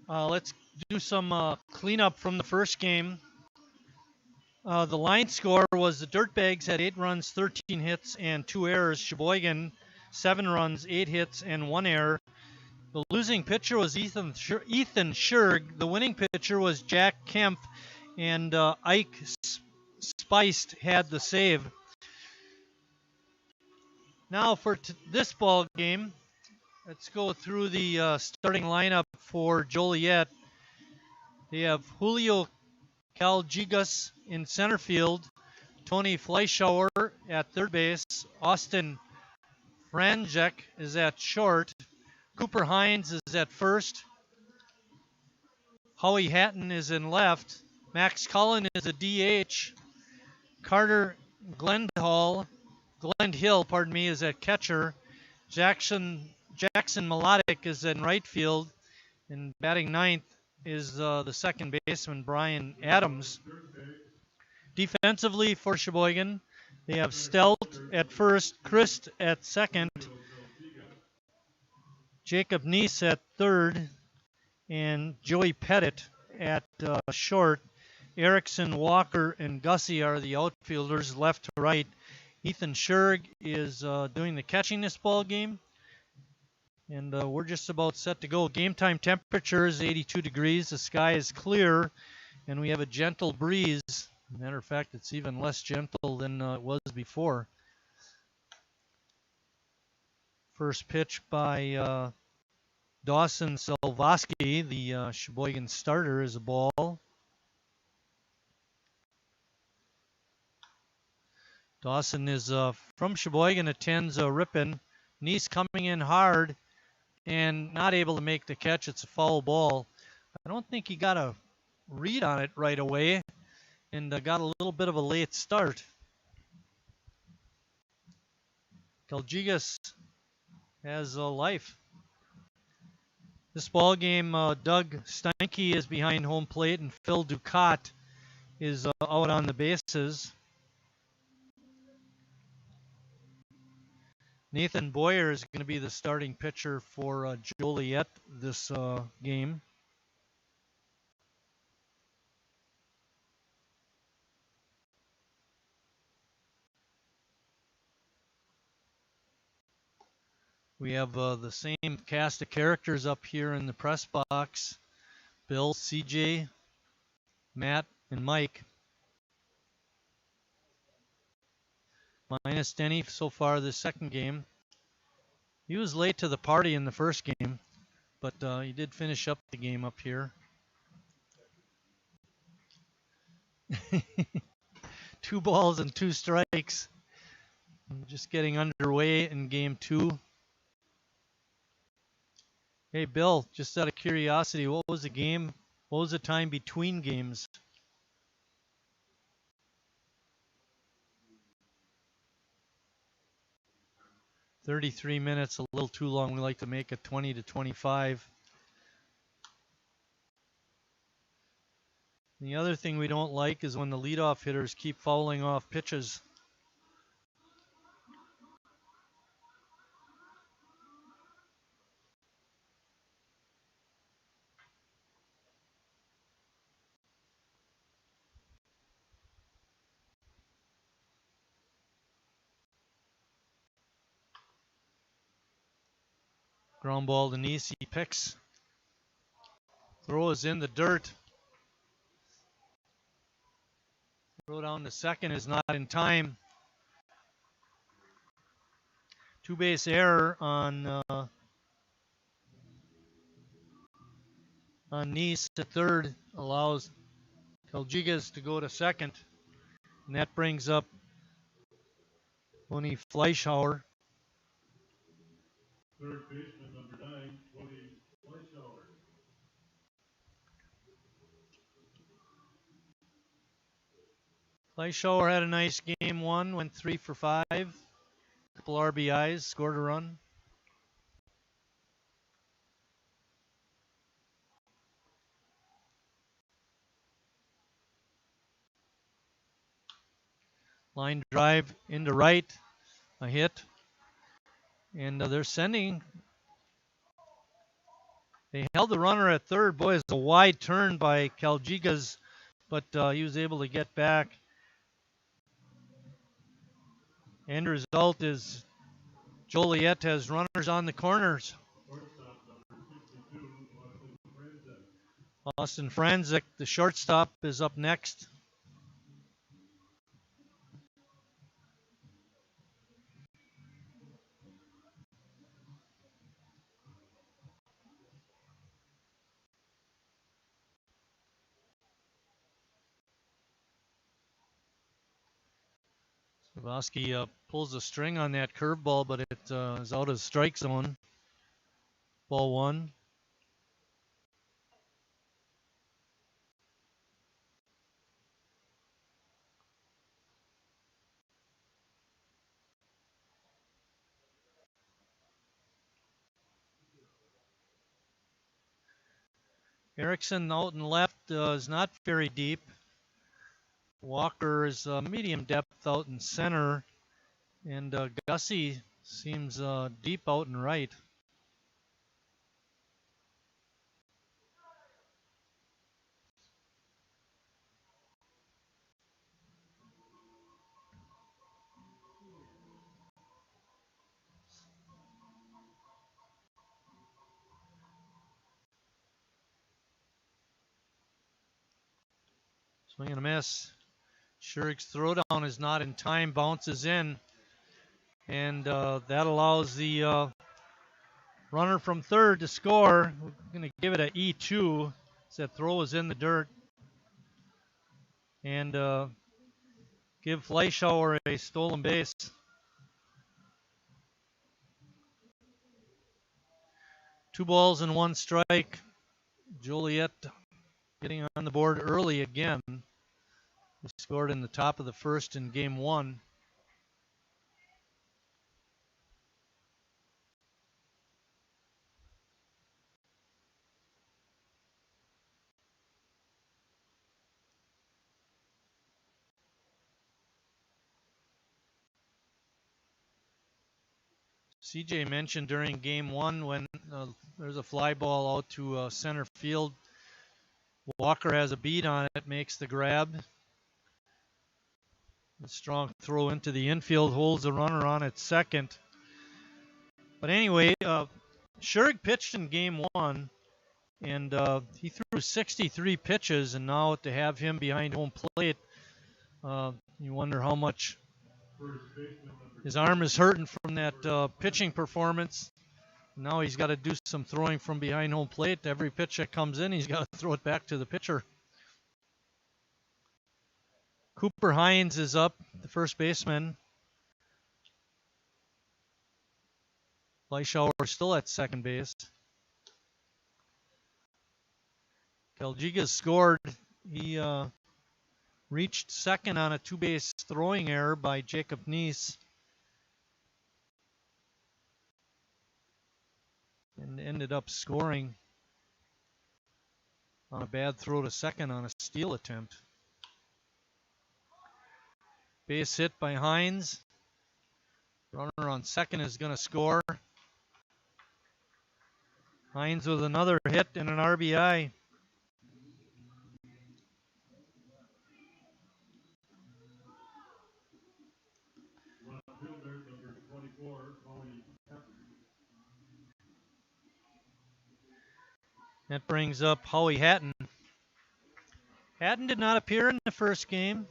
Let's do some cleanup from the first game. The line score was the Dirtbags had 8 runs, 13 hits, and 2 errors. Sheboygan, 7 runs, 8 hits, and 1 error. The losing pitcher was Ethan Scherg. The winning pitcher was Jack Kemp, and Ike Spiced had the save. Now for this ball game, let's go through the starting lineup for Joliet. They have Julio Calgigas in center field, Tony Fleischauer at third base, Austin Franjek is at short, Cooper Hines is at first, Howie Hatton is in left, Max Cullen is a DH, Carter Glendhill, is at catcher, Jackson Melodic is in right field, and batting ninth is the second baseman, Brian Adams. Defensively for Sheboygan, they have Stelt at first, Christ at second, Jacob Neese at third, and Joey Pettit at short. Erickson, Walker, and Gussie are the outfielders left to right. Ethan Scherg is doing the catching this ball game. And we're just about set to go. Game time temperature is 82 degrees. The sky is clear, and we have a gentle breeze. Matter of fact, it's even less gentle than it was before. First pitch by Dawson Silvoski, the Sheboygan starter, is a ball. Dawson is from Sheboygan, attends Ripon. Neese coming in hard and not able to make the catch. It's a foul ball. I don't think he got a read on it right away and got a little bit of a late start. Calgigas has a life. This ball game, Doug Steinke is behind home plate and Phil Ducat is out on the bases. Nathan Boyer is going to be the starting pitcher for Joliet this game. We have the same cast of characters up here in the press box. Bill, CJ, Matt, and Mike. Minus Denny so far this second game. He was late to the party in the first game, but he did finish up the game up here. 2 balls and 2 strikes. Just getting underway in game 2. Hey, Bill, just out of curiosity, what was the game? What was the time between games? "33 minutes, a little too long. We like to make it 20 to 25. The other thing we don't like is when the leadoff hitters keep fouling off pitches. Ground ball to Neese. He picks. Throw is in the dirt. Throw down to second is not in time. 2-base error on Neese at third. Allows Calgigas to go to second. And that brings up Tony Fleischauer. Third baseman, number 9, Tony Fleischauer. Fleischauer had a nice game 1, went 3 for 5. Couple RBIs, scored a run. Line drive into right, a hit. And they're sending. They held the runner at third. Boy, it's a wide turn by Calgigas, but he was able to get back. End result is Joliet has runners on the corners. Austin Franzik, the shortstop, is up next. Savosky pulls the string on that curveball, but it is out of the strike zone. Ball one. Erickson out and left is not very deep. Walker is medium depth out in center. And Gussie seems deep out and right. Swing and a miss. Schurig's throwdown is not in time, bounces in. And that allows the runner from third to score. We're going to give it an E2. That throw is in the dirt. And give Fleischauer a stolen base. Two balls and one strike. Joliet getting on the board early again. They scored in the top of the first in game one. CJ mentioned during game one when there's a fly ball out to center field. Walker has a beat on it, makes the grab. A strong throw into the infield, holds the runner on at second. But anyway, Schurig pitched in game one, and he threw 63 pitches, and now to have him behind home plate, you wonder how much his arm is hurting from that pitching performance. Now he's got to do some throwing from behind home plate. Every pitch that comes in, he's got to throw it back to the pitcher. Cooper Hines is up, the first baseman. Fleischauer still at second base. Calgigas scored. He reached second on a two-base throwing error by Jacob Neese. And ended up scoring on a bad throw to second on a steal attempt. Base hit by Hines. Runner on second is going to score. Hines with another hit and an RBI. That brings up Howie Hatton. Hatton did not appear in the first game.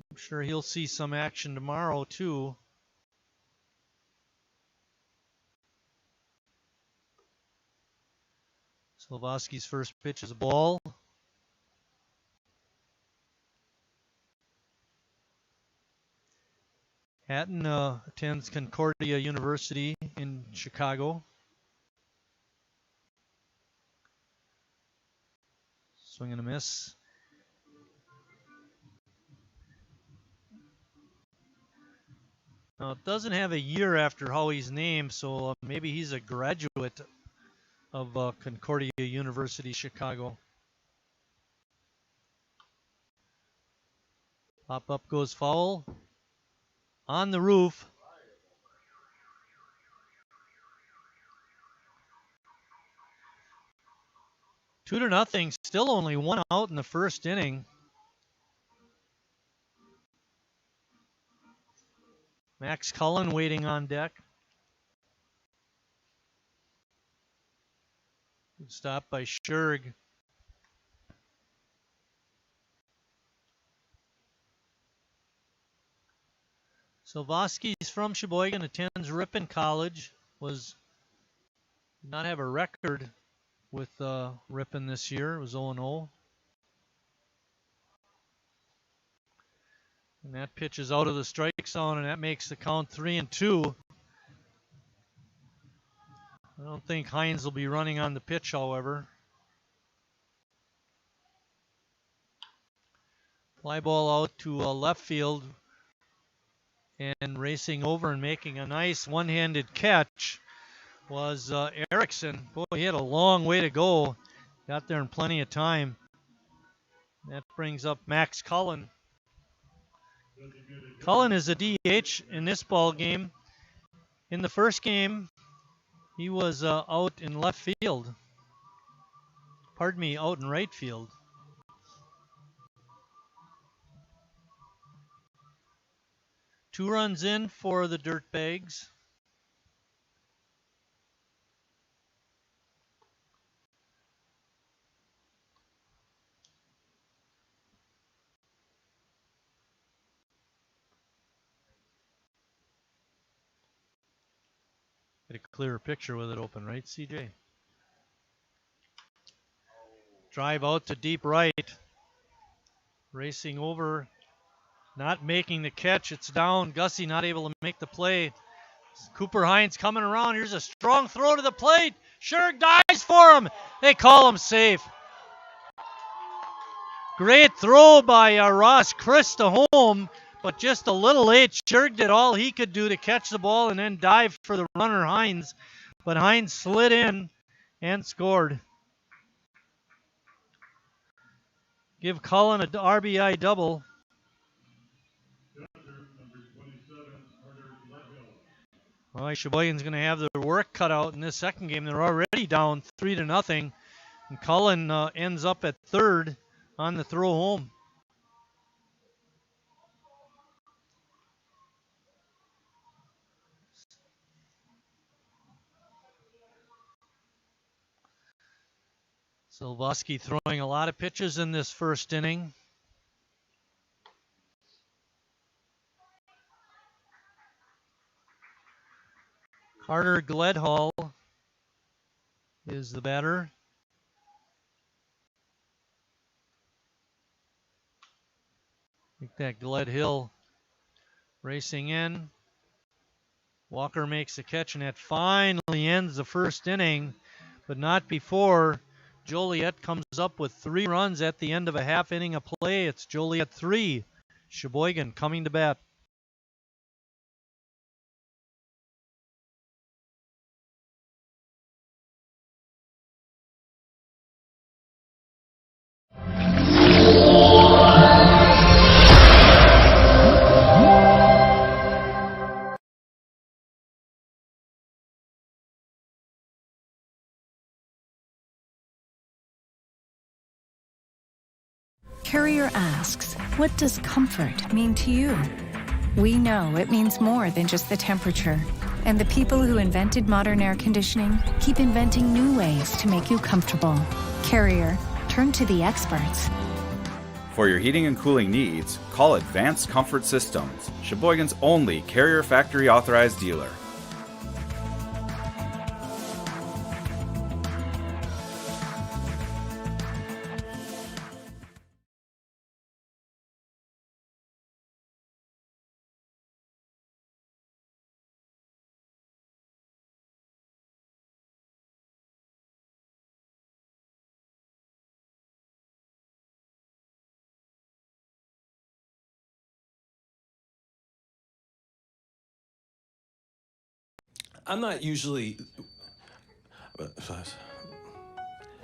I'm sure he'll see some action tomorrow, too. Slavoski's first pitch is a ball. Hatton attends Concordia University in Chicago. Swing and a miss. Now, it doesn't have a year after Howie's name, so maybe he's a graduate of Concordia University, Chicago. Pop up goes foul. On the roof. 2-0. Still only one out in the first inning. Max Cullen waiting on deck. Good stop by Scherg. Silvosky's from Sheboygan, attends Ripon College. Did not have a record with Ripon this year. It was 0-0. And that pitch is out of the strike zone, and that makes the count 3-2. I don't think Hines will be running on the pitch, however. Fly ball out to left field, and racing over and making a nice one-handed catch was Erickson. Boy, he had a long way to go. Got there in plenty of time. That brings up Max Cullen. Cullen is a DH in this ball game. In the first game, he was out in left field. Pardon me, out in right field. Two runs in for the Dirtbags. Get a clearer picture with it open, right, CJ? Drive out to deep right. Racing over, not making the catch. It's down. Gussie not able to make the play. Cooper Hines coming around. Here's a strong throw to the plate. Scherg dives for him. They call him safe. Great throw by Ross Chris to home, but just a little late. Scherg did all he could do to catch the ball and then dive for the runner Hines, but Hines slid in and scored. Give Cullen an RBI double. All right, Sheboygan's going to have their work cut out in this second game. They're already down 3-0, and Cullen ends up at third on the throw home. Silvosky throwing a lot of pitches in this first inning. Carter Gledhall is the batter. I think that Gledhill racing in. Walker makes a catch, and that finally ends the first inning, but not before Joliet comes up with 3 runs at the end of a half inning of play. It's Joliet 3, Sheboygan coming to bat. Carrier asks, what does comfort mean to you? We know it means more than just the temperature. And the people who invented modern air conditioning keep inventing new ways to make you comfortable. Carrier, turn to the experts. For your heating and cooling needs, call Advanced Comfort Systems, Sheboygan's only Carrier factory authorized dealer. I'm not usually...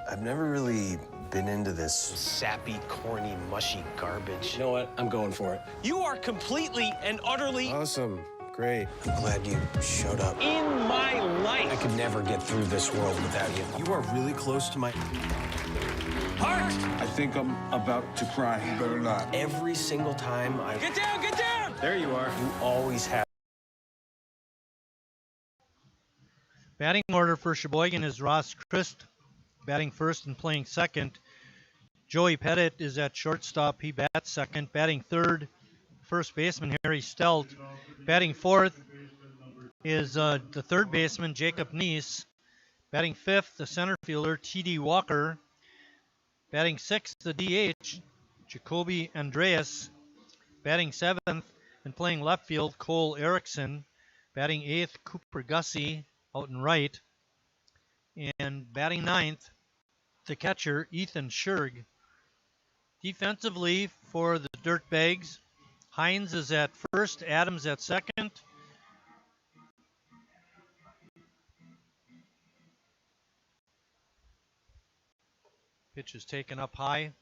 I've never really been into this sappy, corny, mushy garbage. You know what? I'm going for it. You are completely and utterly... Awesome. Great. I'm glad you showed up. In my life. I could never get through this world without you. You are really close to my heart. I think I'm about to cry. You better not. Every single time I... Get down, get down! There you are. You always have. Batting order for Sheboygan is Ross Christ batting first and playing second. Joey Pettit is at shortstop. He bats second. Batting third, first baseman Harry Stelt. Batting fourth is the third baseman Jacob Neese. Batting fifth, the center fielder T.D. Walker. Batting sixth, the DH Jacoby Andreas. Batting seventh and playing left field Cole Erickson. Batting eighth, Cooper Gussie out in right. And batting ninth, the catcher Ethan Scherg. Defensively for the Dirtbags, Hines is at first, Adams at second. Pitch is taken up high.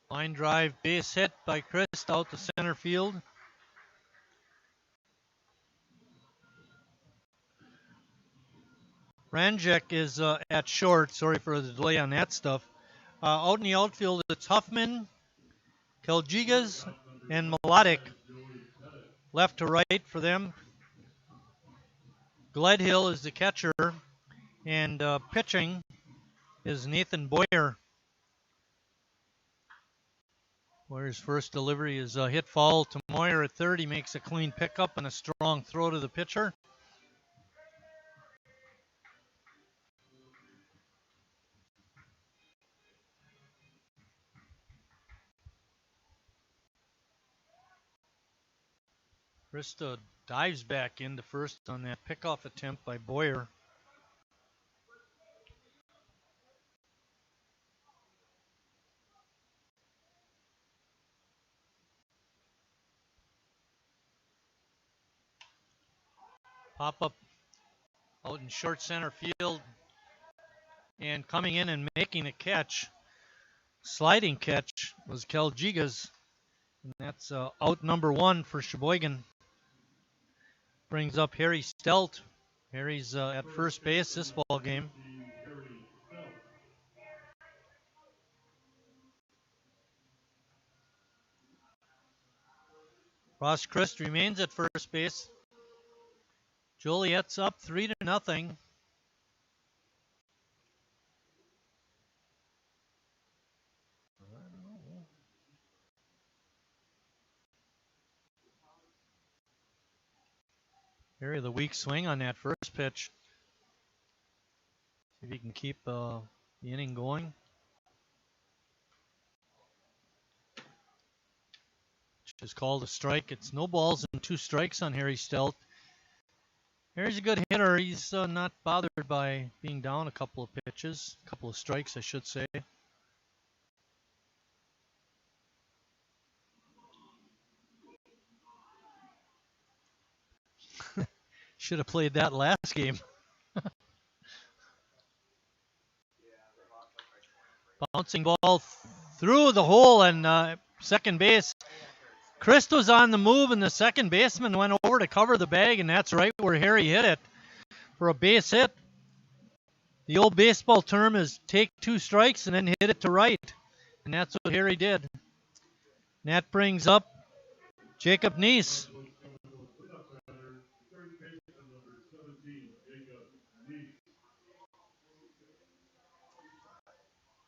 Line drive, base hit by Christ out to center field. Ranjek is at short. Sorry for the delay on that stuff. Out in the outfield, it's Huffman, Keljigas, and Melodic. Left to right for them. Gledhill is the catcher, and pitching is Nathan Boyer. Boyer's first delivery is a hit foul to Moyer at third. He makes a clean pickup and a strong throw to the pitcher. Krista dives back into first on that pickoff attempt by Boyer. Pop up out in short center field, and coming in and making a catch, sliding catch, was Keljigas, and that's out number one for Sheboygan. Brings up Harry Stelt. Harry's at first base this ball game. Ross Christ remains at first base. Joliet's up 3-0. Harry, the weak swing on that first pitch. See if he can keep the inning going. Which is called a strike. It's no balls and 2 strikes on Harry Stelt. Harry's a good hitter. He's not bothered by being down a couple of pitches, a couple of strikes, I should say. Should have played that last game. Bouncing ball through the hole and second base. Christ was on the move and the second baseman went over to cover the bag, and that's right where Harry hit it for a base hit. The old baseball term is take 2 strikes and then hit it to right, and that's what Harry did. And that brings up Jacob Neese.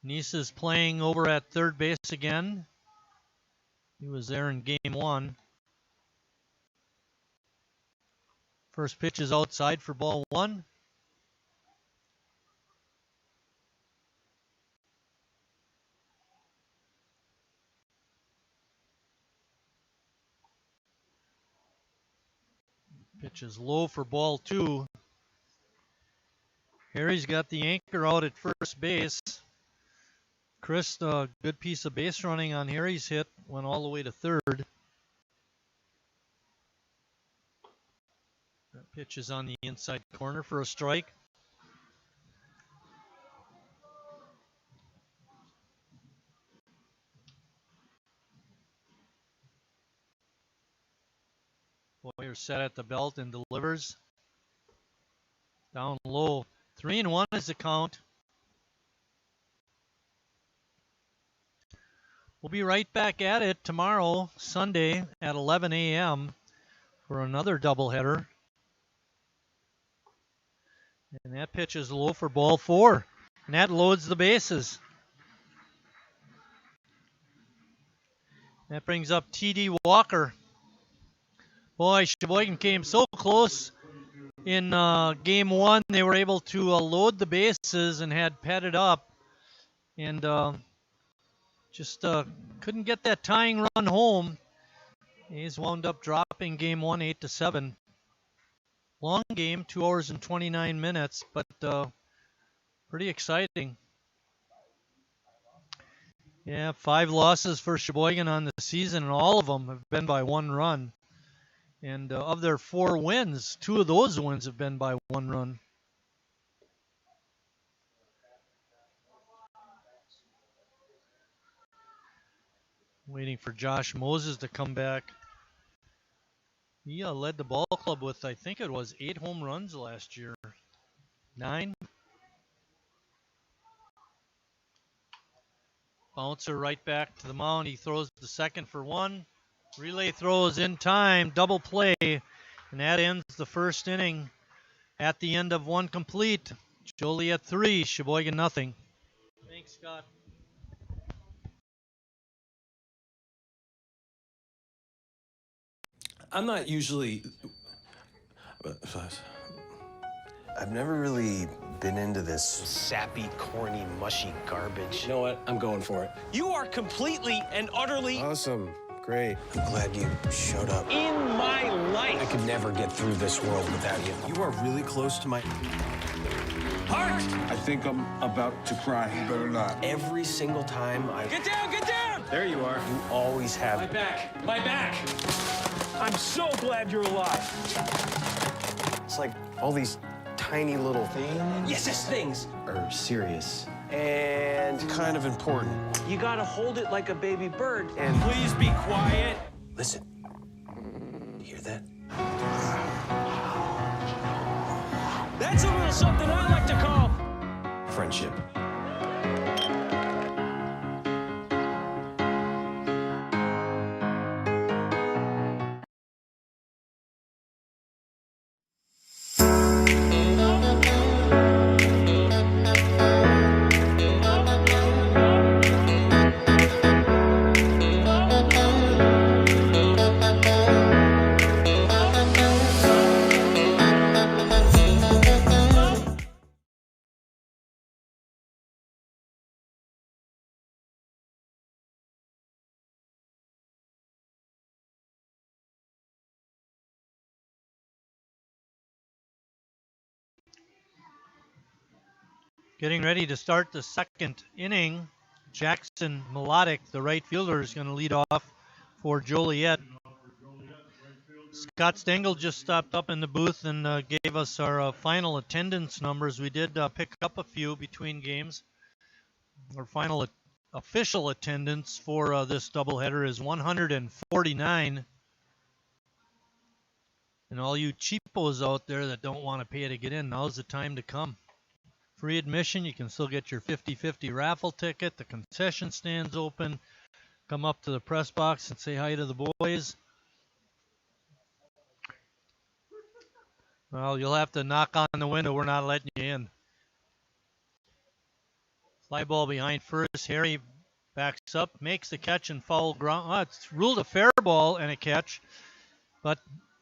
Neese is playing over at third base again. He was there in game 1. First pitch is outside for ball 1. Pitch is low for ball 2. Harry's got the anchor out at first base. Chris, a good piece of base running on Harry's hit, went all the way to third. That pitch is on the inside corner for a strike. They're set at the belt and delivers. Down low. 3-1 is the count. We'll be right back at it tomorrow, Sunday at 11 a.m. for another doubleheader. And that pitch is low for ball 4. And that loads the bases. That brings up T.D. Walker. Boy, Sheboygan came so close in game 1. They were able to load the bases and had padded up. And just couldn't get that tying run home. A's wound up dropping game 1 8-7. Long game, 2 hours and 29 minutes, but pretty exciting. Yeah, 5 losses for Sheboygan on the season, and all of them have been by 1 run. And of their 4 wins, 2 of those wins have been by 1 run. Waiting for Josh Moses to come back. He led the ball club with, I think it was 8 home runs last year. 9. Bouncer right back to the mound. He throws the second for 1. Relay throws in time, double play, and that ends the first inning at the end of 1 complete. Joliet 3, Sheboygan nothing. Thanks, Scott. I'm not usually... I've never really been into this sappy, corny, mushy garbage. You know what? I'm going for it. You are completely and utterly... Awesome. Great. I'm glad you showed up. In my life! I could never get through this world without you. You are really close to my... Heart! I think I'm about to cry. You better not. Every single time I... Get down! Get down! There you are. You always have... My back! My back! I'm so glad you're alive. It's like all these tiny little things. Yes, things are serious and kind of important. You gotta hold it like a baby bird. And please be quiet. Listen. You hear that? That's a little something I like to call friendship. Getting ready to start the second inning. Jackson Melodic, the right fielder, is going to lead off for Joliet. Scott Stengel just stopped up in the booth and gave us our final attendance numbers. We did pick up a few between games. Our final official attendance for this doubleheader is 149. And all you cheapos out there that don't want to pay to get in, now's the time to come. Free admission. You can still get your 50-50 raffle ticket. The concession stand's open. Come up to the press box and say hi to the boys. Well, you'll have to knock on the window. We're not letting you in. Fly ball behind first. Harry backs up, makes the catch and foul ground. Oh, it's ruled a fair ball and a catch. But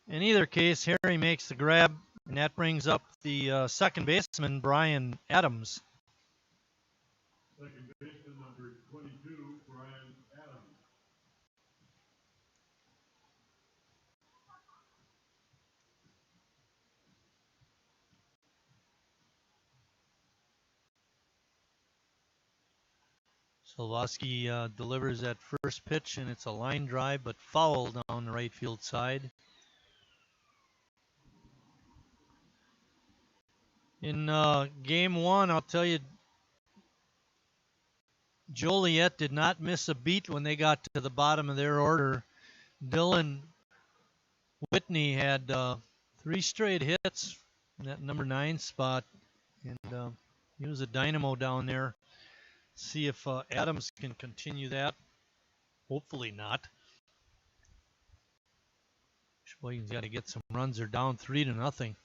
in either case, Harry makes the grab. And that brings up the second baseman, Brian Adams. Second baseman number 22, Brian Adams. Solowski delivers that first pitch, and it's a line drive, but foul down the right field side. In game 1, I'll tell you, Joliet did not miss a beat when they got to the bottom of their order. Dylan Whitney had 3 straight hits in that number 9 spot, and he was a dynamo down there. See if Adams can continue that. Hopefully not. Sheboygan's got to get some runs. They're down 3-0.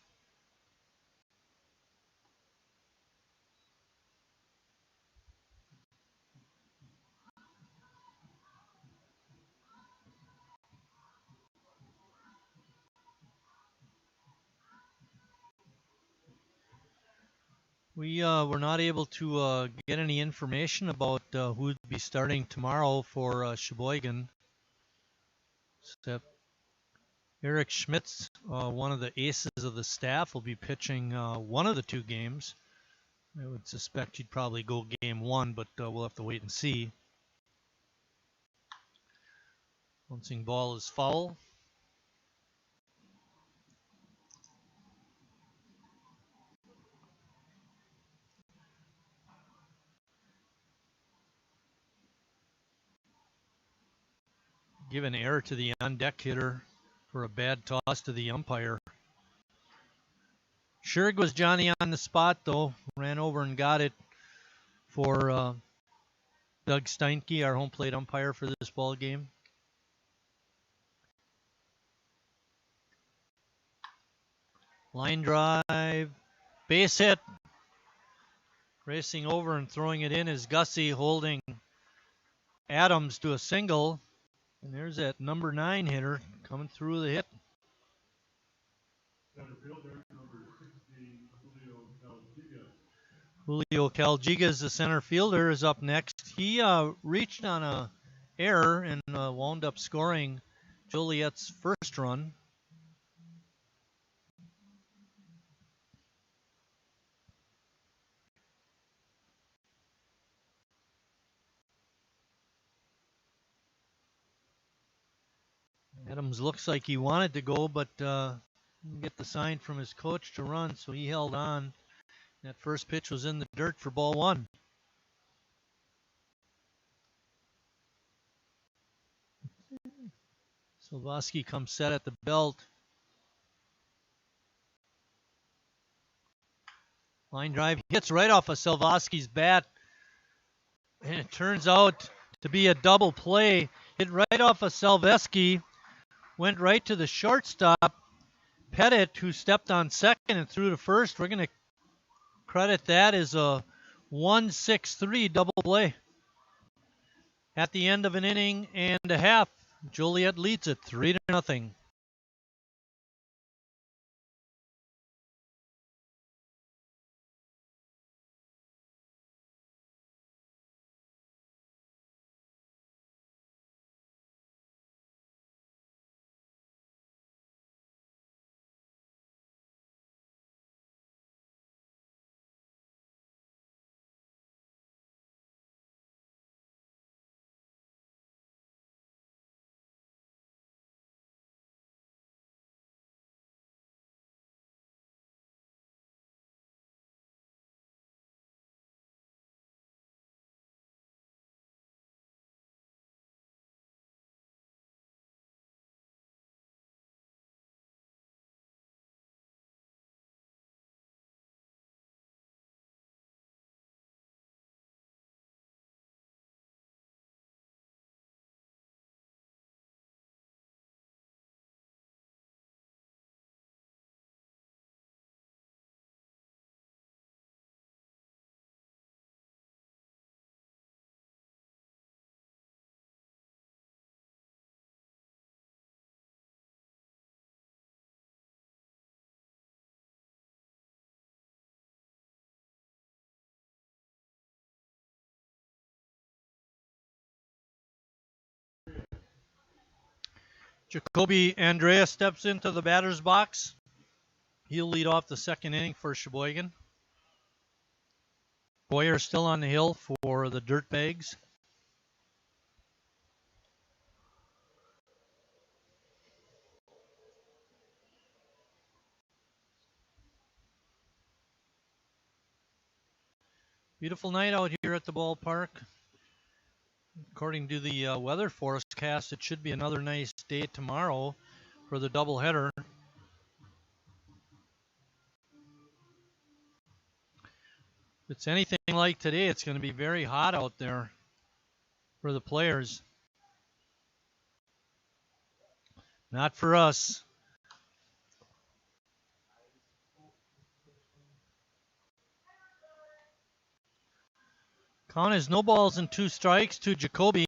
We were not able to get any information about who would be starting tomorrow for Sheboygan. Except Eric Schmitz, one of the aces of the staff, will be pitching one of the 2 games. I would suspect he'd probably go game 1, but we'll have to wait and see. Bouncing ball is foul. Give an error to the on-deck hitter for a bad toss to the umpire. Schurig was Johnny on the spot, though. Ran over and got it for Doug Steinke, our home plate umpire for this ball game. Line drive, base hit. Racing over and throwing it in is Gussie, holding Adams to a single. And there's that number 9 hitter coming through the hit. Center fielder, number 16, Julio Calgigas. Julio Calgigas, the center fielder, is up next. He reached on a error and wound up scoring Joliet's first run. Adams looks like he wanted to go, but didn't get the sign from his coach to run, so he held on. That first pitch was in the dirt for ball 1. Silvosky comes set at the belt. Line drive hits right off of Silvosky's bat, and it turns out to be a double play. Hit right off of Silvosky, went right to the shortstop, Pettit, who stepped on second and threw to first. We're going to credit that as a 1-6-3 double play. At the end of an inning and a half, Joliet leads it 3-0. Jacoby Andrea steps into the batter's box. He'll lead off the second inning for Sheboygan. Boyer still on the hill for the Dirtbags. Beautiful night out here at the ballpark. According to the weather forecast, it should be another nice day tomorrow for the doubleheader. If it's anything like today, it's going to be very hot out there for the players. Not for us. Count is no balls and 2 strikes to Jacoby.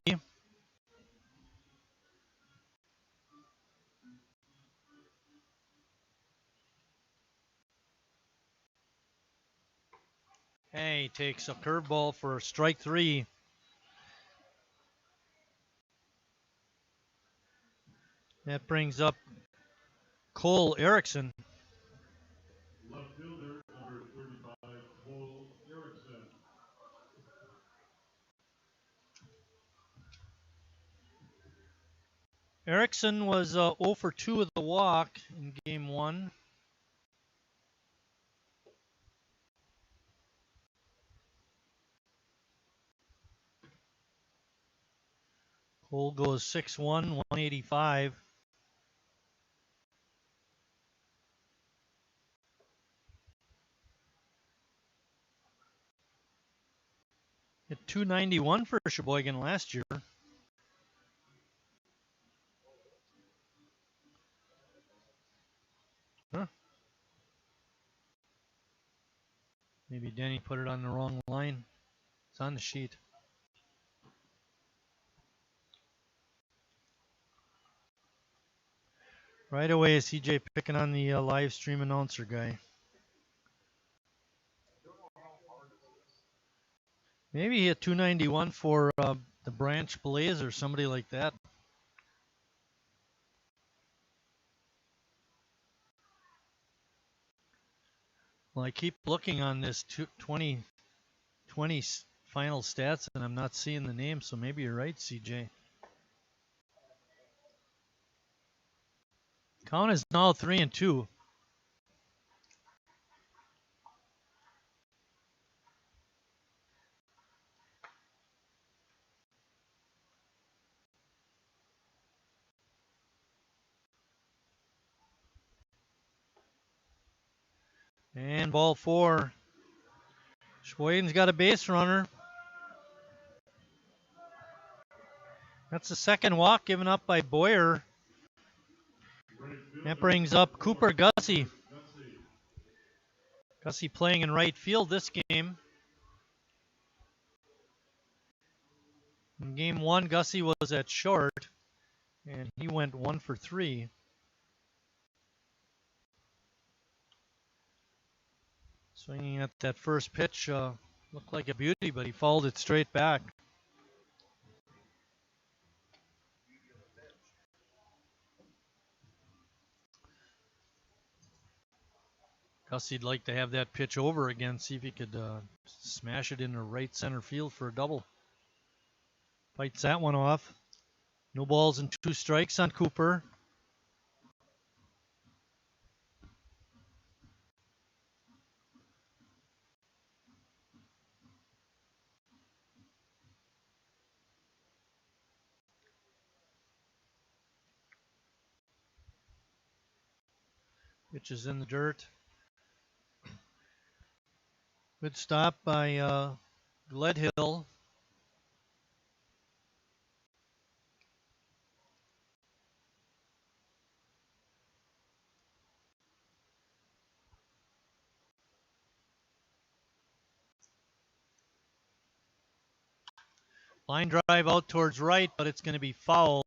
Hey, he takes a curveball for strike 3. That brings up Cole Erickson. Left fielder, number 35, Cole Erickson. Erickson was 0 for 2 with the walk in game 1. Cole goes 6-1, 185. Hit 291 for Sheboygan last year. Huh? Maybe Denny put it on the wrong line. It's on the sheet. Right away, CJ picking on the live stream announcer guy. Maybe he hit 291 for the Branch Blaze or somebody like that. Well, I keep looking on this 2020 final stats, and I'm not seeing the name, so maybe you're right, CJ. Count is now 3-2. And ball 4. Sheboygan's got a base runner. That's the second walk given up by Boyer. That brings up Cooper Gussie. Gussie playing in right field this game. In game 1, Gussie was at short, and he went 1 for 3. Swinging at that first pitch looked like a beauty, but he fouled it straight back. Gussie'd like to have that pitch over again, see if he could smash it into right center field for a double. Fights that one off. No balls and 2 strikes on Cooper. Pitch is in the dirt. Good stop by Gledhill. Line drive out towards right, but it's going to be foul.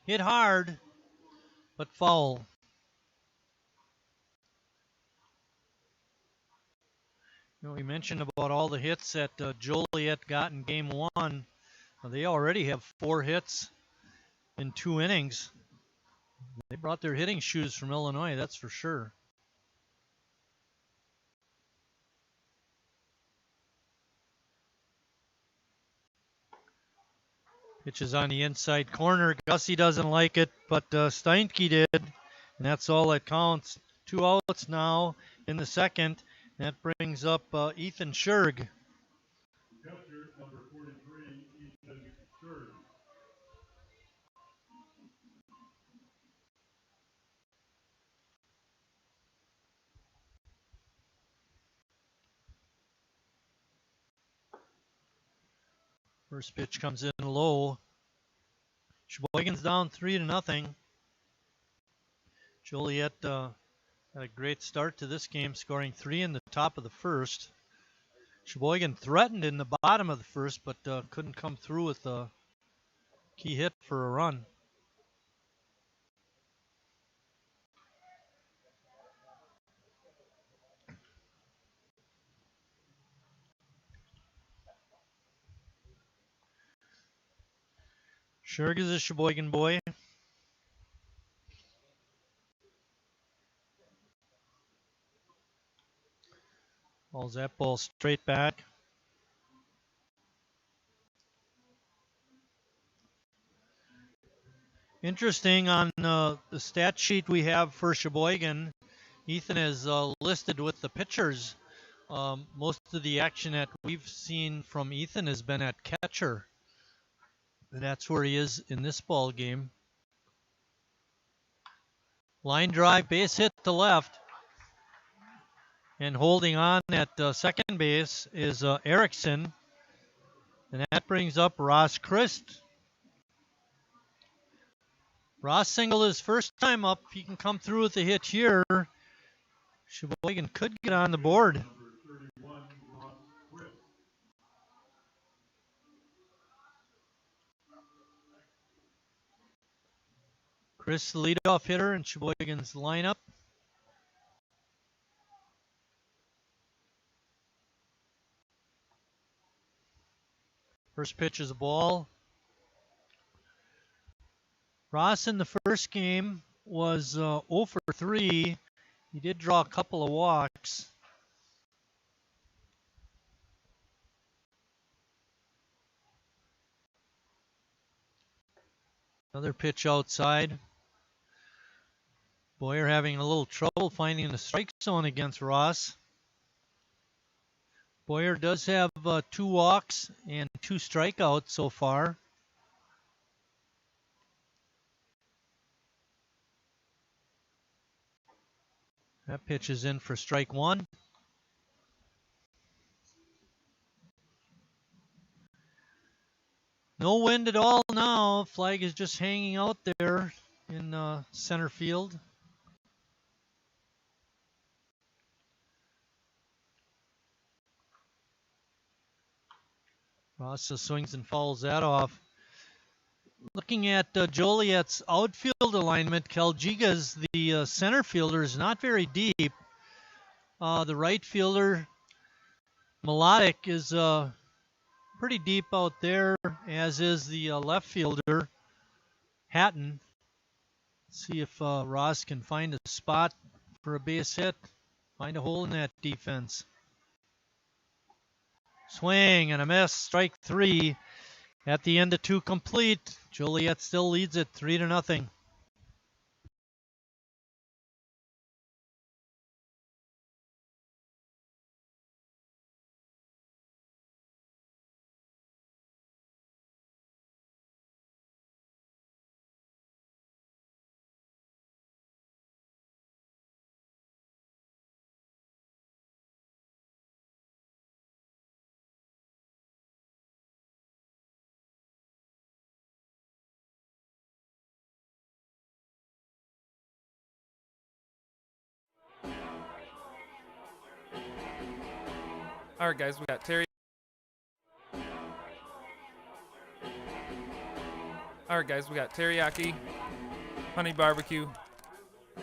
Hit hard, but foul. You know, we mentioned about all the hits that Joliet got in game 1. Well, they already have 4 hits in 2 innings. They brought their hitting shoes from Illinois, that's for sure. Pitch is on the inside corner. Gussie doesn't like it, but Steinke did, and that's all that counts. 2 outs now in the second. That brings up Ethan Scherg. First pitch comes in low. Sheboygan's down 3-0. Joliet had a great start to this game, scoring 3 in the top of the first. Sheboygan threatened in the bottom of the first, but couldn't come through with a key hit for a run. Sherg is a Sheboygan boy. Balls that ball straight back. Interesting, on the stat sheet we have for Sheboygan, Ethan is listed with the pitchers. Most of the action that we've seen from Ethan has been at catcher. That's where he is in this ball game. Line drive, base hit to left. And holding on at second base is Erickson. And that brings up Ross Christ. Ross singled his first time up. If he can come through with a hit here, Sheboygan could get on the board. Chris, the leadoff hitter in Sheboygan's lineup. First pitch is a ball. Ross in the first game was 0 for 3. He did draw a couple of walks. Another pitch outside. Boyer having a little trouble finding the strike zone against Ross. Boyer does have 2 walks and 2 strikeouts so far. That pitch is in for strike 1. No wind at all now. Flag is just hanging out there in center field. Ross swings and fouls that off. Looking at Joliet's outfield alignment, Calgiga's the center fielder is not very deep. The right fielder, Melodic, is pretty deep out there, as is the left fielder, Hatton. Let's see if Ross can find a spot for a base hit, find a hole in that defense. Swing and a miss, strike 3. At the end of 2 complete, Joliet still leads it 3-0. All right, guys, we got Terry. All right, guys, we got teriyaki, honey barbecue,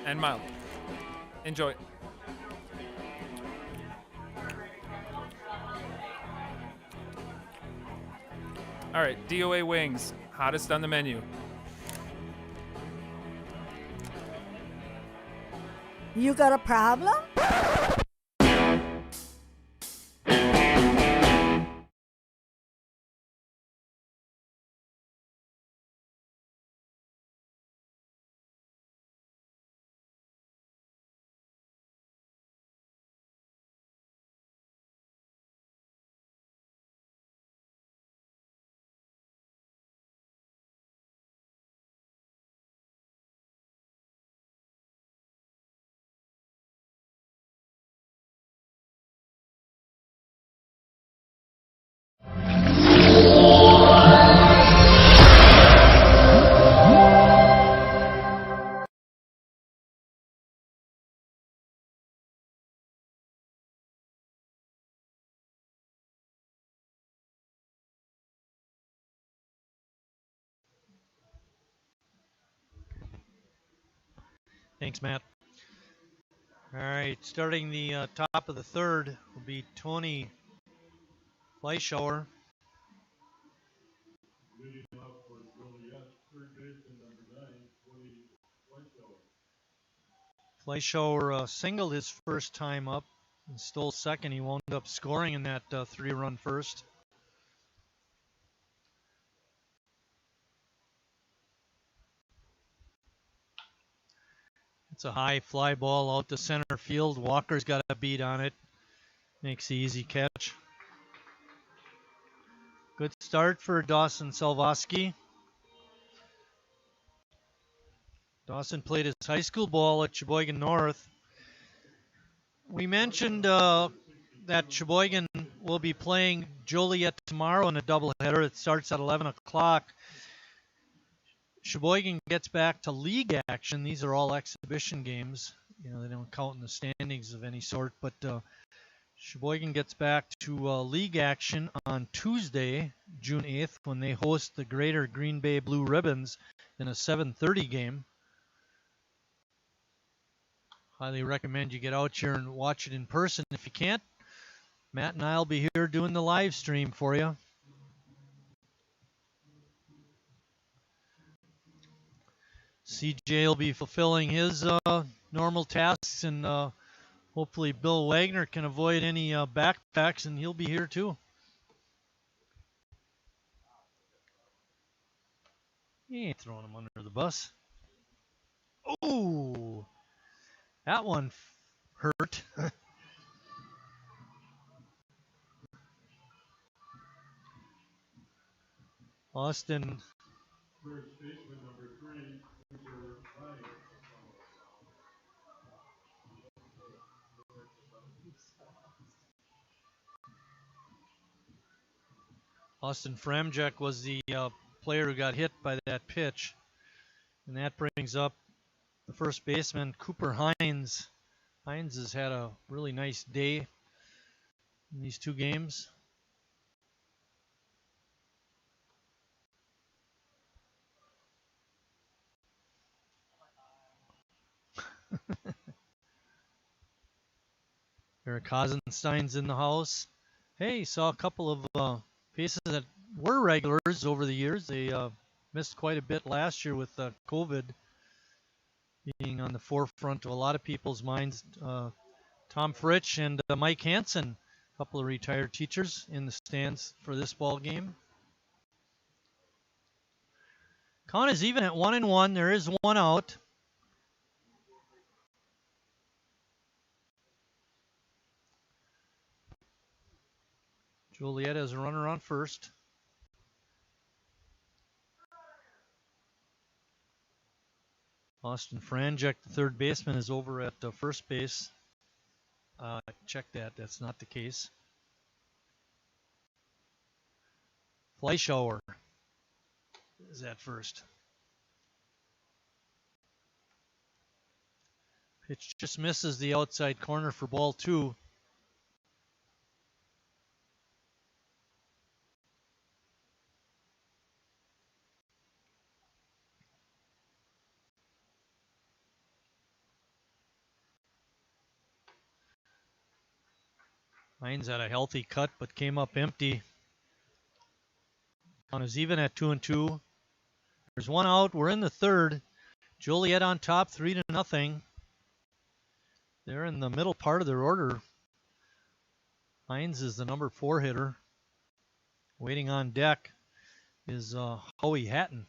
and mild. Enjoy. All right, DOA wings, hottest on the menu. You got a problem? Thanks, Matt. All right, starting the top of the third will be Tony Fleischauer. Leading off for Joliet, third baseman number 9, Tony Fleischauer. Fleischauer singled his first time up and stole second. He wound up scoring in that 3-run first. It's a high fly ball out to center field. Walker's got a beat on it. Makes the easy catch. Good start for Dawson Salvoski. Dawson played his high school ball at Sheboygan North. We mentioned that Sheboygan will be playing Joliet tomorrow in a doubleheader. It starts at 11 o'clock. Sheboygan gets back to league action. These are all exhibition games. You know, they don't count in the standings of any sort, but Sheboygan gets back to league action on Tuesday, June 8th, when they host the Greater Green Bay Blue Ribbons in a 7:30 game. Highly recommend you get out here and watch it in person. If you can't, Matt and I will be here doing the live stream for you. CJ will be fulfilling his normal tasks, and hopefully Bill Wagner can avoid any backpacks, and he'll be here too. He ain't throwing him under the bus. Oh, that one hurt. Austin. First baseman number 3, Victor Ryan. Austin Framjek was the player who got hit by that pitch. And that brings up the first baseman, Cooper Hines. Hines has had a really nice day in these two games. Eric Hasenstein's in the house. Hey, saw a couple of faces that were regulars over the years. They missed quite a bit last year with COVID being on the forefront of a lot of people's minds. Tom Fritsch and Mike Hansen, a couple of retired teachers in the stands for this ball game. Count is even at 1-1. There is one out. Joliet has a runner on first. Austin Franjek, the third baseman, is over at first base. Check that. That's not the case. Fleischauer is at first. Pitch just misses the outside corner for ball 2. Hines had a healthy cut but came up empty. Count is even at 2-2. There's one out. We're in the third. Joliet on top, 3-0. They're in the middle part of their order. Hines is the number 4 hitter. Waiting on deck is Howie Hatton.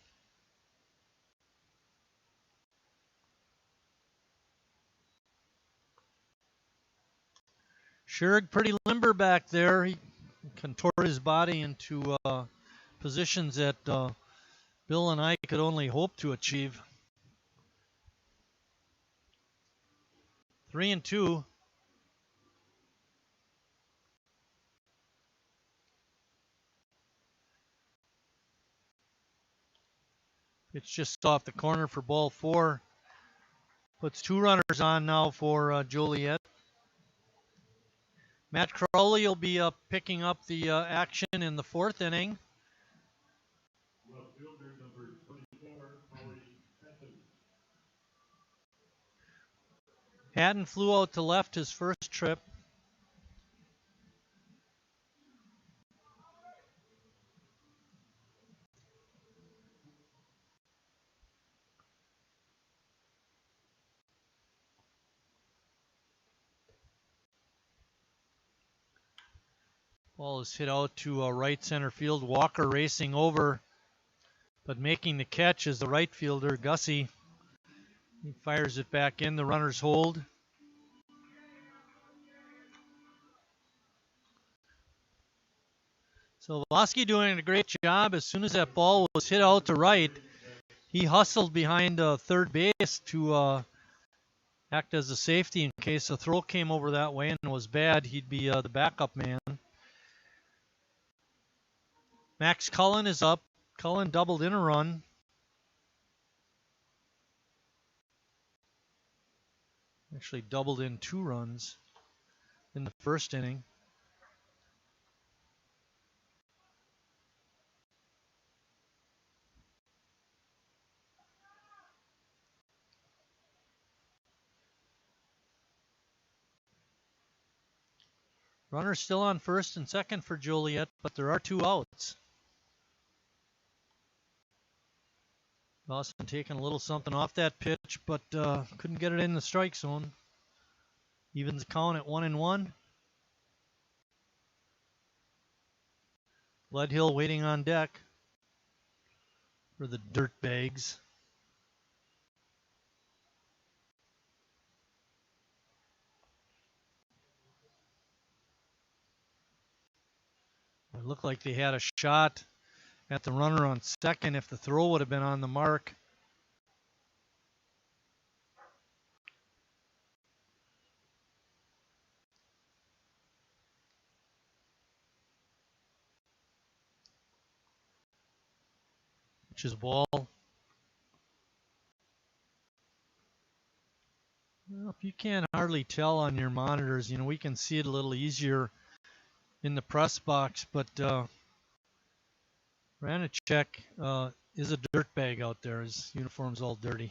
Schurig pretty limber back there. He contorted his body into positions that Bill and I could only hope to achieve. 3-2. It's just off the corner for ball 4. Puts 2 runners on now for Joliet. Matt Crowley will be picking up the action in the 4th inning. Left fielder number 24, Howie Hatton. Haddon flew out to left his first trip. Ball is hit out to right center field. Walker racing over, but making the catch is the right fielder, Gussie. He fires it back in. The runners hold. So Vosky doing a great job. As soon as that ball was hit out to right, he hustled behind third base to act as a safety in case a throw came over that way and was bad. He'd be the backup man. Max Cullen is up. Cullen doubled in a run. Actually doubled in 2 runs in the first inning. Runner still on first and second for Joliet, but there are 2 outs. Dawson taking a little something off that pitch, but couldn't get it in the strike zone. Evens the count at 1-1. Leadhill waiting on deck for the dirt bags. It looked like they had a shot at the runner on second if the throw would have been on the mark. Which is ball. Well, if you can't hardly tell on your monitors, you know, we can see it a little easier in the press box, but Ranachek is a dirtbag out there. His uniform's all dirty.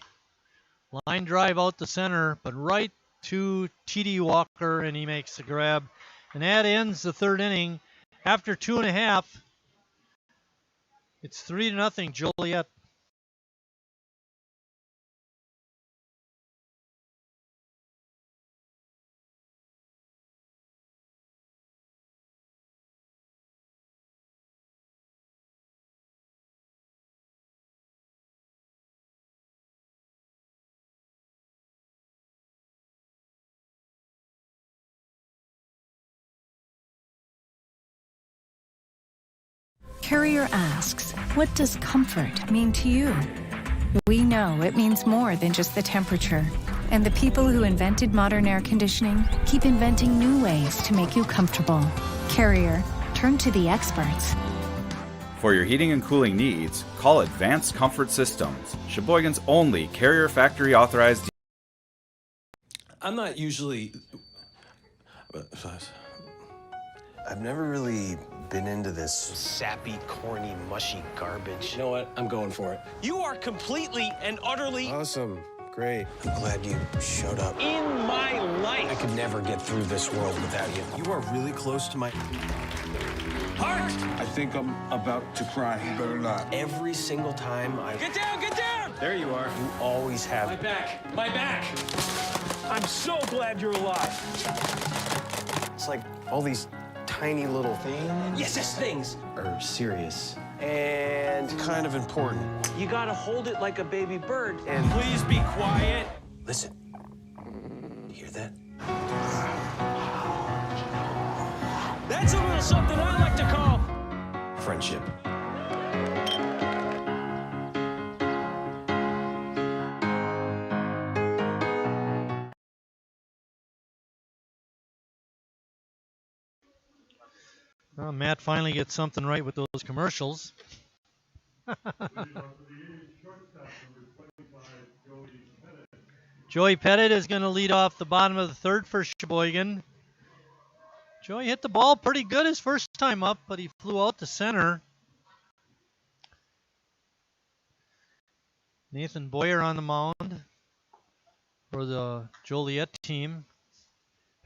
Line drive out the center, but right to T.D. Walker, and he makes the grab. And that ends the third inning. After 2.5, it's 3-0 Joliet. Carrier asks, what does comfort mean to you? We know it means more than just the temperature. And the people who invented modern air conditioning keep inventing new ways to make you comfortable. Carrier, turn to the experts. For your heating and cooling needs, call Advanced Comfort Systems, Sheboygan's only Carrier factory authorized. I'm not usually... I've never really been into this sappy, corny, mushy garbage. You know what? I'm going for it. You are completely and utterly... Awesome. Great. I'm glad you showed up. In my life! I could never get through this world without you. You are really close to my... Heart! I think I'm about to cry. You better not. Every single time I... Get down, get down! There you are. You always have... My back, my back! I'm so glad you're alive. It's like all these tiny little things. Yes, things are serious and kind of important. You gotta hold it like a baby bird. And please be quiet. Listen, you hear that? That's a little something I like to call friendship. Well, Matt finally gets something right with those commercials. Joey Pettit is going to lead off the bottom of the third for Sheboygan. Joey hit the ball pretty good his first time up, but he flew out to center. Nathan Boyer on the mound. for the Joliet team.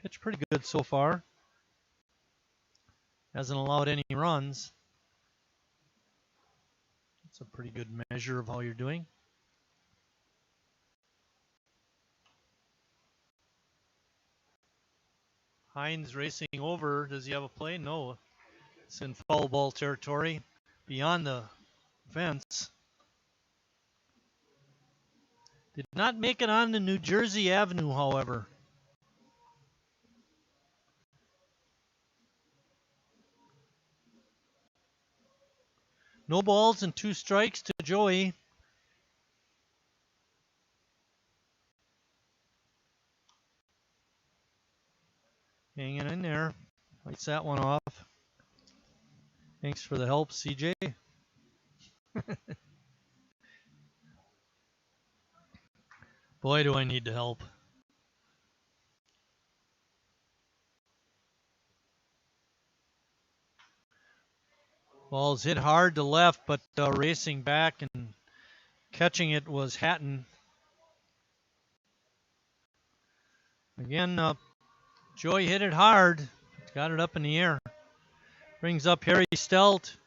Pitched pretty good so far. Hasn't allowed any runs. That's a pretty good measure of how you're doing. Hines racing over. Does he have a play? No. It's in foul ball territory beyond the fence. Did not make it on to New Jersey Avenue, however. No balls and 2 strikes to Joey. Hanging in there. Lights that one off. Thanks for the help, CJ. Boy, do I need the help. Ball's hit hard to left, but racing back and catching it was Hatton. Again, Joey hit it hard. Got it up in the air. Brings up Harry Stelt.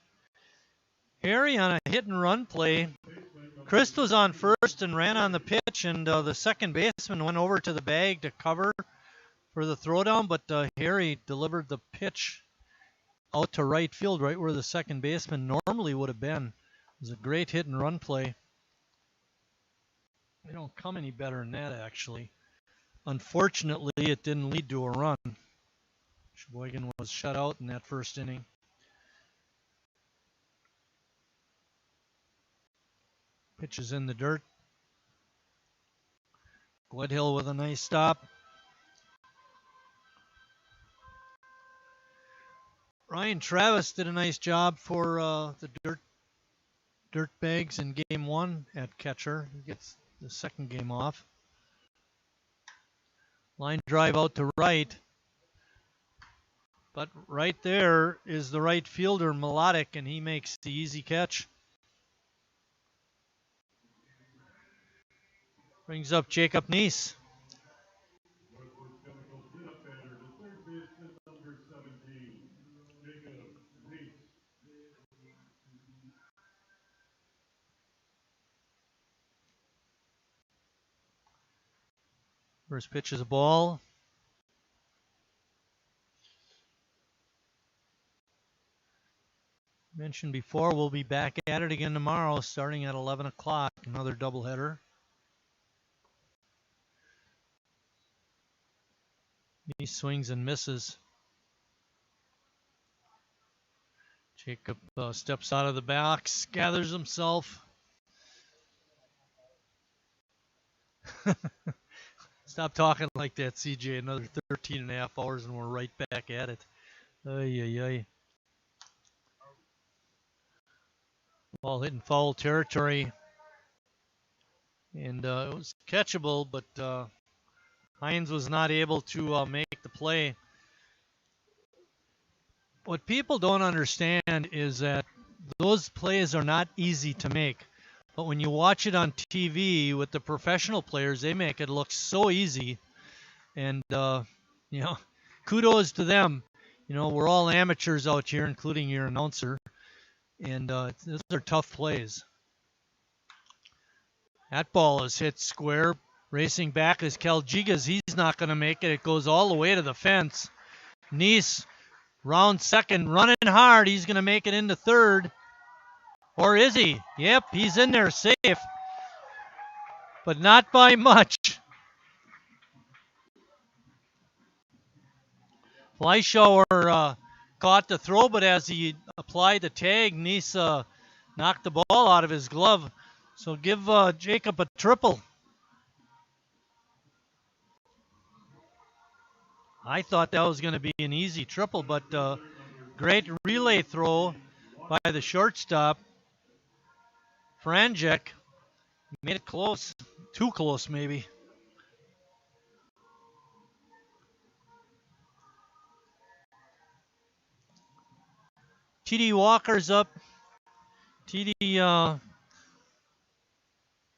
Harry on a hit and run play. Chris was on first and ran on the pitch, and the second baseman went over to the bag to cover for the throwdown, but Harry delivered the pitch out to right field, right where the second baseman normally would have been. It was a great hit and run play. They don't come any better than that, actually. Unfortunately, it didn't lead to a run. Sheboygan was shut out in that first inning. Pitch is in the dirt. Gledhill with a nice stop. Ryan Travis did a nice job for the Dirtbags in game 1 at catcher. He gets the second game off. Line drive out to right. But right there is the right fielder, Melodic, and he makes the easy catch. Brings up Jacob Neese. First pitch is a ball. Mentioned before, we'll be back at it again tomorrow starting at 11 o'clock. Another doubleheader. He swings and misses. Jacob steps out of the box, gathers himself. Stop talking like that, CJ. Another 13 and a half hours and we're right back at it. Ay, ay, ay. Ball hit in foul territory. And it was catchable, but Hines was not able to make the play. What people don't understand is that those plays are not easy to make. But when you watch it on TV with the professional players, they make it look so easy. And, kudos to them. We're all amateurs out here, including your announcer. And those are tough plays. That ball is hit square. Racing back is Kaljigas. He's not going to make it. It goes all the way to the fence. Neese, round second, running hard. He's going to make it into third. Or is he? Yep, he's in there safe. But not by much. Fleischauer caught the throw, but as he applied the tag, Neese knocked the ball out of his glove. So give Jacob a triple. I thought that was going to be an easy triple, but great relay throw by the shortstop. Franjek made it close. Too close, maybe. TD Walker's up. TD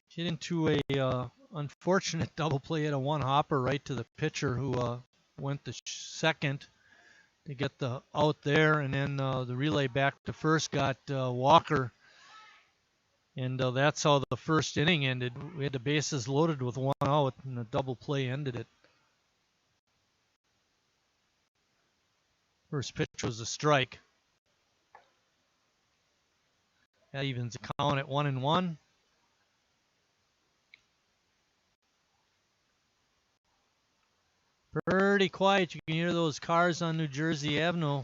hit into a unfortunate double play. Had a one hopper right to the pitcher who went to second to get the out there, and then the relay back to first got Walker, and that's how the first inning ended. We had the bases loaded with one out, and the double play ended it. First pitch was a strike. That evens the count at 1-1. Pretty quiet. You can hear those cars on New Jersey Avenue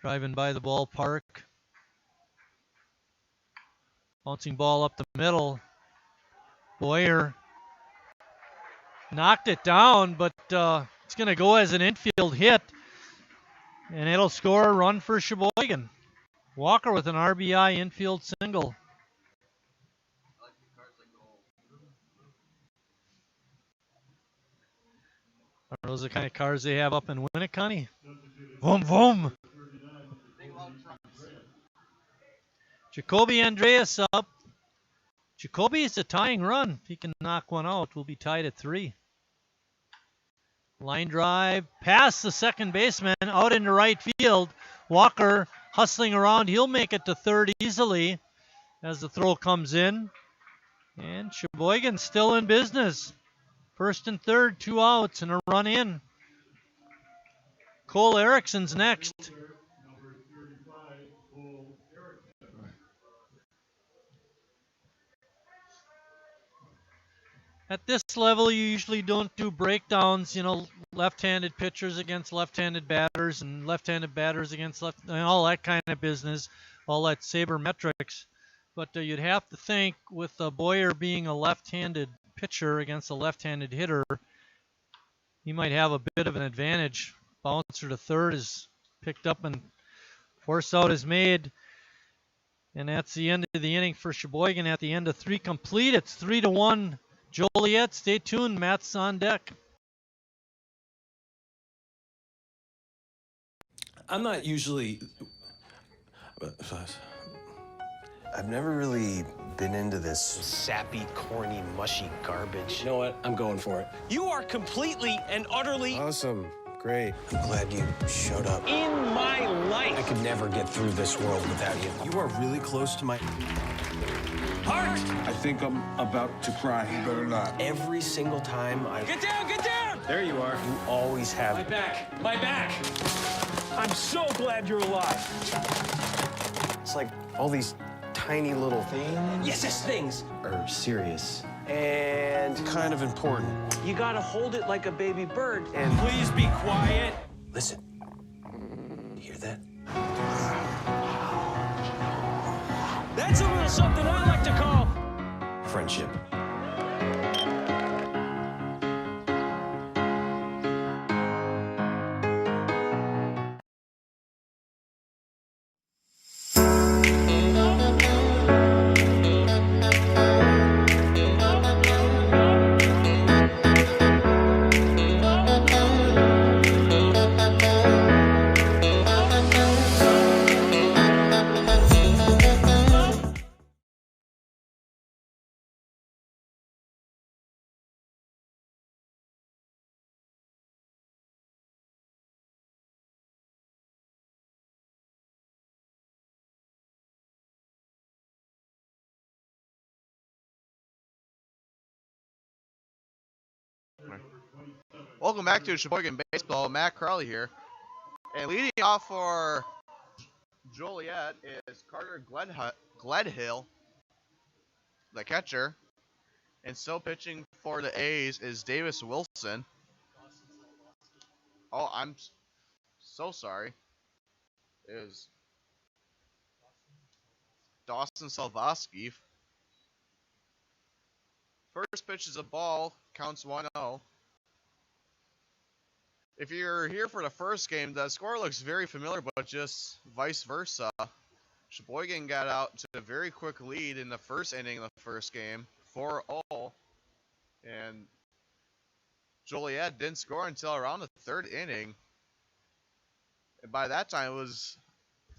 driving by the ballpark. Bouncing ball up the middle. Boyer knocked it down, but it's going to go as an infield hit, and it'll score a run for Sheboygan. Walker with an RBI infield single. Are those the kind of cars they have up in Winneconne? Vroom, vroom. Jacoby Andreas up. Jacoby is a tying run. If he can knock one out, we'll be tied at 3. Line drive past the second baseman, out into right field. Walker hustling around. He'll make it to third easily as the throw comes in. And Sheboygan still in business. First and third, 2 outs and a run in. Cole Erickson's next. Number 35, Cole Erickson. At this level, you usually don't do breakdowns, left-handed pitchers against left-handed batters and left-handed batters against left, and all that kind of business, all that sabermetrics. But you'd have to think with Boyer being a left-handed pitcher against a left-handed hitter, he might have a bit of an advantage. Bouncer to third is picked up and force out is made. And that's the end of the inning for Sheboygan at the end of 3 complete. It's 3-1. Joliet, stay tuned. Matt's on deck. I'm not usually... I've never really been into this sappy, corny, mushy garbage. You know what? I'm going for it. You are completely and utterly... Awesome. Great. I'm glad you showed up. In my life! I could never get through this world without you. You are really close to my... Heart! I think I'm about to cry. You better not. Every single time I... Get down, get down! There you are. You always have... My back, my back! I'm so glad you're alive. It's like all these tiny little things... Yes, things! ...are serious. And kind of important. You gotta hold it like a baby bird. And... Please be quiet. Listen. You hear that? That's a little something I like to call... friendship. Welcome back to Sheboygan Baseball. Matt Crowley here. And leading off for Joliet is Carter Gledhill, the catcher. And still pitching for the A's is Davis Wilson. Oh, I'm so sorry. Is Dawson Salvosky. First pitch is a ball, counts 1-0. If you're here for the first game, the score looks very familiar, but just vice versa. Sheboygan got out to a very quick lead in the first inning of the first game, 4-0. And Joliet didn't score until around the third inning. And by that time, it was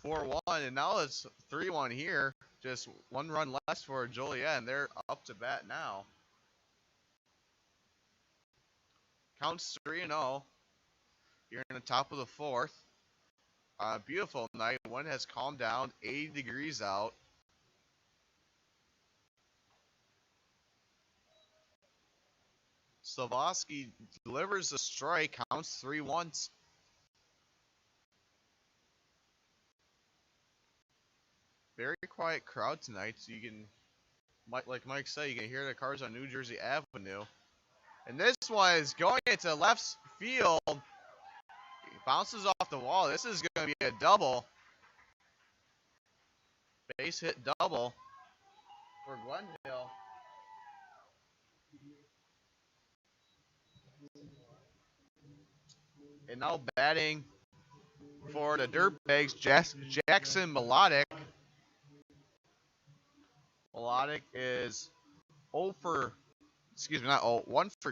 4-1, and now it's 3-1 here. Just one run less for Joliet, and they're up to bat now. Counts 3-0 here in the top of the fourth. Beautiful night. Wind has calmed down, 80 degrees out. Slavoski delivers a strike, counts 3-1. Very quiet crowd tonight, so you can, like Mike said, you can hear the cars on New Jersey Avenue. And this one is going into left field. It bounces off the wall. This is going to be a double. Base hit double for Glenhill. And now batting for the Dirtbags, Jackson Melodic. Melodic is 1 for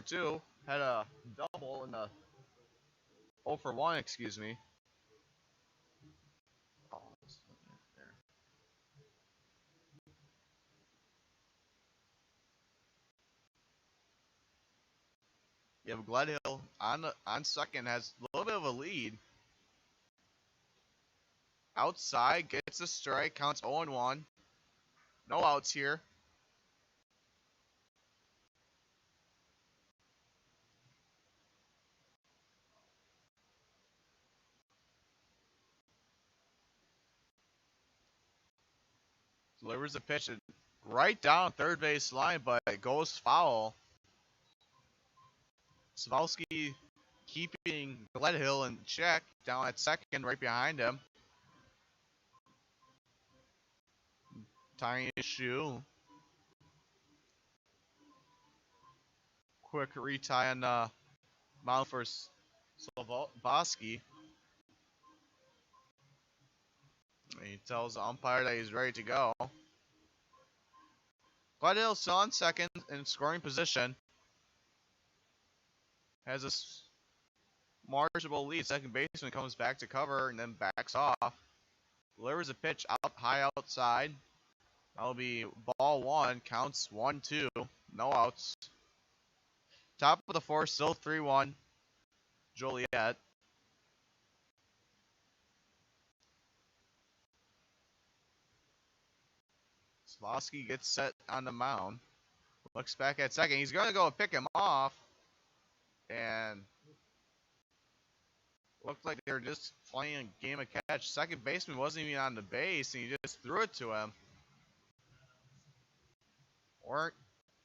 2. Had a double in the 0 for 1, excuse me. You have Glenhill on second, has a little bit of a lead. Outside, gets a strike, counts 0-1. No outs here. Delivers a pitch right down third base line, but it goes foul. Svalski keeping Glenhill in check down at second, right behind him. Tying his shoe. Quick retie on the mound for Slavosky. He tells the umpire that he's ready to go. Glenhill still on second in scoring position. Has a marginal lead. Second baseman comes back to cover and then backs off. Delivers a pitch out high outside. That'll be ball one. Counts 1-2. No outs. Top of the fourth, still 3-1. Joliet. Slavosky gets set on the mound. Looks back at second. He's going to go pick him off. And looked like they were just playing a game of catch. Second baseman wasn't even on the base, and he just threw it to him. Or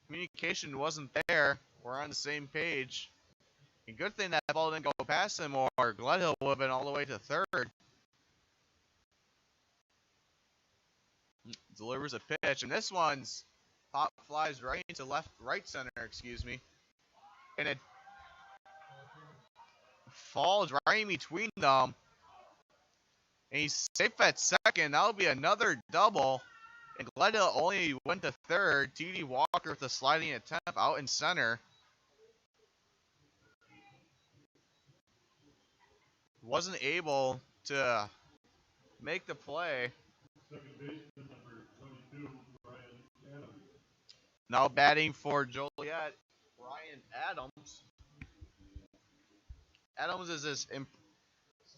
communication wasn't there. We're on the same page. And good thing that ball didn't go past him, or Glenhill would have been all the way to third. Delivers a pitch, and this one's pop flies right into right center, excuse me. And it falls right in between them. And he's safe at second. That'll be another double. And Glenhill only went to third. T.D. Walker with a sliding attempt out in center. Wasn't able to make the play. Second baseman number 22, Brian Adams. Now batting for Joliet, Brian Adams. Adams is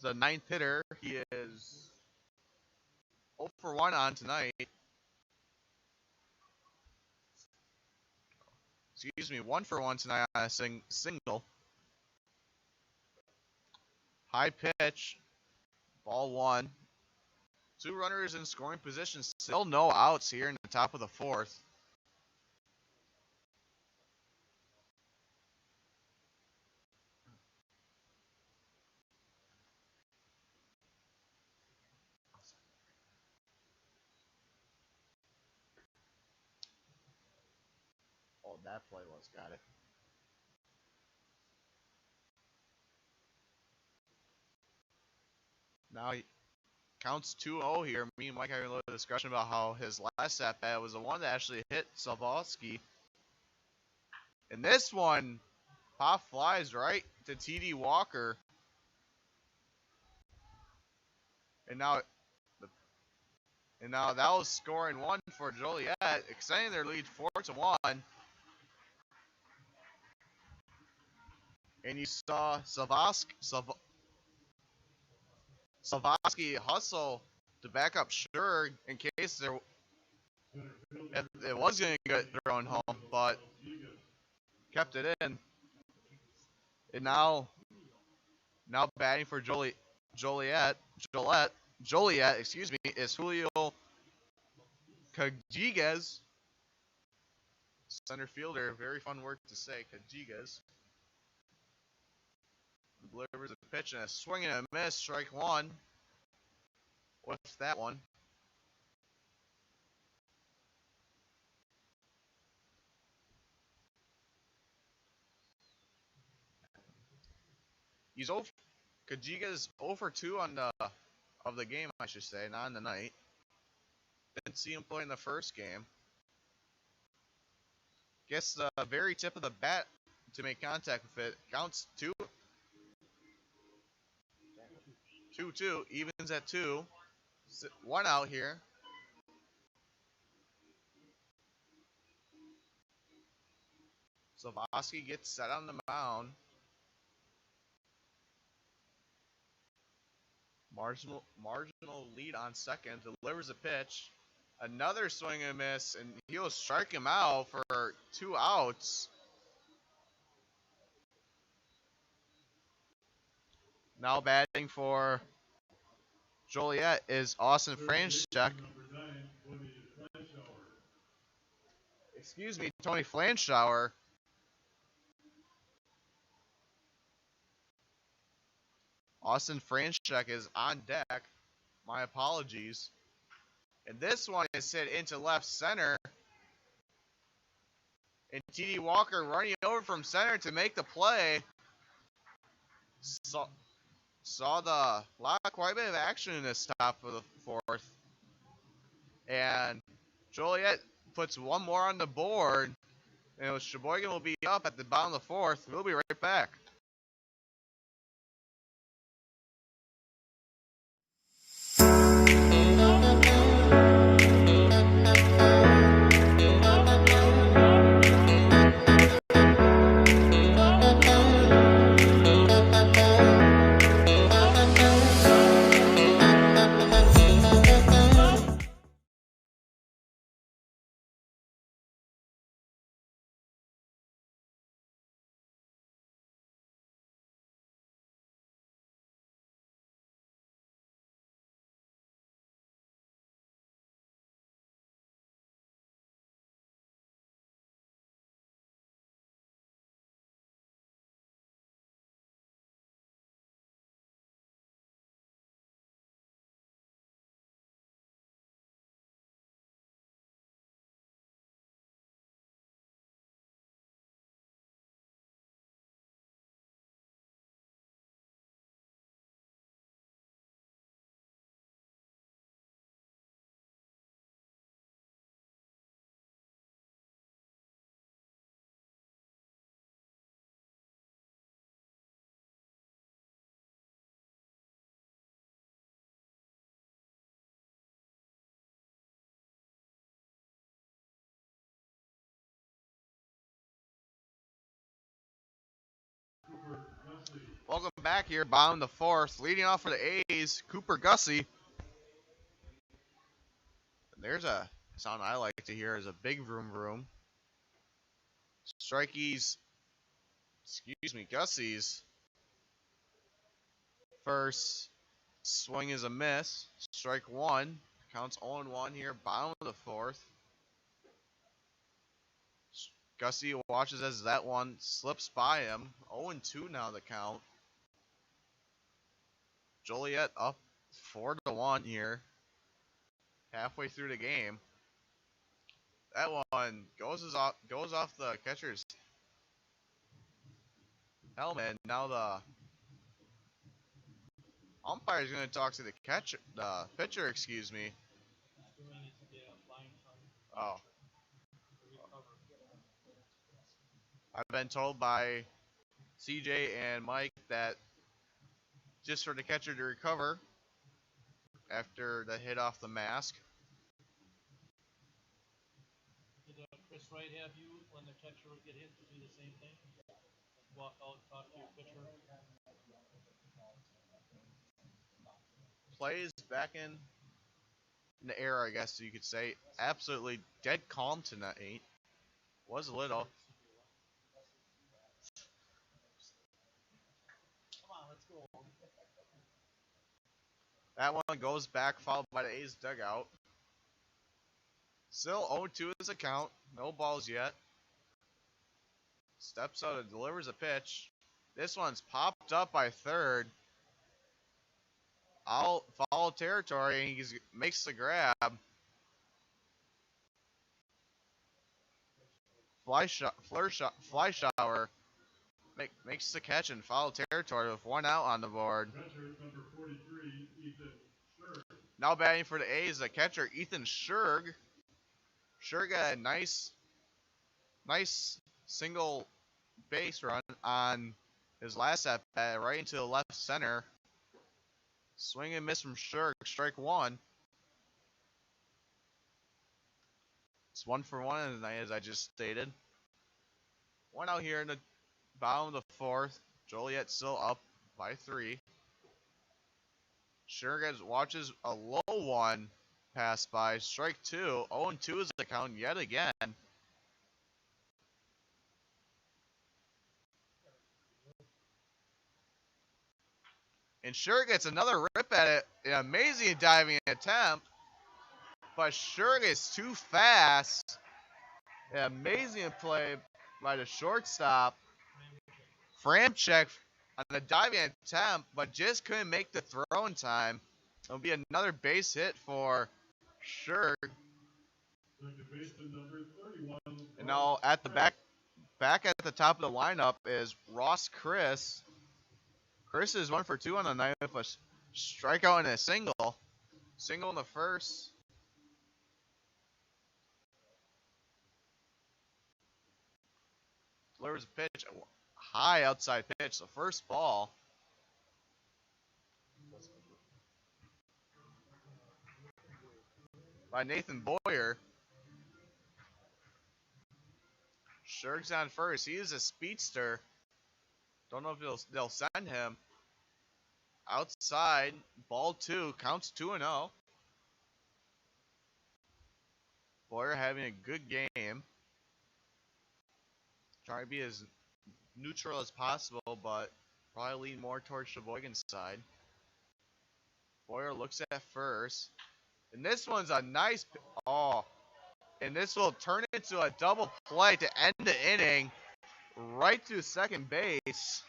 the ninth hitter. He is 0 for 1 on tonight. Excuse me, 1 for 1 tonight on a single. High pitch, ball one. Two runners in scoring position, still no outs here in the top of the fourth. Oh, that play got it. Now he counts 2-0 here. Me and Mike having a little discussion about how his last at bat was the one that actually hit Slavosky. And this one, pop flies right to T.D. Walker. And now the And now that was scoring one for Joliet, extending their lead 4-1. And you saw Savosky hustle to back up Sure in case it was going to get thrown home, but kept it in. And now batting for Joliet, excuse me, is Julio Cajigas, center fielder. Very fun word to say, Cajigas. Delivers a pitch and a swing and a miss, strike one. What's that one? Cajigas 0 for 2 on of the game, I should say, not on the night. Didn't see him play in the first game. Gets the very tip of the bat to make contact with it. Counts 2-2, evens at 2. 1 out here. Savosky gets set on the mound. Marginal lead on second. Delivers a pitch. Another swing and miss, and he'll strike him out for 2 outs. Now batting for Joliet is Austin Franchuk. Excuse me, Tony Flanschauer. Austin Franchuk is on deck. My apologies. And this one is hit into left center. And T.D. Walker running over from center to make the play. Saw quite a bit of action in this top of the fourth. And Joliet puts one more on the board. And Sheboygan will be up at the bottom of the fourth. We'll be right back. Welcome back here, bottom of the fourth. Leading off for the A's, Cooper Gussie. There's a sound I like to hear is a big vroom vroom. Gussie's first swing is a miss. Strike one. Counts 0-1 here, bottom of the fourth. Gussie watches as that one slips by him. 0-2 now the count. Joliet up 4-1 here. Halfway through the game. That one goes off the catcher's helmet. Now the umpire is going to talk to the pitcher, excuse me. Oh. I've been told by CJ and Mike that just for the catcher to recover after the hit off the mask. This right have you, when the catcher would get hit, to do the same thing? Walk out, talk to your pitcher. Plays back in the air, I guess you could say. Absolutely dead calm tonight. Was a little. Come on, let's go. That one goes back, followed by the A's dugout. Still 0-2 is the count. No balls yet. Steps out and delivers a pitch. This one's popped up by third. Out foul territory, and he makes the grab. Fly shower. Makes the catch in foul territory with 1 out on the board. Catcher number 43, Ethan Scherg. Now batting for the A's, the catcher Ethan Scherg. Scherg got a nice single base run on his last at bat, right into the left center. Swing and miss from Scherg, strike one. It's 1 for 1 tonight, as I just stated. 1 out here in the bottom of the fourth. Joliet still up by 3. Scherg watches a low one pass by. Strike 2. 0-2 is the count yet again. And Scherg gets another rip at it. An amazing diving attempt. But Scherg is too fast. An amazing play by the shortstop. Framcheck on the diving attempt, but just couldn't make the throw in time. It'll be another base hit for Scherg. Second baseman number 31. And now at the back at the top of the lineup is Ross Chris. Chris is 1 for 2 on the night with a strikeout and a single. Single in the first. Delivers a pitch. High outside pitch. The first ball. By Nathan Boyer. Scherg's on first. He is a speedster. Don't know if they'll send him. Outside, ball 2, counts 2-0. Boyer having a good game. Trying to be as neutral as possible, but probably lean more towards Sheboygan's side. Boyer looks at first. And this one's a nice... Oh. And this will turn into a double play to end the inning. Right through second base.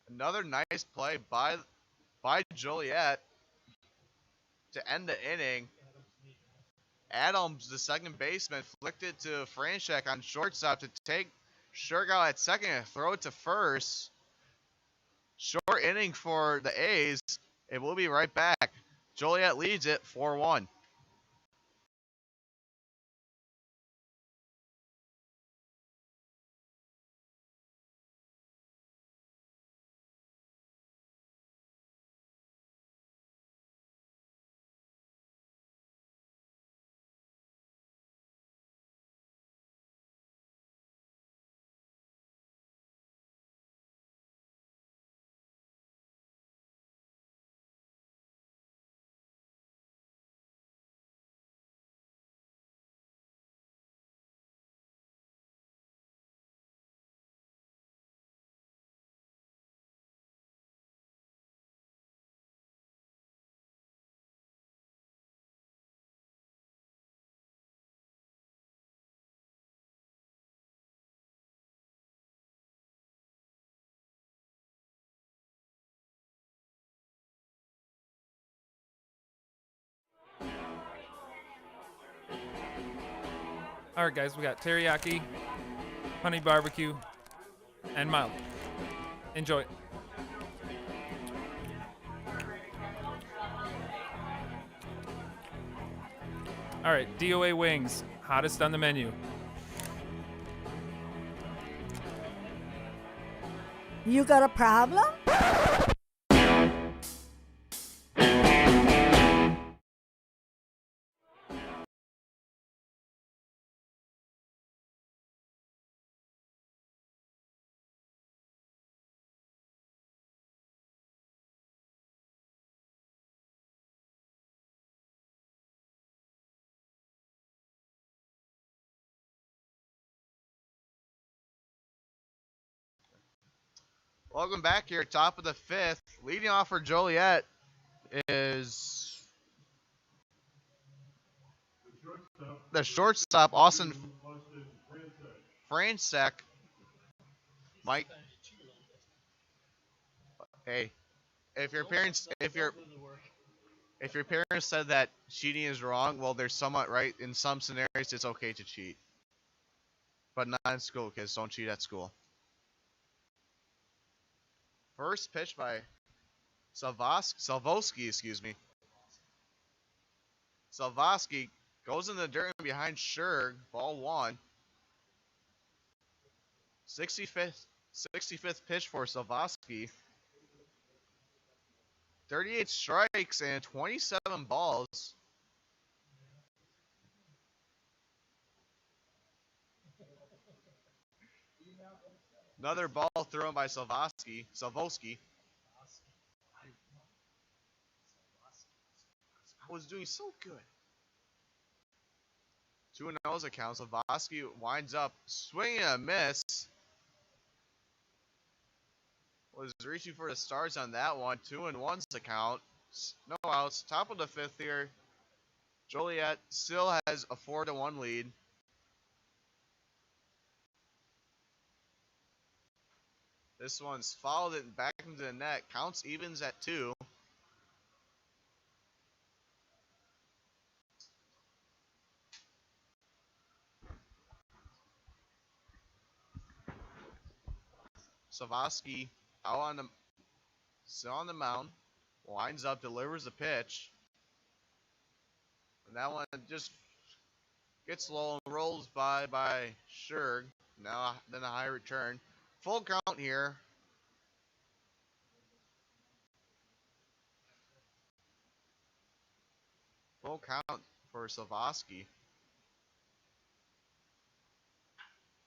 Another nice play by Joliet to end the inning. Adams, the second baseman, flicked it to Franchek on shortstop to take Scherg out at second and throw it to first. Short inning for the A's. And we'll be right back. Joliet leads it 4-1. All right, guys, we got teriyaki, honey barbecue, and mild. Enjoy. All right, DOA wings, hottest on the menu. You got a problem? Welcome back here, top of the fifth. Leading off for Joliet is the shortstop, Austin Francek. Mike, hey, if your parents said that cheating is wrong, well, they're somewhat right. In some scenarios, it's okay to cheat, but not in school. Kids don't cheat at school. First pitch by Salvoski, excuse me. Salvoski goes in the dirt behind Scherg, ball one. 65th pitch for Salvoski. 38 strikes and 27 balls. Another ball thrown by Salvoski. Was doing so good. 2-0's account. Salvoski winds up swinging a miss. Was reaching for the stars on that one. 2-1's account. No outs. Top of the fifth here. Joliet still has a 4-1 lead. This one's fouled it back into the net. Counts evens at 2. Salvoski still on the mound. Winds up, delivers the pitch. And that one just gets low and rolls by Scherg. Now then a high return. Full count here. Full count for Salvoski.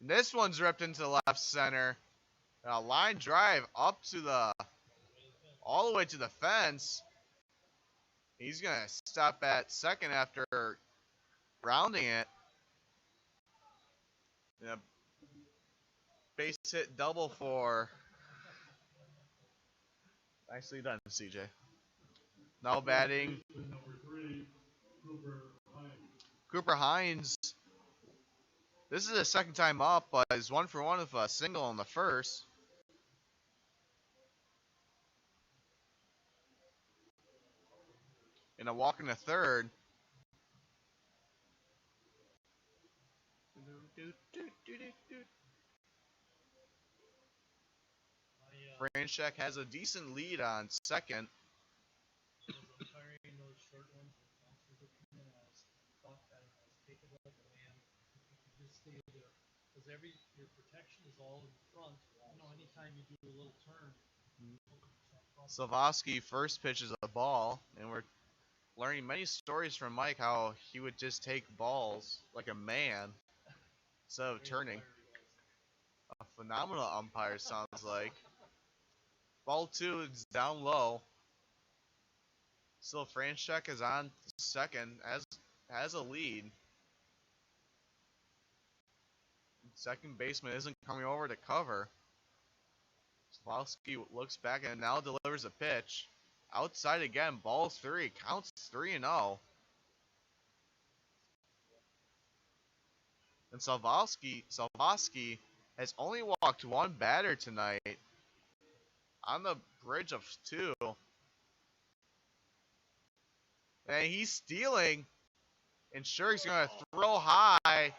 This one's ripped into the left center. A line drive up to all the way to the fence. He's going to stop at second after rounding it. And a base hit double for. Nicely done, CJ. Now batting. Cooper Hines. This is his second time up, but he's 1 for 1 with a single in the first. And a walk in the third. Franchek has a decent lead on second. Your protection is all in front. Anytime you do a little turn. Salvoski first pitches a ball, and we're learning many stories from Mike how he would just take balls like a man instead of turning. A phenomenal umpire, sounds like. Ball 2 is down low. Still, Franchek is on second, has a lead. Second baseman isn't coming over to cover. Salvoski looks back and now delivers a pitch. Outside again, ball 3, counts 3-0. And Salvoski has only walked one batter tonight on the bridge of 2. And he's stealing. And Scherg's going to throw high.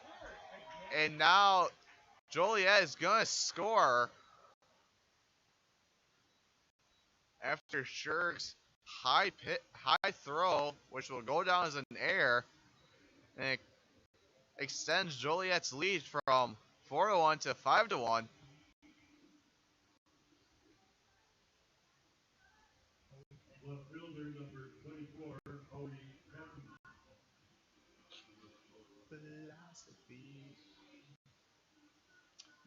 And now Joliet is going to score after Scherg's high throw, which will go down as an error. And it extends Joliet's lead from 4-1 to 5-1. Left fielder number 24, Cody Patton.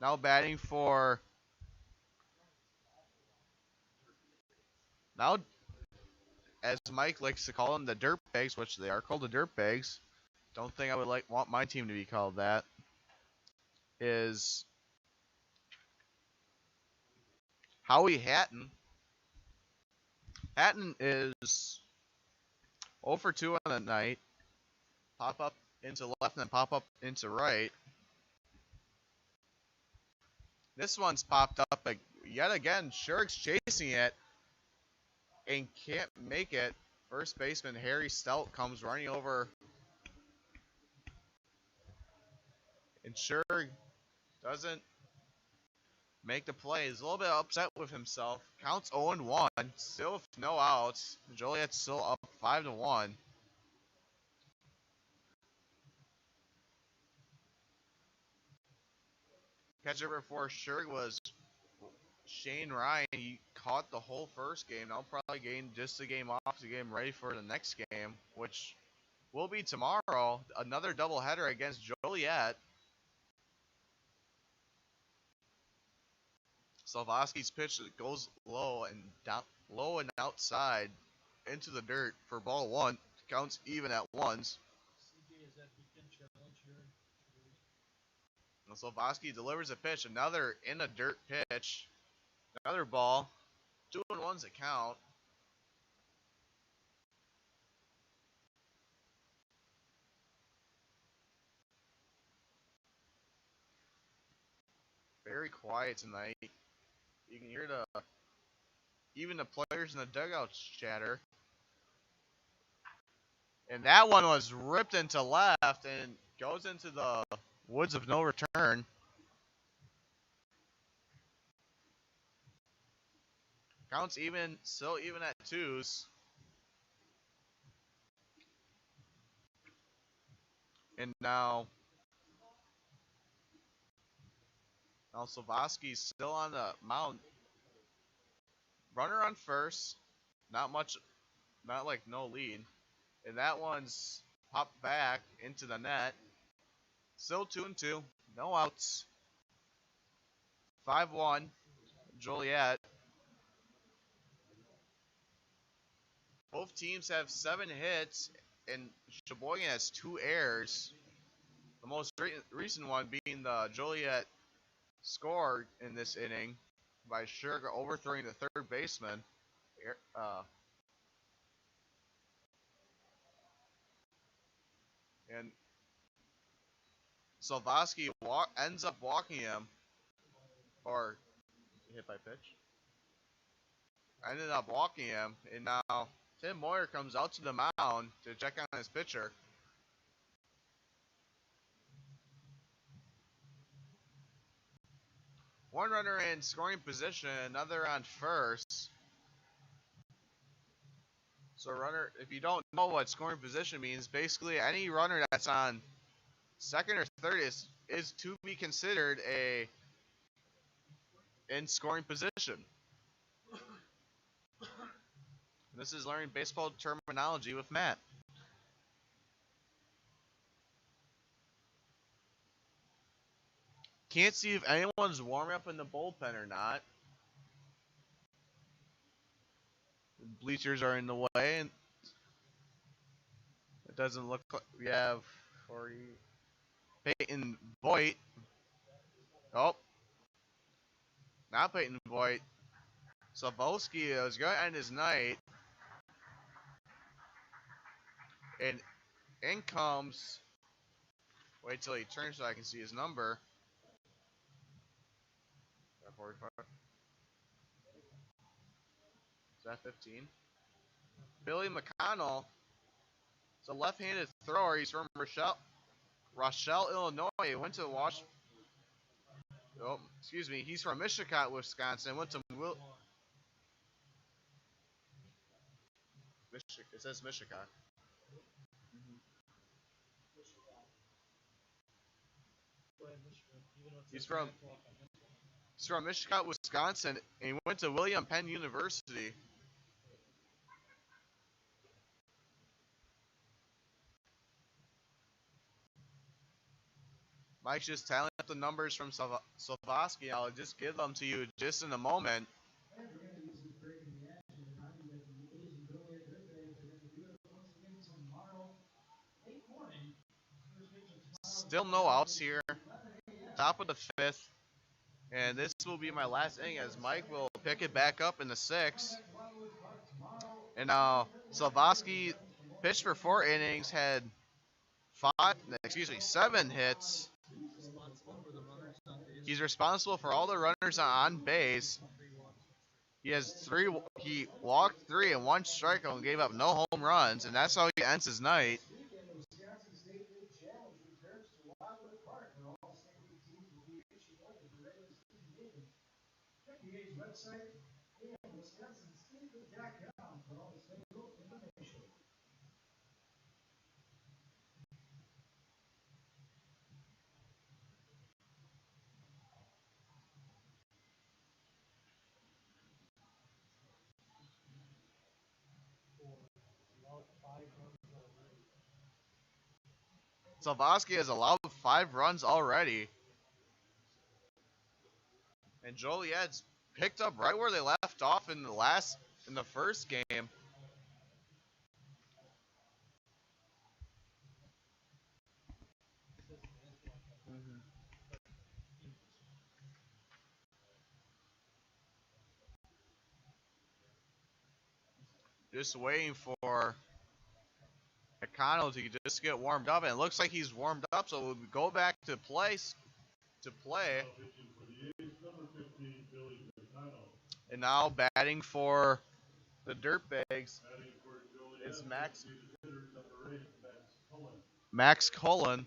Now batting for. Now, as Mike likes to call them, the Dirtbags, which they are called the Dirtbags. Don't think I would want my team to be called that. Is Howie Hatton. Hatton is 0 for 2 on the night. Pop up into left and then pop up into right. This one's popped up yet again. Shurik's chasing it and can't make it. First baseman Harry Stout comes running over. And Shurik doesn't make the play. He's a little bit upset with himself. Counts 0-1. Still with no outs. Joliet's still up 5-1. Catcher before Shurik was Shane Ryan. He caught the whole first game. Now probably gain just a game off to get him ready for the next game, which will be tomorrow. Another doubleheader against Joliet. Salvoski's pitch goes low and outside into the dirt for ball one. Counts even at ones. And Salvoski delivers a pitch. Another in the dirt pitch. Another ball. 2-1's a count. Very quiet tonight. You can hear even the players in the dugouts chatter. And that one was ripped into left and goes into the woods of no return. Counts even, still even at twos. And now Salvoski's still on the mound. Runner on first. Not much, not like no lead. And that one's popped back into the net. Still 2-2. No outs. 5-1. Joliet. Both teams have 7 hits, and Sheboygan has 2 errors. The most recent one being the Joliet score in this inning by Sugar overthrowing the third baseman. And Salvoski ends up walking him, or hit by pitch. Ended up walking him, and now Tim Moyer comes out to the mound to check on his pitcher. One runner in scoring position, another on first. So runner, if you don't know what scoring position means, basically any runner that's on second or third is to be considered in scoring position. This is learning baseball terminology with Matt. Can't see if anyone's warming up in the bullpen or not. The bleachers are in the way, and it doesn't look like we have Peyton Voigt. Oh, not Peyton Voigt. Salvoski is going to end his night. And in comes, wait till he turns so I can see his number. Is that 15? Billy McConnell. It's a left-handed thrower. He's from Rochelle, Illinois. He went to he's from Michigan, Wisconsin. Went to it says Michigan. He's from Michigan, Wisconsin, and he went to William Penn University. Mike's just tallying up the numbers from Salvoski. I'll just give them to you just in a moment. Still no outs here. Top of the 5th. And this will be my last inning as Mike will pick it back up in the sixth. And now Salvosky pitched for 4 innings, had 7 hits. He's responsible for all the runners on base. He has 3. He walked 3 and 1 strikeout and gave up no home runs, and that's how he ends his night. Salvosky has allowed 5 runs already. And Joliet's picked up right where they left off in the first game. Just waiting for McConnell to just get warmed up, and it looks like he's warmed up, so we'll go back to play. And now batting for the Dirtbags is Max Cullen.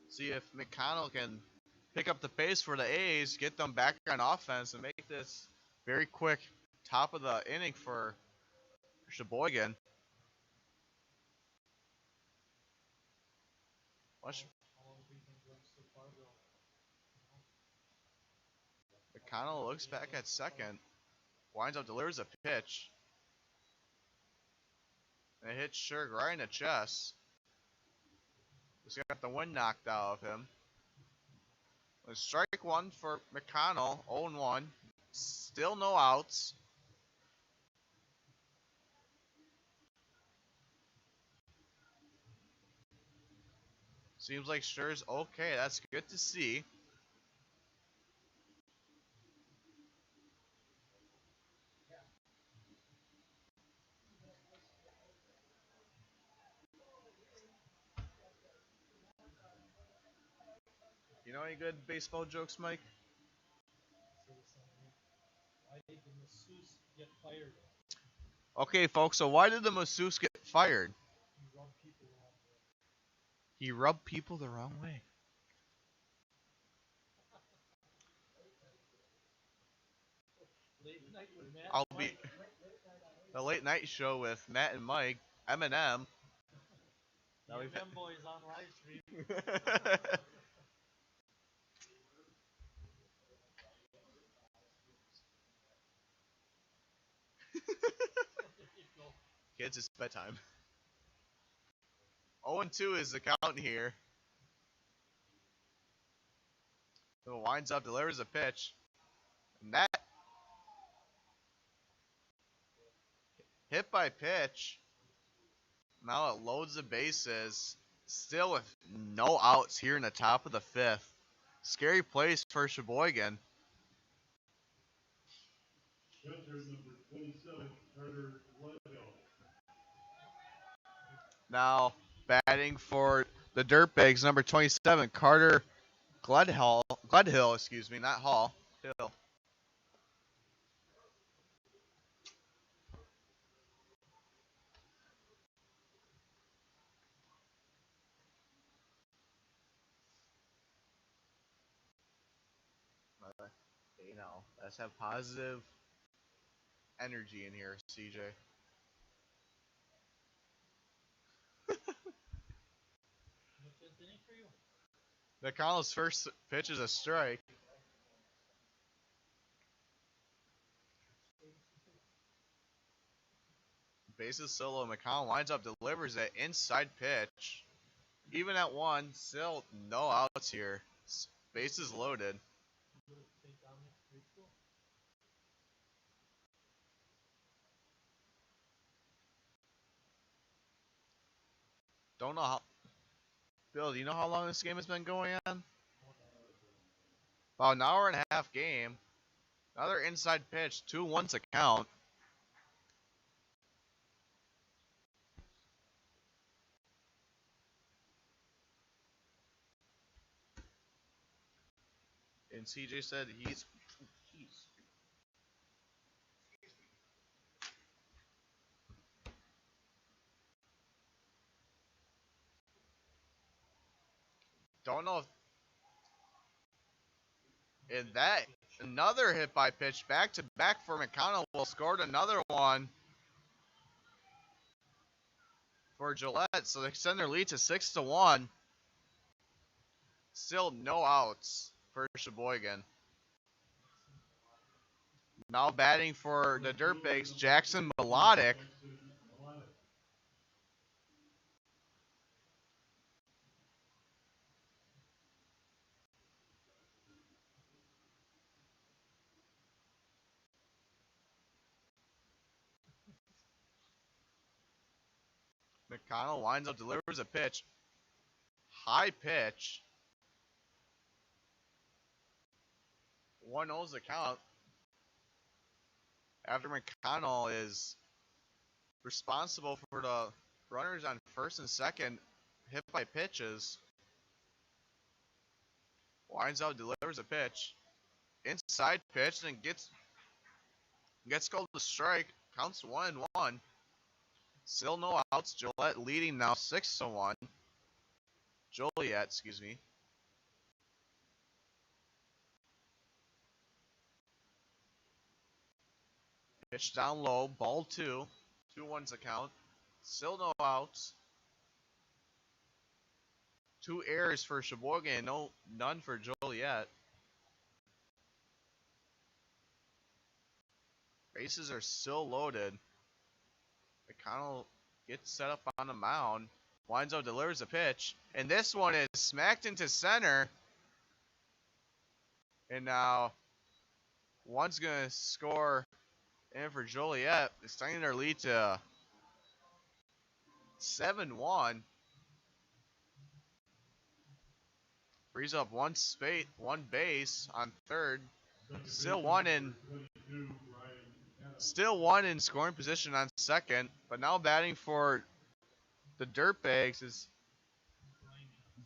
See if McConnell can pick up the pace for the A's, get them back on offense, and make this very quick top of the inning for Sheboygan. McConnell looks back at second, winds up, delivers a pitch, and it hits Shurg right in the chest. He's got the wind knocked out of him. Strike 1 for McConnell, 0-1. Still no outs. Seems like Shurg's okay. That's good to see. You know any good baseball jokes, Mike? Why did the masseuse get fired? Okay, folks, so why did the masseuse get fired? He rubbed people the wrong way. He rubbed people the wrong way. Late night with Matt I'll and be Mike. the late night show with Matt and Mike, Eminem. The M boys on live stream. Kids, it's bedtime. 0-2 is the count here. So winds up, delivers a pitch. And that hit by pitch. Now it loads the bases. Still with no outs here in the top of the 5th. Scary place for Sheboygan. Catcher number 27, Carter Gledhill. Now batting for the Dirtbags, number 27, Carter Gledhill, excuse me, not Hall. Hill. You know, let's have positive energy in here, CJ. McConnell's first pitch is a strike. Bases solo. McConnell lines up, delivers that inside pitch. Even at 1, still no outs here. Bases loaded. Don't know how. Bill, do you know how long this game has been going on? About an hour and a half game. Another inside pitch, 2-1 to count. And CJ said he's. Don't know if. And that, another hit by pitch, back to back for McConnell. Will scored another one for Gillette. So they extend their lead to 6-1. Still no outs for Sheboygan. Now batting for the Dirtbags, Jackson Melodic. McConnell winds up, delivers a pitch. High pitch. 1-0's the count. After McConnell is responsible for the runners on first and second hit by pitches. Winds out, delivers a pitch. Inside pitch and gets called to strike. Counts 1-1. Still no outs. Gillette leading now 6-1. Joliet, excuse me. Pitch down low, ball 2. 2-1's a count. Still no outs. 2 errors for Sheboygan, none for Joliet. Bases are still loaded. McConnell gets set up on the mound. Winds up, delivers a pitch. And this one is smacked into center. And now one's going to score in for Joliet, extending their lead to 7-1. Frees up one base on third. Still one in scoring position on second, but now batting for the Dirtbags is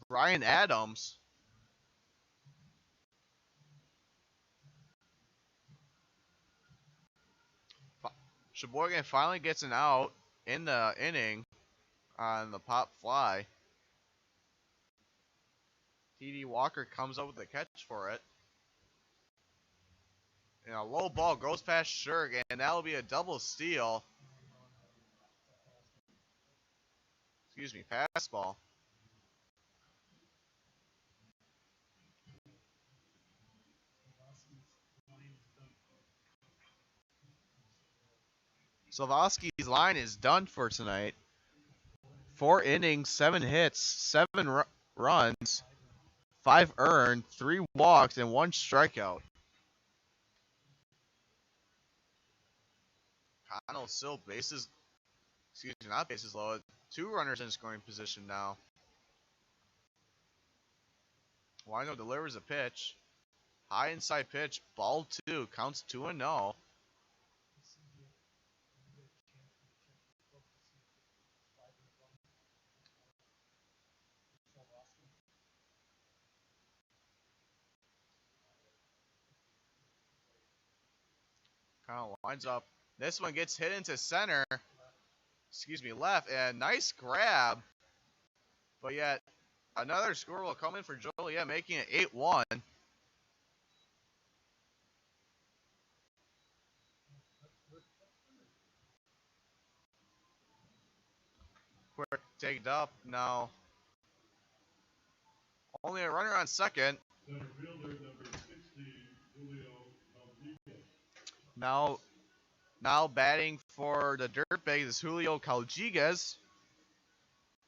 Brian Adams. Sheboygan finally gets an out in the inning on the pop fly. T.D. Walker comes up with a catch for it. And a low ball goes past Shurg, and that'll be a double steal. Excuse me, pass ball. Slavowski's line is done for tonight. 4 innings, 7 hits, 7 runs, 5 earned, 3 walks, and 1 strikeout. Connell still not bases loaded. 2 runners in scoring position now. Wino delivers a pitch. High inside pitch, ball 2, counts 2-0. Kind of winds up. This one gets hit into center. Left. And nice grab. But yet, another score will come in for Joliet, making it 8-1. Quick tagged up now. Only a runner on second. Center fielder number 16, Julio Rodriguez. Now batting for the Dirtbags is Julio Caljigas.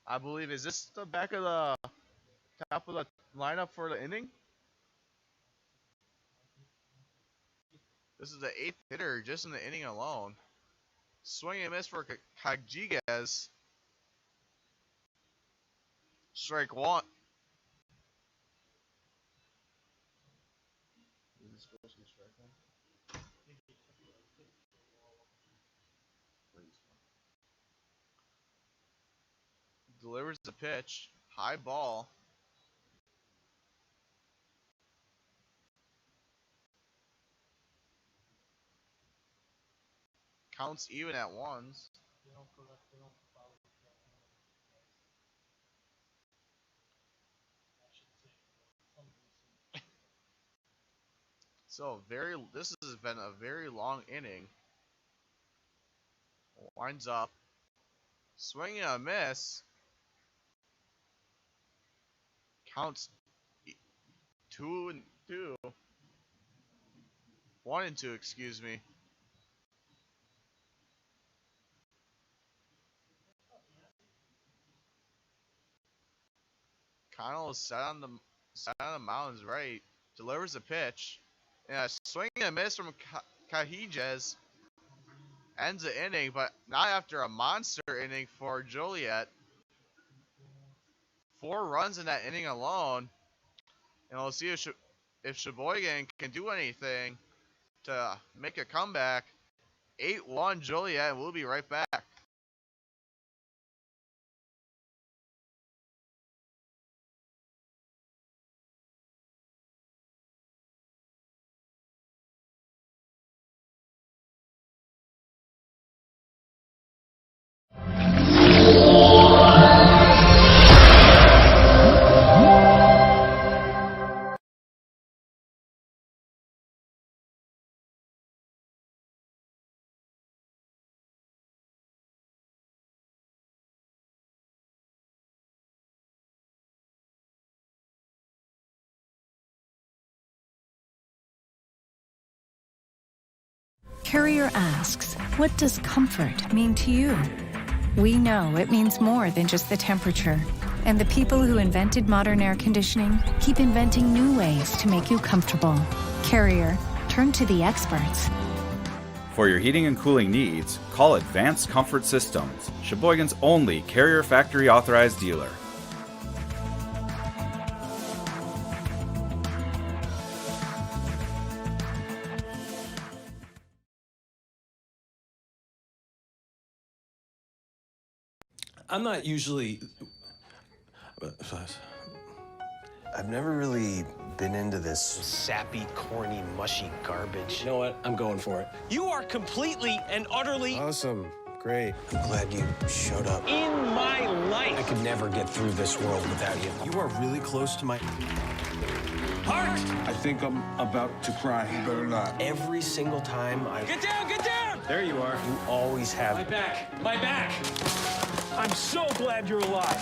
I believe, is this the back of the top of the lineup for the inning? This is the 8th hitter just in the inning alone. Swing and miss for Caljigas. Strike 1. Delivers the pitch. High ball. Counts even at ones. So this has been a very long inning. Winds up. Swing and a miss. Counts 2-2. 1-2, excuse me. Connell is set on the mound, right. Delivers a pitch. And a swing and a miss from Cahijes ends the inning, but not after a monster inning for Joliet. 4 runs in that inning alone. And we'll see if Sheboygan can do anything to make a comeback. 8-1 Joliet, and we'll be right back. Carrier asks, what does comfort mean to you? We know it means more than just the temperature. And the people who invented modern air conditioning keep inventing new ways to make you comfortable. Carrier, turn to the experts. For your heating and cooling needs, call Advanced Comfort Systems, Sheboygan's only Carrier factory authorized dealer. I'm not usually... I've never really been into this sappy, corny, mushy garbage. You know what? I'm going for it. You are completely and utterly... Awesome. Great. I'm glad you showed up. In my life! I could never get through this world without you. You are really close to my... Heart! I think I'm about to cry. You better not. Every single time I... Get down, get down! There you are. You always have... My back, my back! I'm so glad you're alive.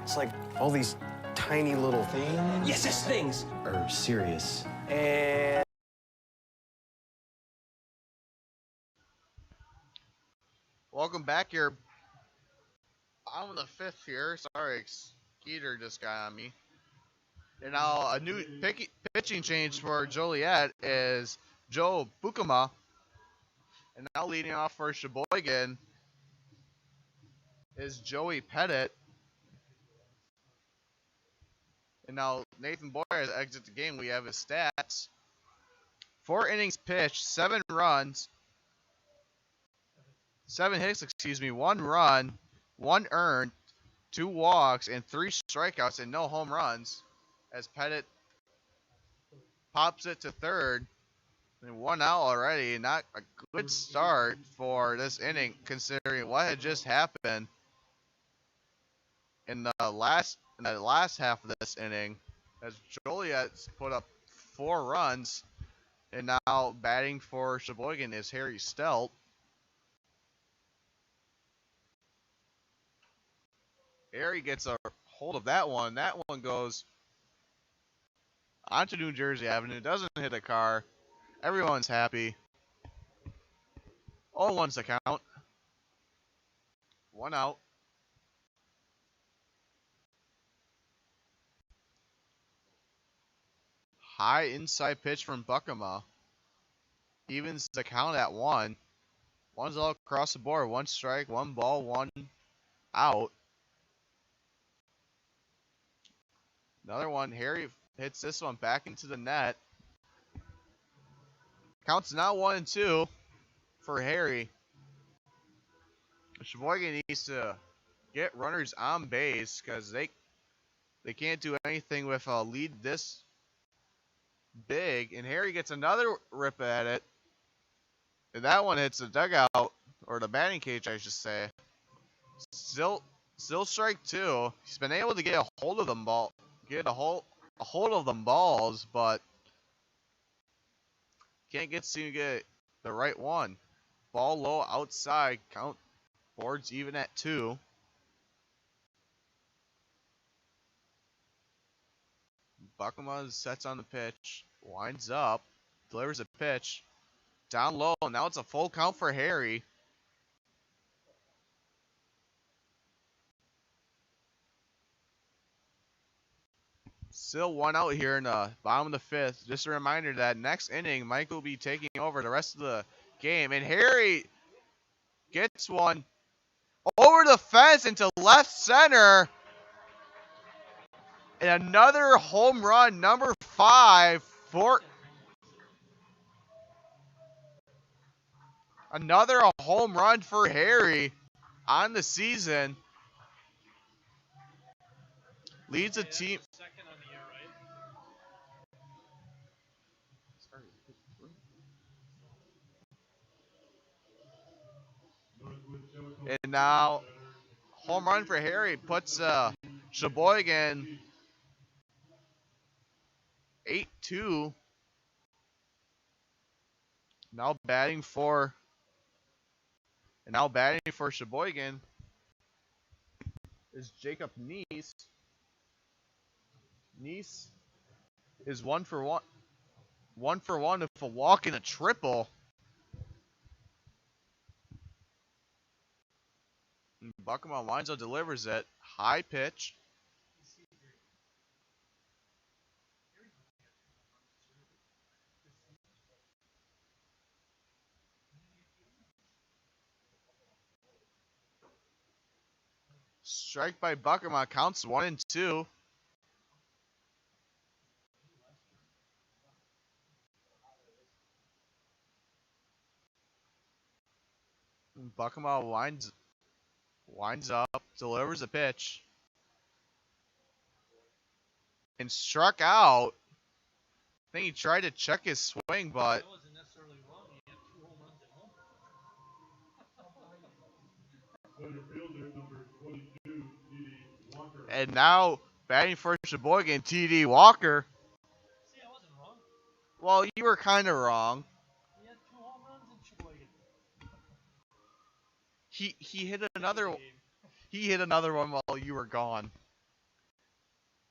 It's like all these tiny little things. Yes, things are serious. And Welcome back here. I'm the 5th here. Sorry, Skeeter just got on me. And now a new pitching change for Joliet is Joe Bukama. And now leading off for Sheboygan is Joey Pettit. And now Nathan Boyer has exited the game. We have his stats. 4 innings pitched, 7 runs. 7 hits, 1 run, 1 earned, 2 walks, and 3 strikeouts, and no home runs. As Pettit pops it to third. And 1 out already. Not a good start for this inning, considering what had just happened in the last half of this inning, as Joliet's put up 4 runs, and now batting for Sheboygan is Harry Stelt. Harry gets a hold of that one. That one goes onto New Jersey Avenue. Doesn't hit a car. Everyone's happy. 0-1's the count. 1 out. High inside pitch from Bukama. Evens the count at 1. 1's all across the board. 1 strike, 1 ball, 1 out. Another one. Harry hits this one back into the net. Counts now 1-2 for Harry. Sheboygan needs to get runners on base because they can't do anything with a lead this big. And Harry gets another rip at it. And that one hits the dugout, or the batting cage, I should say. Still strike two. He's been able to get a hold of them a hold of them balls, but can't seem to get the right one. Ball low outside. Count boards even at 2. Buckema sets on the pitch, winds up, delivers a pitch, down low. Now it's a full count for Harry. Still one out here in the bottom of the 5th. Just a reminder that next inning, Mike will be taking over the rest of the game. And Harry gets one over the fence into left center. And another home run, number 5 for another home run for Harry on the season. Leads the team. And now, home run for Harry puts Sheboygan 8-2. Now batting for Sheboygan is Jacob Neese. Neese is 1 for 1 with a walk and a triple. Buckema winds up, delivers it. High pitch. Strike by Buckema, counts 1-2. Buckema winds up, delivers a pitch, and struck out. I think he tried to check his swing, but and now batting for Sheboygan, T.D. Walker. See, I wasn't wrong. Well, you were kind of wrong. He had 2 home runs in Sheboygan. He hit another. He hit another one while you were gone.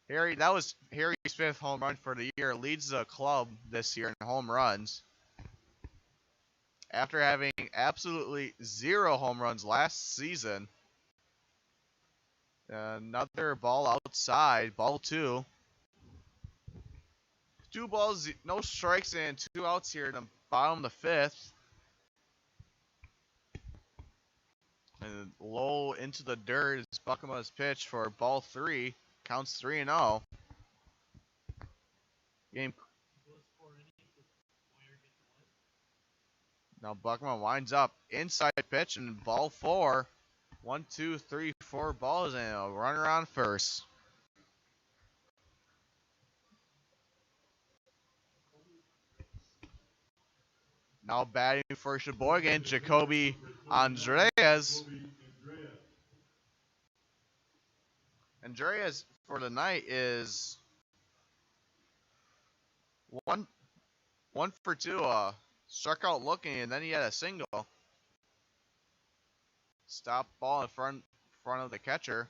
That was Harry's 5th home run for the year. Leads the club this year in home runs. After having absolutely 0 home runs last season. Another ball outside, ball 2. 2 balls, no strikes, and 2 outs here in the bottom of the 5th. And low into the dirt is Buckema's pitch for ball 3. Counts 3-0. Game. Now Buckema winds up. Inside pitch and ball 4. 1, 2, 3, 4 balls and a runner on first. Now batting for Sheboygan, Jacoby Andreas. Andreas for the night is 1 for 2. Struck out looking, and then he had a single. Stop ball in front of the catcher.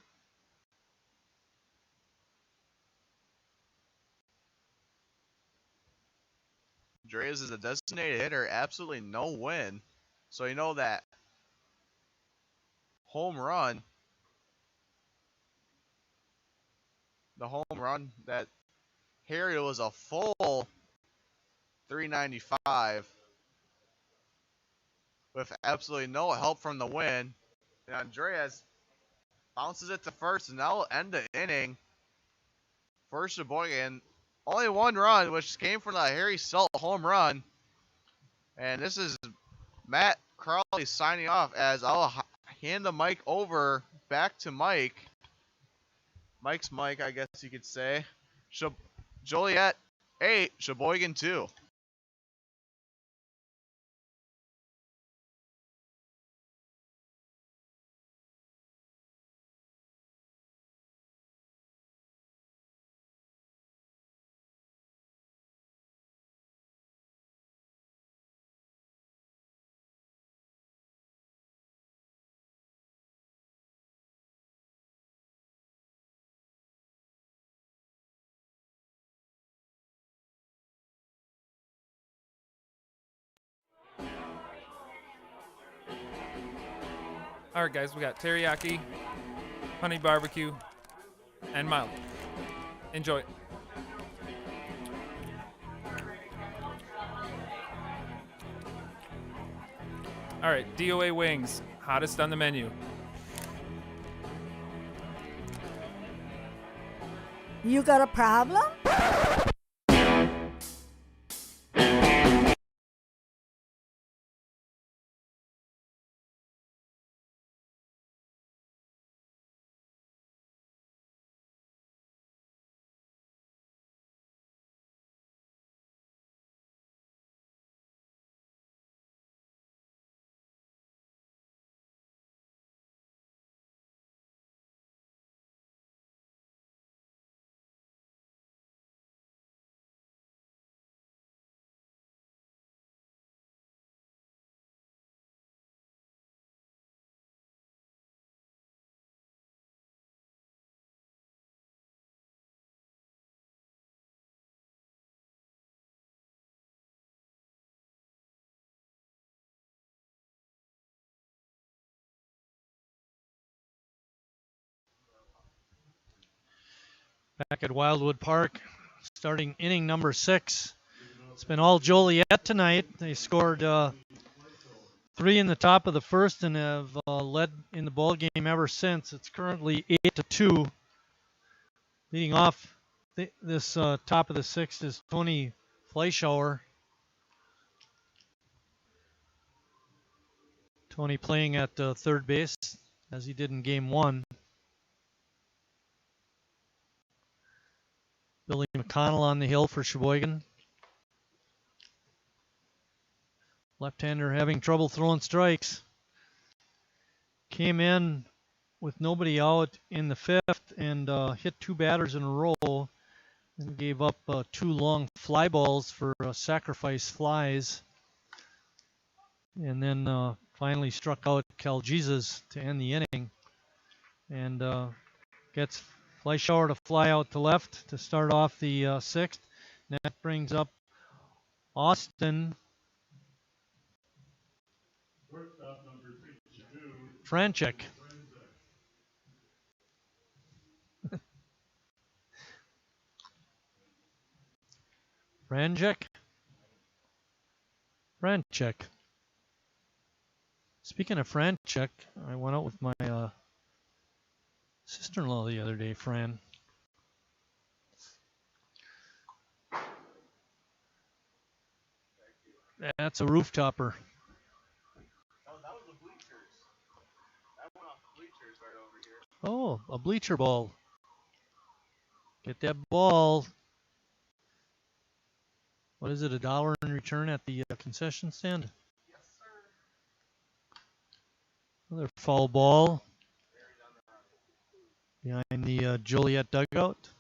Andreas is a designated hitter, absolutely no win. So you know that home run, the home run that Harry was a full 395 with absolutely no help from the win. And Andreas bounces it to first, and that will end the inning for Sheboygan. Only 1 run, which came from the Harry Salt home run. And this is Matt Crawley signing off as I'll hand the mic over back to Mike. Mike's Mike, I guess you could say. Joliet 8, Sheboygan 2. All right, guys, we got teriyaki, honey barbecue, and mild. Enjoy. All right, DOA wings, hottest on the menu. You got a problem? Back at Wildwood Park, starting inning number 6. It's been all Joliet tonight. They scored 3 in the top of the first and have led in the ball game ever since. It's currently 8-2. Leading off this top of the 6th is Tony Fleischauer. Tony playing at third base as he did in game 1. Billy McConnell on the hill for Sheboygan. Left-hander having trouble throwing strikes. Came in with nobody out in the 5th and hit 2 batters in a row and gave up 2 long fly balls for sacrifice flies. And then finally struck out Cal Jesus to end the inning. And gets Fleischauer to fly out to left to start off the 6th. And that brings up Austin Franchek. Franchek. Speaking of Franchek, I went out with my sister-in-law the other day, Fran. That's a roof topper. Oh, that was the bleachers. That went off the bleachers right over here. Oh, a bleacher ball. Get that ball. What is it, $1 in return at the concession stand? Yes, sir. Another foul ball behind the Joliet dugout.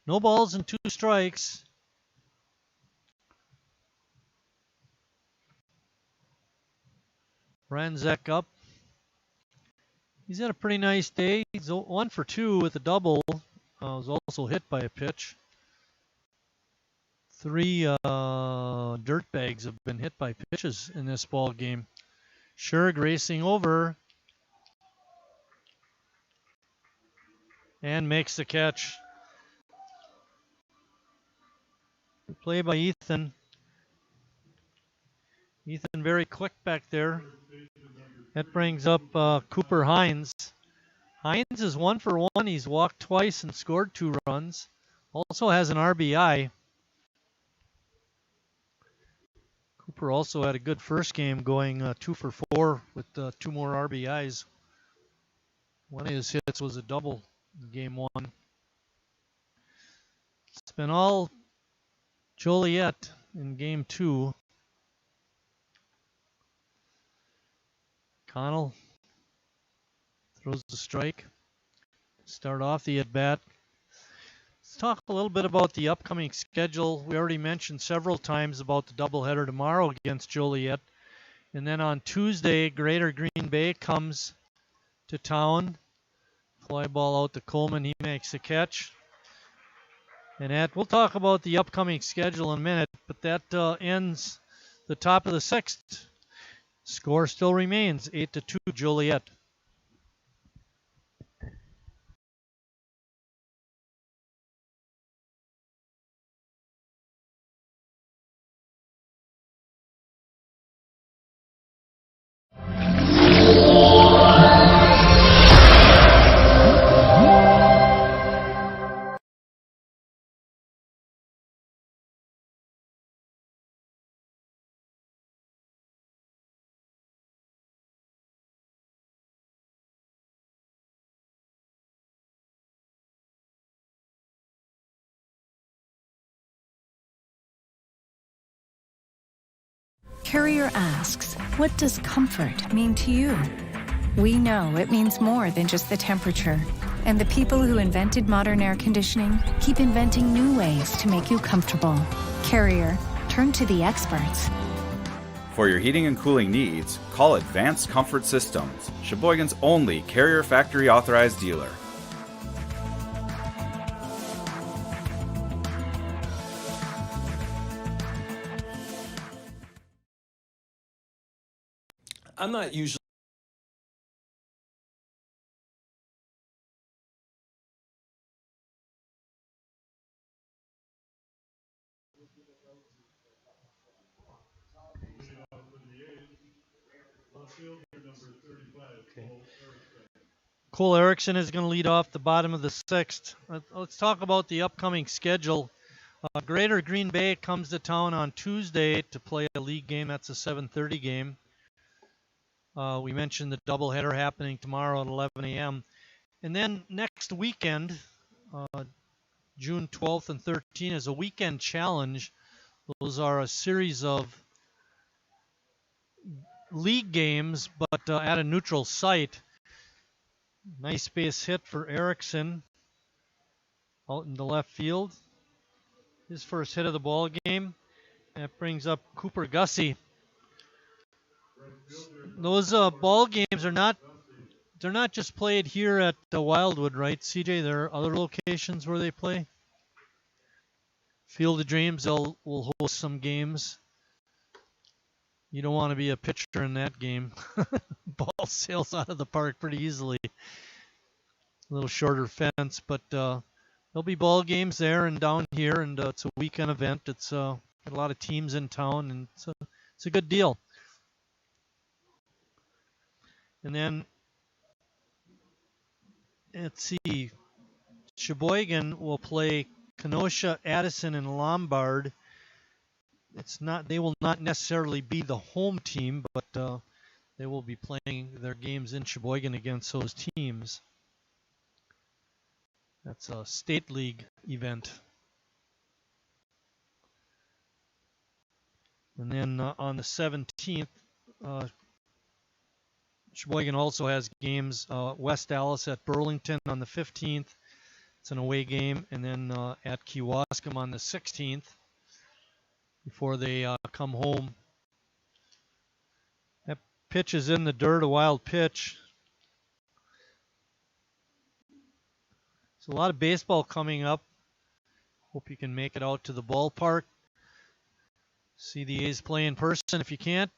No balls and 2 strikes. Ranzek up. He's had a pretty nice day. He's 1 for 2 with a double. Was also hit by a pitch. 3 dirt bags have been hit by pitches in this ball game. Scherg racing over and makes the catch. Play by Ethan. Ethan very quick back there. That brings up Cooper Hines. Hines is 1 for 1. He's walked twice and scored 2 runs. Also has an RBI. Cooper also had a good first game, going 2 for 4 with 2 more RBIs. One of his hits was a double in game 1. It's been all Joliet in game 2. Connell throws the strike. Start off the at-bat. Let's talk a little bit about the upcoming schedule. We already mentioned several times about the doubleheader tomorrow against Joliet. And then on Tuesday, Greater Green Bay comes to town. Fly ball out to Coleman. He makes the catch. And we'll talk about the upcoming schedule in a minute, but that ends the top of the 6th. Score still remains 8-2 Joliet. Carrier asks, what does comfort mean to you? We know it means more than just the temperature. And the people who invented modern air conditioning keep inventing new ways to make you comfortable. Carrier, turn to the experts. For your heating and cooling needs, call Advanced Comfort Systems, Sheboygan's only Carrier factory authorized dealer. I'm not usually. Cole Erickson is going to lead off the bottom of the 6th. Let's talk about the upcoming schedule. Greater Green Bay comes to town on Tuesday to play a league game. That's a 7:30 game. We mentioned the doubleheader happening tomorrow at 11 a.m. And then next weekend, June 12th and 13th, is a weekend challenge. Those are a series of league games, but at a neutral site. Nice base hit for Erickson out in the left field. His first hit of the ball game. That brings up Cooper Gussie. Those ball games are they're not just played here at Wildwood, right, CJ? There are other locations where they play. Field of Dreams will host some games. You don't want to be a pitcher in that game. Ball sails out of the park pretty easily. A little shorter fence, but there'll be ball games there and down here, and it's a weekend event. It's got a lot of teams in town, and it's a good deal. And then let's see, Sheboygan will play Kenosha, Addison, and Lombard. They will not necessarily be the home team, but they will be playing their games in Sheboygan against those teams. That's a state league event. And then on the 17th, Sheboygan also has games. West Allis at Burlington on the 15th. It's an away game. And then at Kewaskum on the 16th before they come home. That pitch is in the dirt, a wild pitch. There's a lot of baseball coming up. Hope you can make it out to the ballpark. See the A's play in person. If you can't,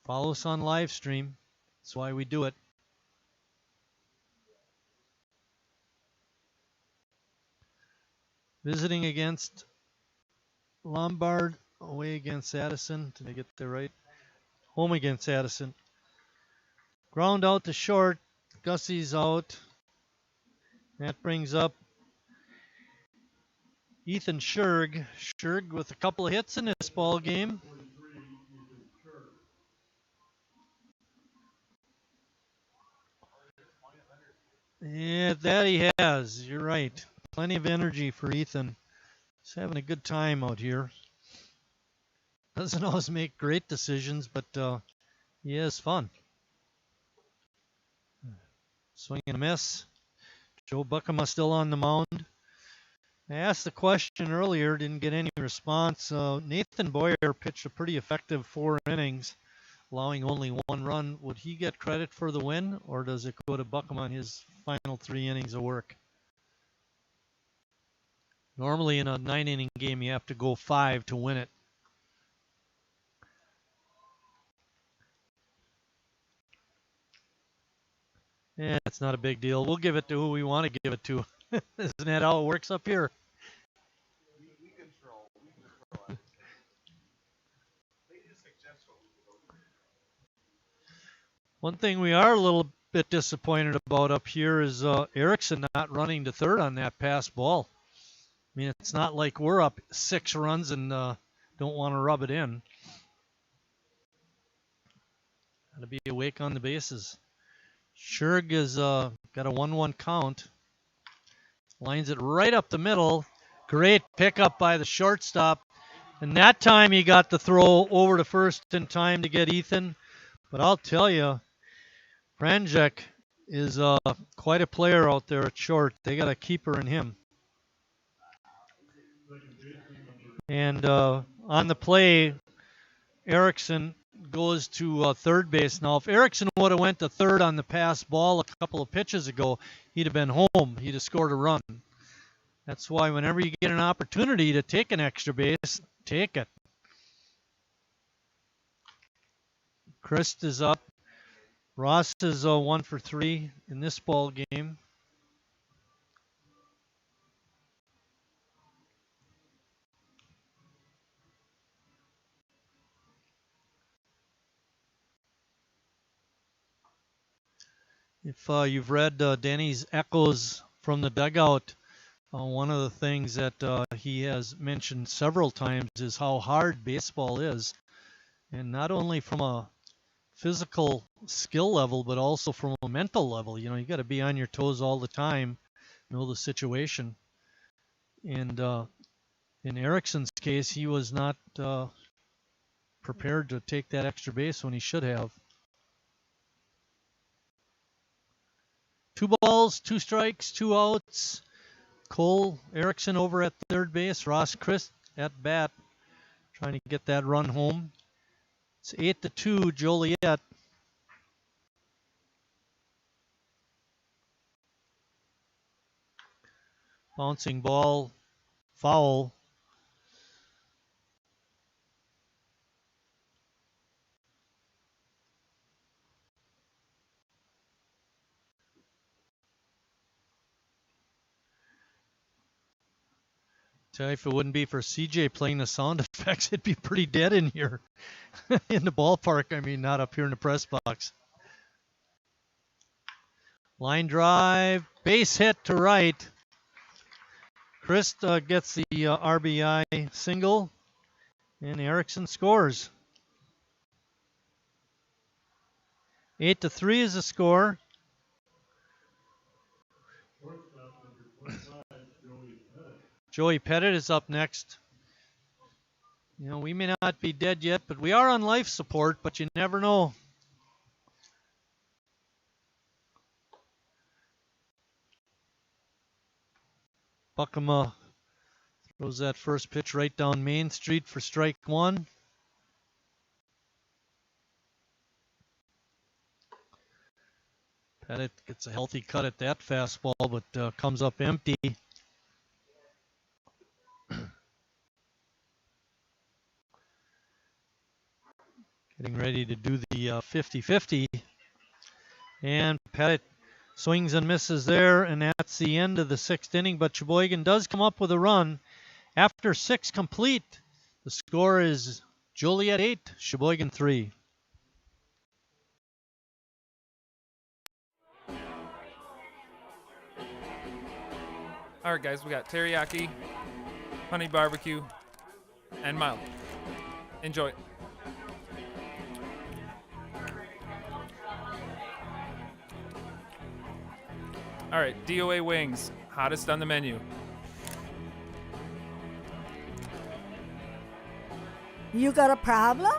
follow us on live stream. That's why we do it. Visiting against Lombard, away against Addison. Did I get that right? Home against Addison. Ground out to short. Gussie's out. That brings up Ethan Scherg. Scherg with a couple of hits in this ball game. Yeah, that he has. You're right. Plenty of energy for Ethan. He's having a good time out here. Doesn't always make great decisions, but he has fun. Swing and a miss. Joe Buckema still on the mound. I asked the question earlier, didn't get any response. Nathan Boyer pitched a pretty effective 4 innings, allowing only 1 run. Would he get credit for the win, or does it go to Buckema on his final 3 innings of work? Normally in a 9-inning game, you have to go 5 to win it. Yeah, it's not a big deal. We'll give it to who we want to give it to. Isn't that how it works up here? We control it. They just suggest what we do. One thing we are a little bit disappointed about up here is Erickson not running to third on that pass ball. I mean, it's not like we're up 6 runs and don't want to rub it in. Got to be awake on the bases. Scherg has got a 1-1 count. Lines it right up the middle. Great pickup by the shortstop. And that time he got the throw over to first in time to get Ethan. But I'll tell you, Franjek is quite a player out there at short. They got a keeper in him. And on the play, Erickson goes to third base. Now, if Erickson would have went to third on the pass ball a couple of pitches ago, he'd have been home. He'd have scored a run. That's why whenever you get an opportunity to take an extra base, take it. Christ is up. Ross is 1 for 3 in this ball game. If you've read Danny's echoes from the dugout, one of the things that he has mentioned several times is how hard baseball is. And not only from a physical skill level, but also from a mental level. You know, you got to be on your toes all the time, know the situation. And in Erickson's case, he was not prepared to take that extra base when he should have. 2 balls, 2 strikes, 2 outs. Cole Erickson over at third base. Ross Christ at bat, trying to get that run home. It's 8-2, Joliet. Bouncing ball, foul. Tell you, if it wouldn't be for CJ playing the sound effects, it'd be pretty dead in here. In the ballpark, I mean, not up here in the press box. Line drive, base hit to right. Christ gets the RBI single, and Erickson scores. 8-3 is the score. Joey Pettit is up next. You know, we may not be dead yet, but we are on life support, but you never know. Buckema throws that first pitch right down Main Street for strike 1. Pettit gets a healthy cut at that fastball, but comes up empty. Getting ready to do the 50-50. And Pettit swings and misses there, and that's the end of the 6th inning. But Sheboygan does come up with a run. After 6 complete, the score is Joliet 8, Sheboygan 3. All right, guys, we got teriyaki, honey barbecue, and mild. Enjoy. All right, DOA wings, hottest on the menu. You got a problem?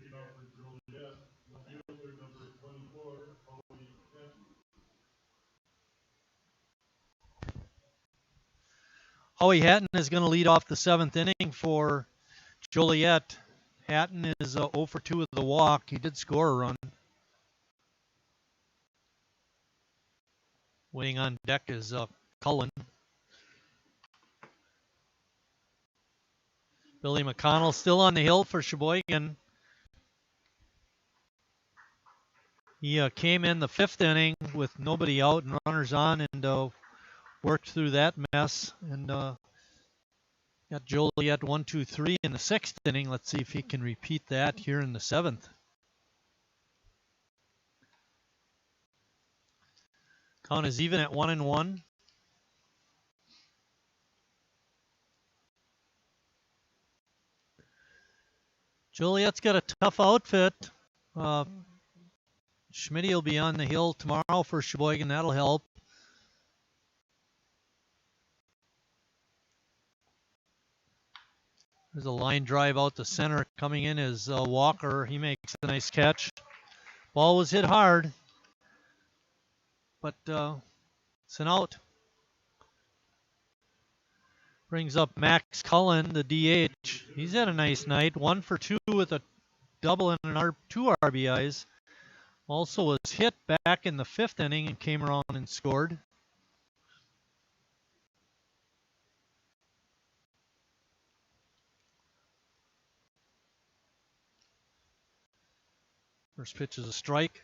Leadoff for Joliet, the fielder number 24, Howie Hatton. Howie Hatton is going to lead off the 7th inning for Joliet. Hatton is 0 for 2 with the walk. He did score a run. Waiting on deck is Cullen. Billy McConnell still on the hill for Sheboygan. He came in the 5th inning with nobody out and runners on and worked through that mess and got Joliet 1, 2, 3 in the 6th inning. Let's see if he can repeat that here in the 7th. Count is even at 1-1. Joliet's got a tough outfit. Schmidt will be on the hill tomorrow for Sheboygan. That'll help. There's a line drive out the center. Coming in is Walker. He makes a nice catch. Ball was hit hard, but it's an out. Brings up Max Cullen, the DH. He's had a nice night. 1 for 2 with a double and 2 RBIs. Also was hit back in the 5th inning and came around and scored. First pitch is a strike.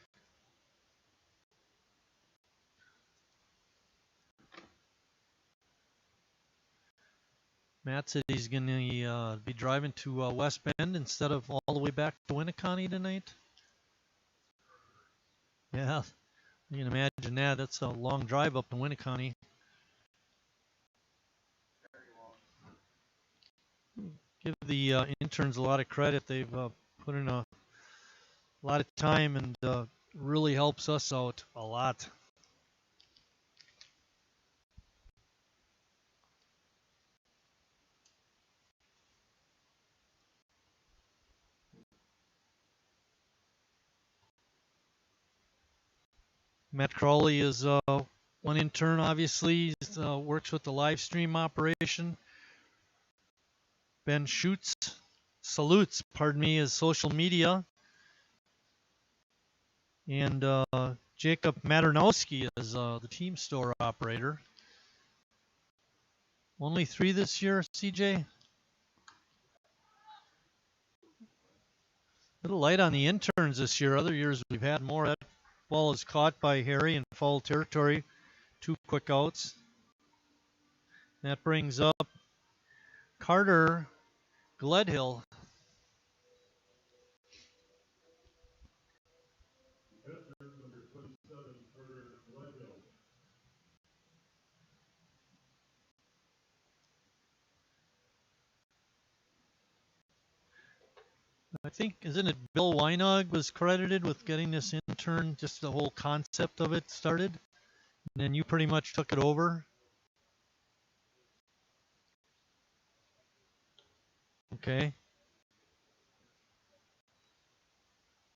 Matt said he's going to be driving to West Bend instead of all the way back to Winneconne tonight. Yeah, you can imagine that. That's a long drive up to Winneconne. Give the interns a lot of credit. They've put in a lot of time and really helps us out a lot. Matt Crowley is one intern, obviously. He works with the live stream operation. Ben salutes, his social media. And Jacob Maternowski is the team store operator. Only 3 this year, CJ? A little light on the interns this year. Other years we've had more. That ball is caught by Harry in foul territory. 2 quick outs. That brings up Carter Gledhill. I think, isn't it Bill Weinog was credited with getting this intern, just the whole concept of it started? And then you pretty much took it over? Okay.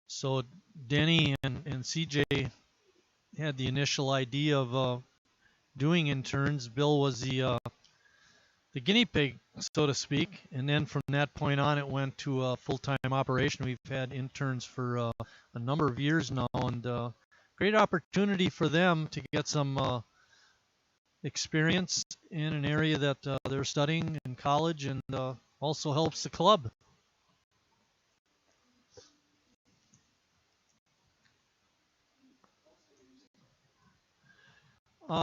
So Denny and CJ had the initial idea of doing interns. Bill was the guinea pig, so to speak, and then from that point on, it went to a full-time operation. We've had interns for a number of years now, and great opportunity for them to get some experience in an area that they're studying in college, and also helps the club.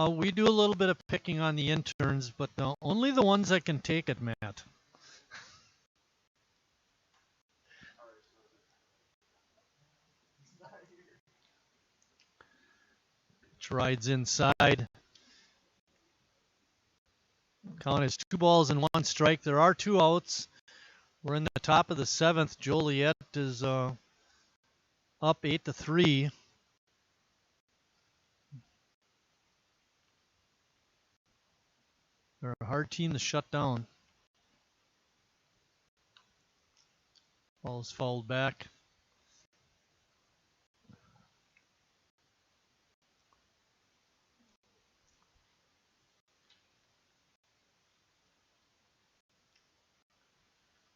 We do a little bit of picking on the interns, but only the ones that can take it, Matt. Pitch rides inside. Count is 2 balls and 1 strike. There are 2 outs. We're in the top of the 7th. Joliet is up 8-3. They're a hard team to shut down. Ball's fouled back.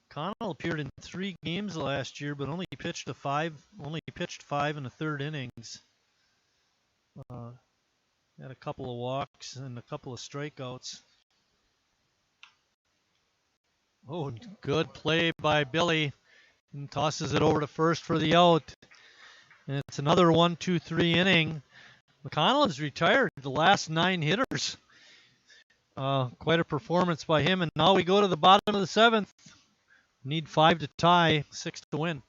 Connell appeared in 3 games last year, but only pitched 5 in the 3rd innings. Had a couple of walks and a couple of strikeouts. Oh, good play by Billy, and tosses it over to first for the out. And it's another 1-2-3 inning. McConnell is retired the last 9 hitters. Quite a performance by him. And now we go to the bottom of the 7th. Need 5 to tie, 6 to win.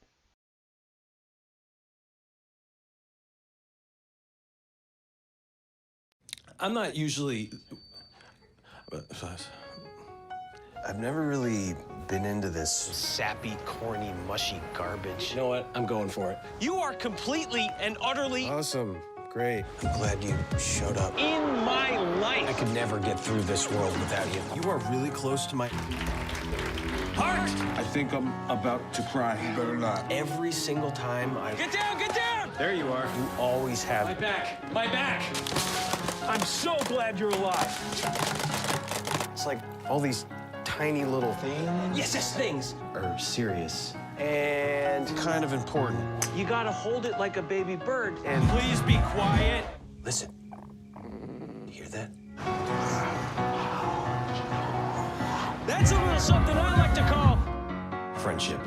I'm not usually... I've never really been into this sappy, corny, mushy garbage. You know what? I'm going for it. You are completely and utterly... Awesome. Great. I'm glad you showed up. In my life! I could never get through this world without you. You are really close to my... Heart! I think I'm about to cry. You better not. Every single time I... Get down, get down! There you are. You always have... My back, my back! I'm so glad you're alive. It's like all these tiny little things... Yes, things! ...are serious and kind of important. You gotta hold it like a baby bird and... Please be quiet. Listen. You hear that? That's a little something I like to call... friendship.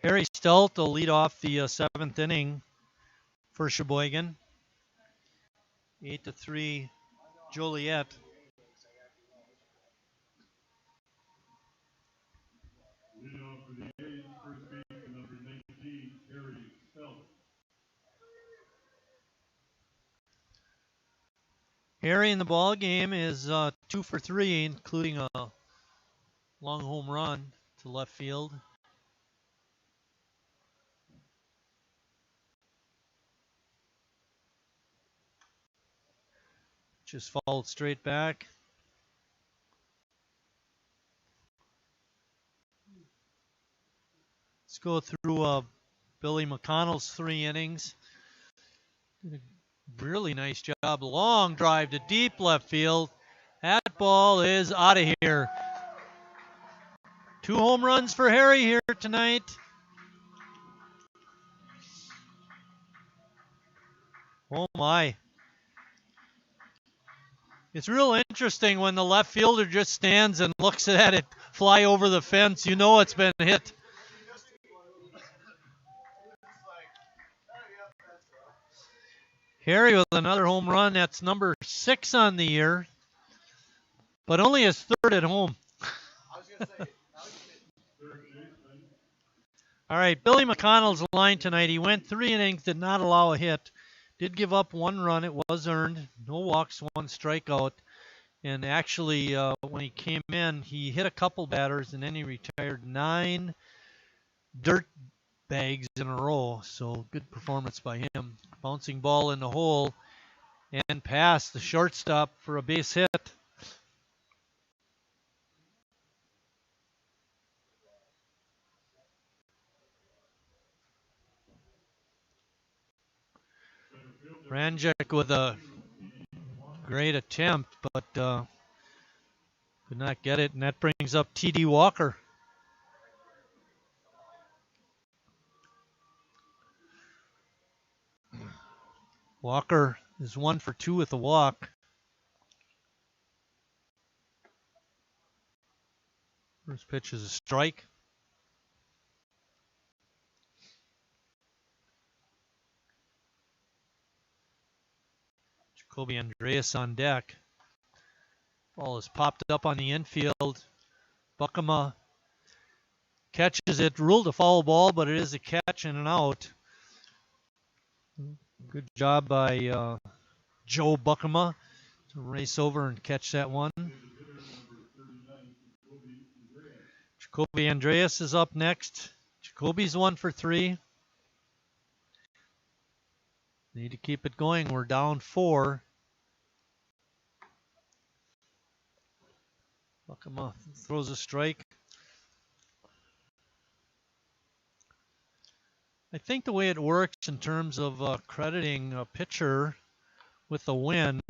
Harry Stelt will lead off the 7th inning for Sheboygan. 8-3 Joliet. Leading off for the A's, first baseman number 19, Harry Stelt. Harry in the ball game is 2 for 3, including a long home run to left field. Just fouled straight back. Let's go through Billy McConnell's 3 innings. Did a really nice job. Long drive to deep left field. That ball is out of here. 2 home runs for Harry here tonight. Oh my. It's real interesting when the left fielder just stands and looks at it fly over the fence. You know it's been hit. Harry with another home run. That's number 6 on the year, but only his 3rd at home. All right, Billy McConnell's line tonight. He went 3 innings, did not allow a hit. Did give up 1 run. It was earned. No walks, 1 strikeout. And actually, when he came in, he hit a couple batters, and then he retired 9 dirt bags in a row. So good performance by him. Bouncing ball in the hole and past the shortstop for a base hit. Ranjak with a great attempt, but could not get it, and that brings up T.D. Walker. Walker is 1 for 2 with a walk. First pitch is a strike. Jacoby Andreas on deck. Ball is popped up on the infield. Buckema catches it. Ruled a foul ball, but it is a catch and an out. Good job by Joe Buckema to race over and catch that one. Jacoby Andreas is up next. Jacoby's 1 for 3. Need to keep it going. We're down 4. Buckema throws a strike. I think the way it works in terms of crediting a pitcher with a win,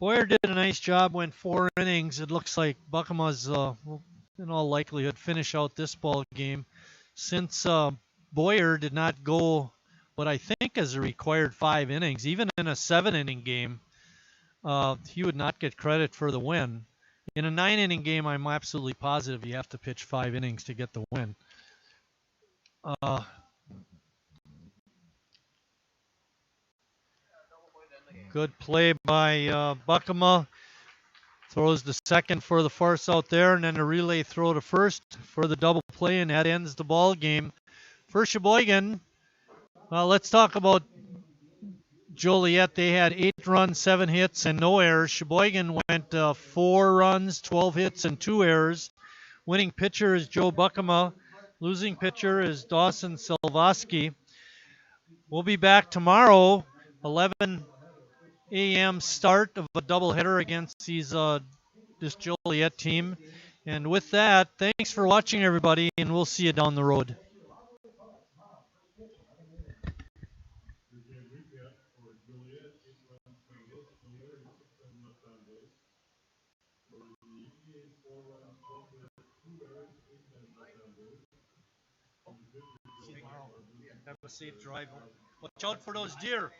Boyer did a nice job, went 4 innings. It looks like Buckema's will in all likelihood finish out this ball game. Since Boyer did not go what I think is a required 5 innings, even in a 7-inning game, he would not get credit for the win. In a 9-inning game, I'm absolutely positive you have to pitch 5 innings to get the win. Good play by Buckema. Throws the second for the force out there, and then a relay throw to first for the double play, and that ends the ball game. For Sheboygan, let's talk about Joliet. They had 8 runs, 7 hits, and no errors. Sheboygan went 4 runs, 12 hits, and 2 errors. Winning pitcher is Joe Buckema. Losing pitcher is Dawson Silvosky. We'll be back tomorrow, 11 a.m. start of a doubleheader against this Joliet team. And with that, thanks for watching, everybody, and we'll see you down the road. Have a safe drive. Watch out for those deer.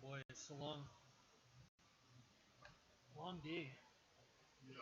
Boy, it's a long day. Yeah.